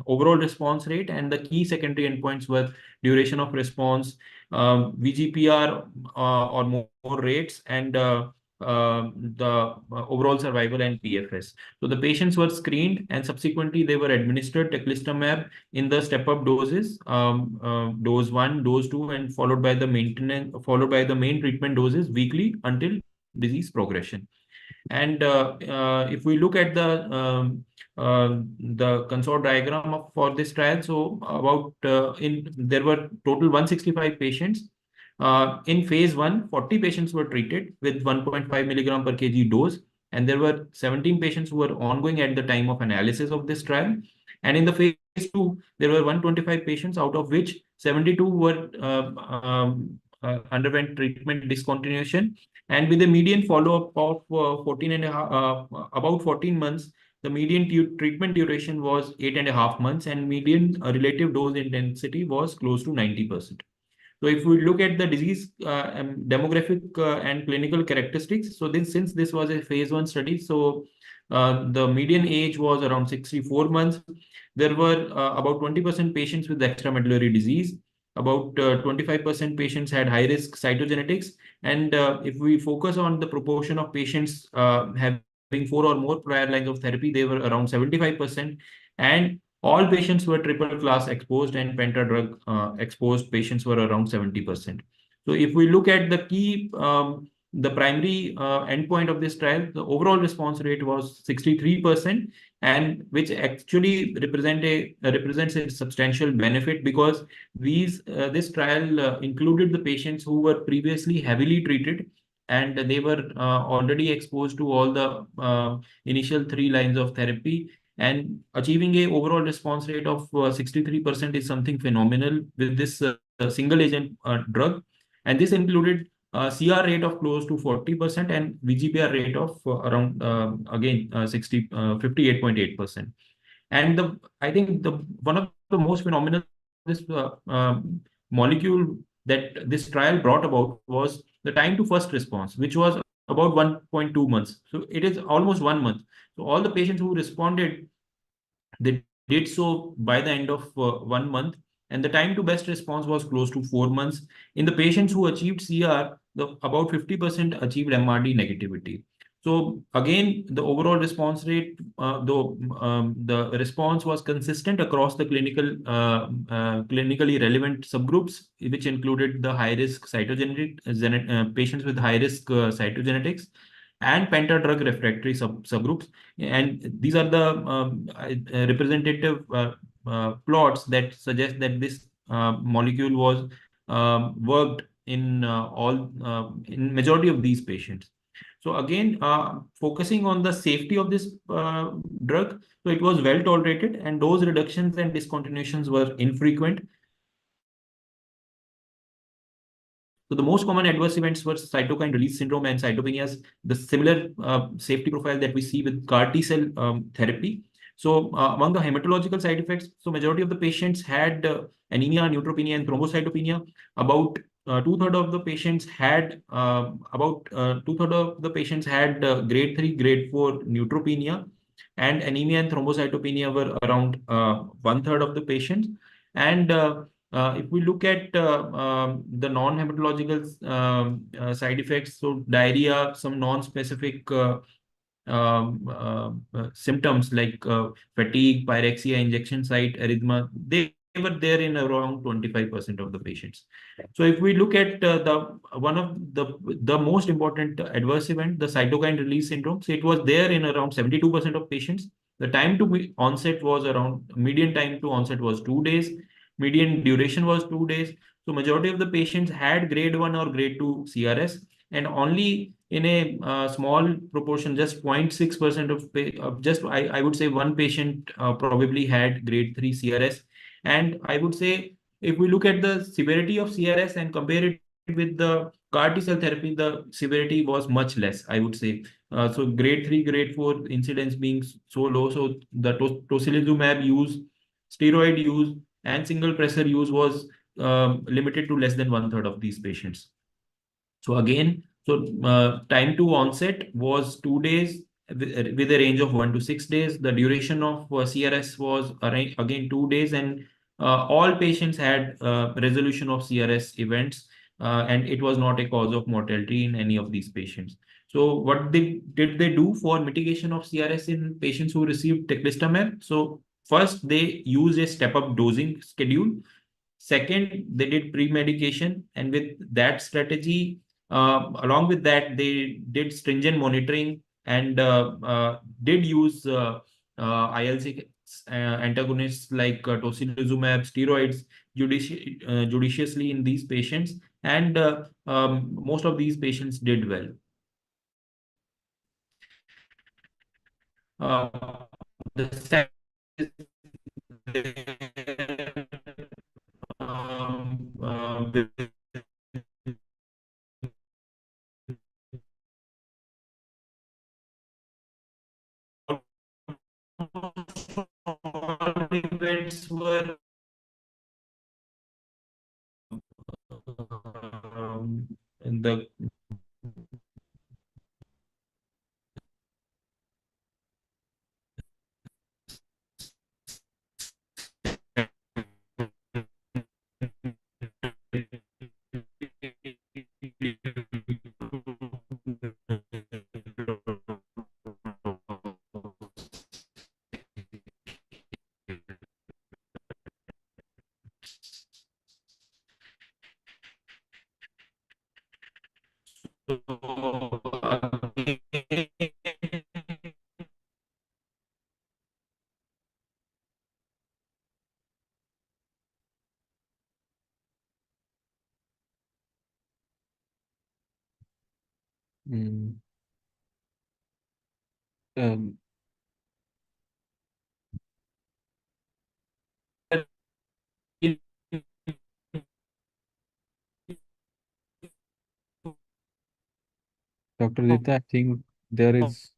overall response rate, and the key secondary endpoints were duration of response, VGPR or more rates, and the overall survival and PFS. So the patients were screened and subsequently they were administered teclistamab in the step-up doses, dose 1, dose 2, and followed by the main treatment doses weekly until disease progression. And if we look at the consort diagram for this trial, so there were total 165 patients. In phase 1, 40 patients were treated with 1.5 milligram per kg dose, and there were 17 patients who were ongoing at the time of analysis of this trial. And in the phase 2, there were 125 patients, out of which 72 were underwent treatment discontinuation. And with a median follow-up of about 14 months, the median treatment duration was 8.5 months, and median relative dose intensity was close to 90%. So if we look at the disease demographic and clinical characteristics, so since this was a phase 1 study, so the median age was around 64 months. There were about 20% patients with extramedullary disease. About 25% patients had high-risk cytogenetics. And if we focus on the proportion of patients having 4 or more prior lines of therapy, they were around 75%. And all patients were triple class exposed, and penta-drug exposed patients were around 70%. So if we look at the key, the primary endpoint of this trial, the overall response rate was 63%, and which actually represents a substantial benefit, because this trial included the patients who were previously heavily treated, and they were already exposed to all the initial 3 lines of therapy. And achieving a overall response rate of 63% is something phenomenal with this single agent drug. And this included CR rate of close to 40% and VGPR rate of around 58.8%. And I think one of the most phenomenal this molecule that this trial brought about was the time to first response, which was about 1.2 months. So it is almost 1 month. So all the patients who responded, they did so by the end of 1 month, and the time to best response was close to 4 months. In the patients who achieved CR, about 50% achieved MRD negativity. So again, the overall response rate, though the response was consistent across the clinically relevant subgroups, which included the high-risk patients with high-risk cytogenetics and penta-drug refractory subgroups. And these are the representative plots that suggest that this molecule was worked in in majority of these patients. So again, focusing on the safety of this drug, so it was well tolerated, and dose reductions and discontinuations were infrequent. So the most common adverse events were cytokine release syndrome and cytopenias, the similar safety profile that we see with CAR T cell therapy. So among the hematological side effects, so majority of the patients had anemia, neutropenia, and thrombocytopenia. About 2/3 of the patients had grade 3, grade 4 neutropenia, and anemia and thrombocytopenia were around 1/3 of the patients. And if we look at the non-hematological side effects, so diarrhea, some non-specific symptoms like fatigue, pyrexia, injection site erythema, they were there in around 25% of the patients. So if we look at the one of the most important adverse event, the cytokine release syndrome, so it was there in around 72% of patients. The time to onset was around, median time to onset was 2 days. Median duration was 2 days. So majority of the patients had grade 1 or grade 2 CRS, and only in a small proportion, just 0.6% of just I would say one patient probably had grade 3 CRS. And I would say if we look at the severity of CRS and compare it with the CAR T cell therapy, the severity was much less, I would say. So grade 3, grade 4 incidence being so low, so the tocilizumab use, steroid use, and single pressor use was limited to less than 1/3 of these patients. So again, time to onset was 2 days with a range of 1 to 6 days. The duration of CRS was again 2 days, and all patients had resolution of CRS events, and it was not a cause of mortality in any of these patients. So what did they do for mitigation of CRS in patients who received teclistamab? So first, they used a step-up dosing schedule. Second, they did pre-medication, and with that strategy, along with that, they did stringent monitoring and did use IL-6 antagonists like tocilizumab, steroids judiciously in these patients, and most of these patients did well. The second is with events were in the Mm. Um, Dr. Dita, I think there is.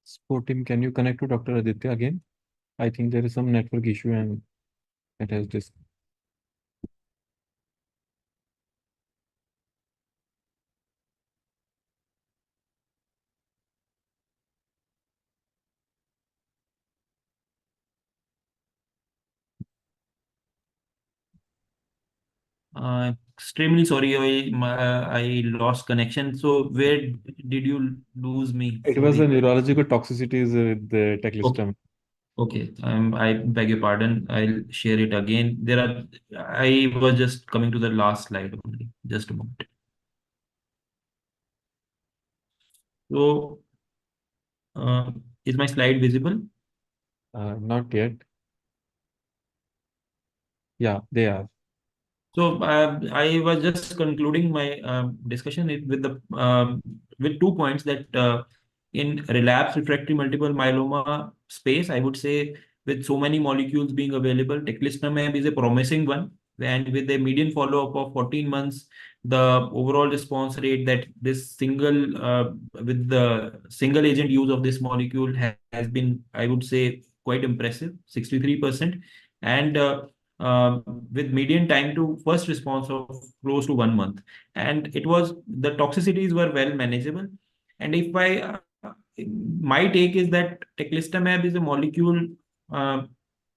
Support team, can you connect to Dr. Aditya again? I think there is some network issue and it has this. Extremely sorry, I lost connection. So where did you lose me?
It was the
Sorry.
neurological toxicities with the teclistamab.
Okay, I beg your pardon. I'll share it again. I was just coming to the last slide only. Just a moment. So, is my slide visible?
Not yet. Yeah, they are.
So I was just concluding my discussion with 2 points that in relapse refractory multiple myeloma space, I would say with so many molecules being available, teclistamab is a promising one. And with a median follow-up of 14 months, the overall response rate that this with the single agent use of this molecule has been, I would say, quite impressive, 63%. And with median time to first response of close to 1 month, and the toxicities were well manageable. And my take is that teclistamab is a molecule. Uh,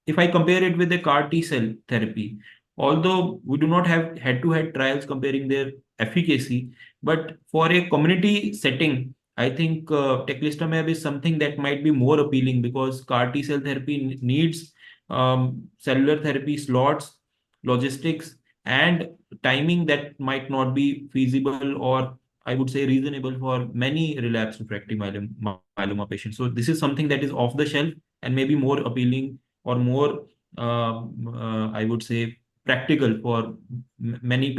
if I compare it with the CAR T cell therapy, although we do not have head-to-head trials comparing their efficacy, but for a community setting, I think teclistamab is something that might be more appealing because CAR T cell therapy needs cellular therapy slots, logistics, and timing that might not be feasible or I would say reasonable for many relapsed refractory myeloma patients. So this is something that is off the shelf and maybe more appealing or more, I would say, practical for many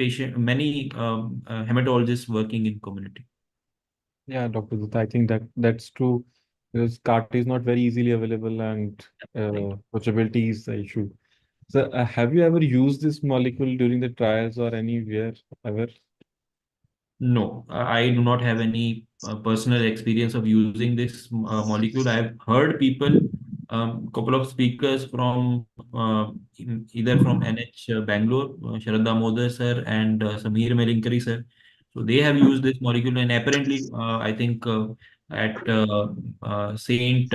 hematologists working in community.
Yeah, Dr. Dutta, I think that's true because CAR T is not very easily available and approachability is the issue. So, have you ever used this molecule during the trials or anywhere ever?
No, I do not have any personal experience of using this molecule. I've heard people, couple of speakers from either from NH Bangalore, Sharad Damodar sir and Sameer Melinkari sir. So they have used this molecule, and apparently, I think at Saint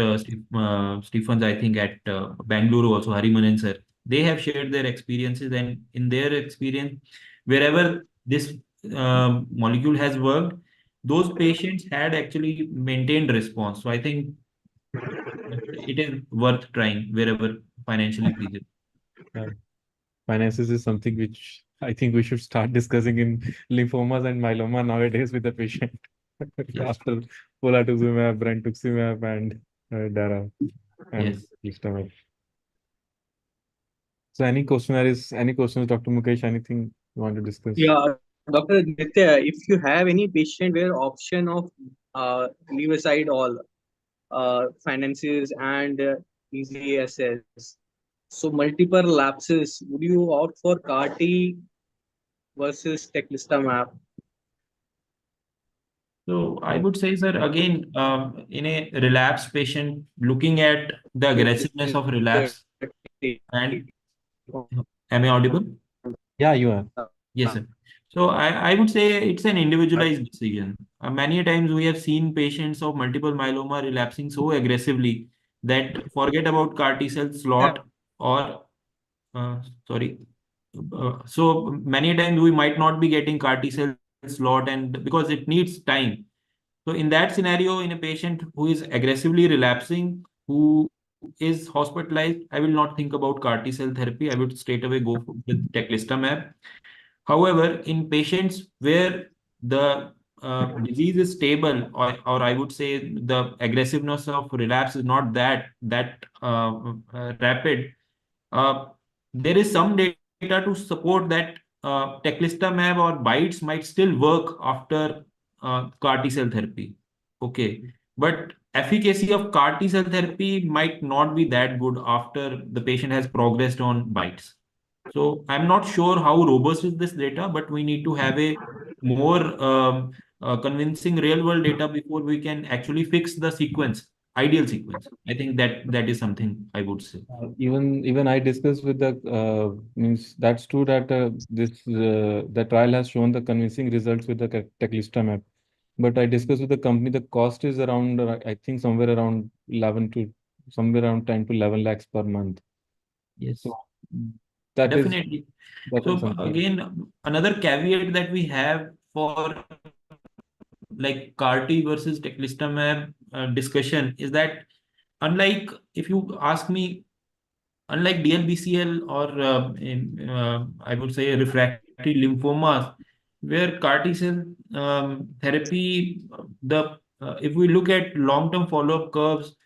Stephen's, I think at Bangalore also Harimanan sir, they have shared their experiences, and in their experience, wherever this molecule has worked, those patients had actually maintained response. So I think it is worth trying wherever financially feasible.
Finances is something which I think we should start discussing in lymphomas and myeloma nowadays with the patient after polatuzumab, brentuximab, and dara and teclistamab. So any questions, Dr. Mukesh, anything you want to discuss?
Yeah, Dr. Nitya, if you have any patient where option of leave aside all finances and easy access, so multiple lapses, would you opt for CAR T versus teclistamab?
So I would say, sir, again, in a relapse patient, looking at the aggressiveness of relapse, and am I audible?
Yeah, you are.
Yes, sir. So I would say it's an individualized decision. Many times we have seen patients of multiple myeloma relapsing so aggressively that forget about CAR T cell slot or sorry. So many times we might not be getting CAR T cell slot and because it needs time. So in that scenario, in a patient who is aggressively relapsing, who is hospitalized, I will not think about CAR T cell therapy. I would straight away go with teclistamab. However, in patients where the disease is stable, or I would say the aggressiveness of relapse is not that rapid, uh, there is some data to support that teclistamab or BiTEs might still work after CAR T cell therapy. Okay, but efficacy of CAR T cell therapy might not be that good after the patient has progressed on BiTEs. So I'm not sure how robust is this data, but we need to have a more convincing real world data before we can actually fix the sequence, ideal sequence. I think that is something I would say.
Even I discussed with the means that's true that the trial has shown the convincing results with the teclistamab. But I discussed with the company, the cost is around I think somewhere around 10 to 11 lakhs per month.
Yes,
so that
definitely.
is
So
something.
again, another caveat that we have for like CAR T versus teclistamab discussion is that unlike if you ask me, unlike DLBCL or I would say refractory lymphomas, where CAR T cell therapy, the if we look at long-term follow-up curves,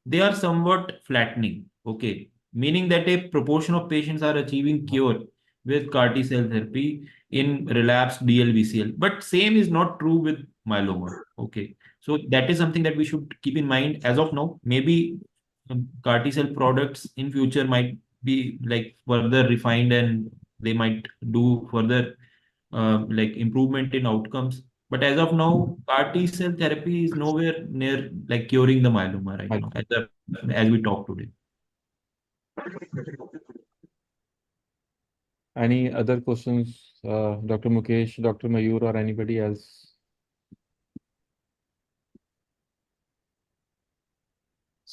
they are somewhat flattening. Okay, meaning that a proportion of patients are achieving cure with CAR T cell therapy in relapsed DLBCL, but same is not true with myeloma. Okay, so that is something that we should keep in mind as of now. Maybe CAR T cell products in future might be like further refined and they might do further like improvement in outcomes. But as of now, CAR T cell therapy is nowhere near like curing the myeloma right now, as we talk today.
Any other questions, Dr. Mukesh, Dr. Mayur, or anybody else?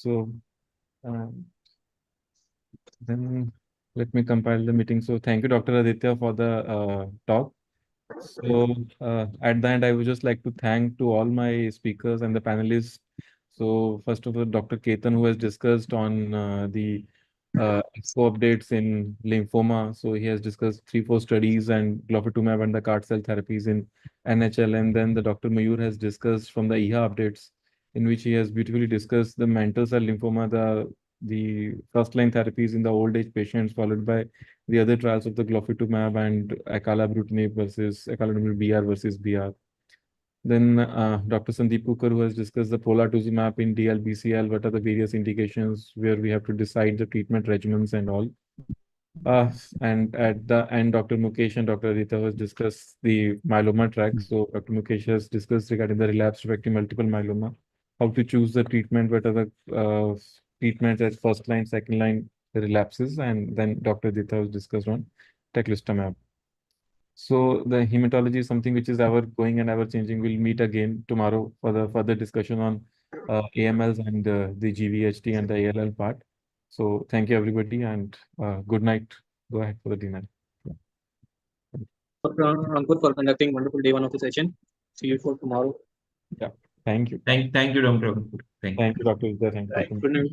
So then let me compile the meeting. So thank you, Dr. Aditya, for the talk. So at the end, I would just like to thank to all my speakers and the panelists. So first of all, Dr. Ketan, who has discussed on the ASCO updates in lymphoma. So he has discussed 3-4 studies and glofitamab and the CAR cell therapies in NHL. And then the Dr. Mayur has discussed from the EHA updates, in which he has beautifully discussed the mantle cell lymphoma, the first line therapies in the old age patients, followed by the other trials of the glofitamab and acalabrutinib versus acalabrutinib BR versus BR. Then Dr. Sandeep Kukar, who has discussed the polatuzumab in DLBCL, what are the various indications where we have to decide the treatment regimens and all. And at the end, Dr. Mukesh and Dr. Aditya has discussed the myeloma track. So Dr. Mukesh has discussed regarding the relapsed refractory multiple myeloma, how to choose the treatment, what are the treatments at first line, second line relapses, and then Dr. Aditya has discussed on teclistamab. So the hematology is something which is ever going and ever changing. We'll meet again tomorrow for the further discussion on AMLs and the GVHT and the ALL part. So thank you everybody and good night. Go ahead for the dinner.
Dr. Ankur, for conducting wonderful day one of the session. See you for tomorrow.
Yeah, thank you.
Thank you, Dr. Ankur. Thank you.
Thank you, Dr. Vidya. Thank you.
Good night.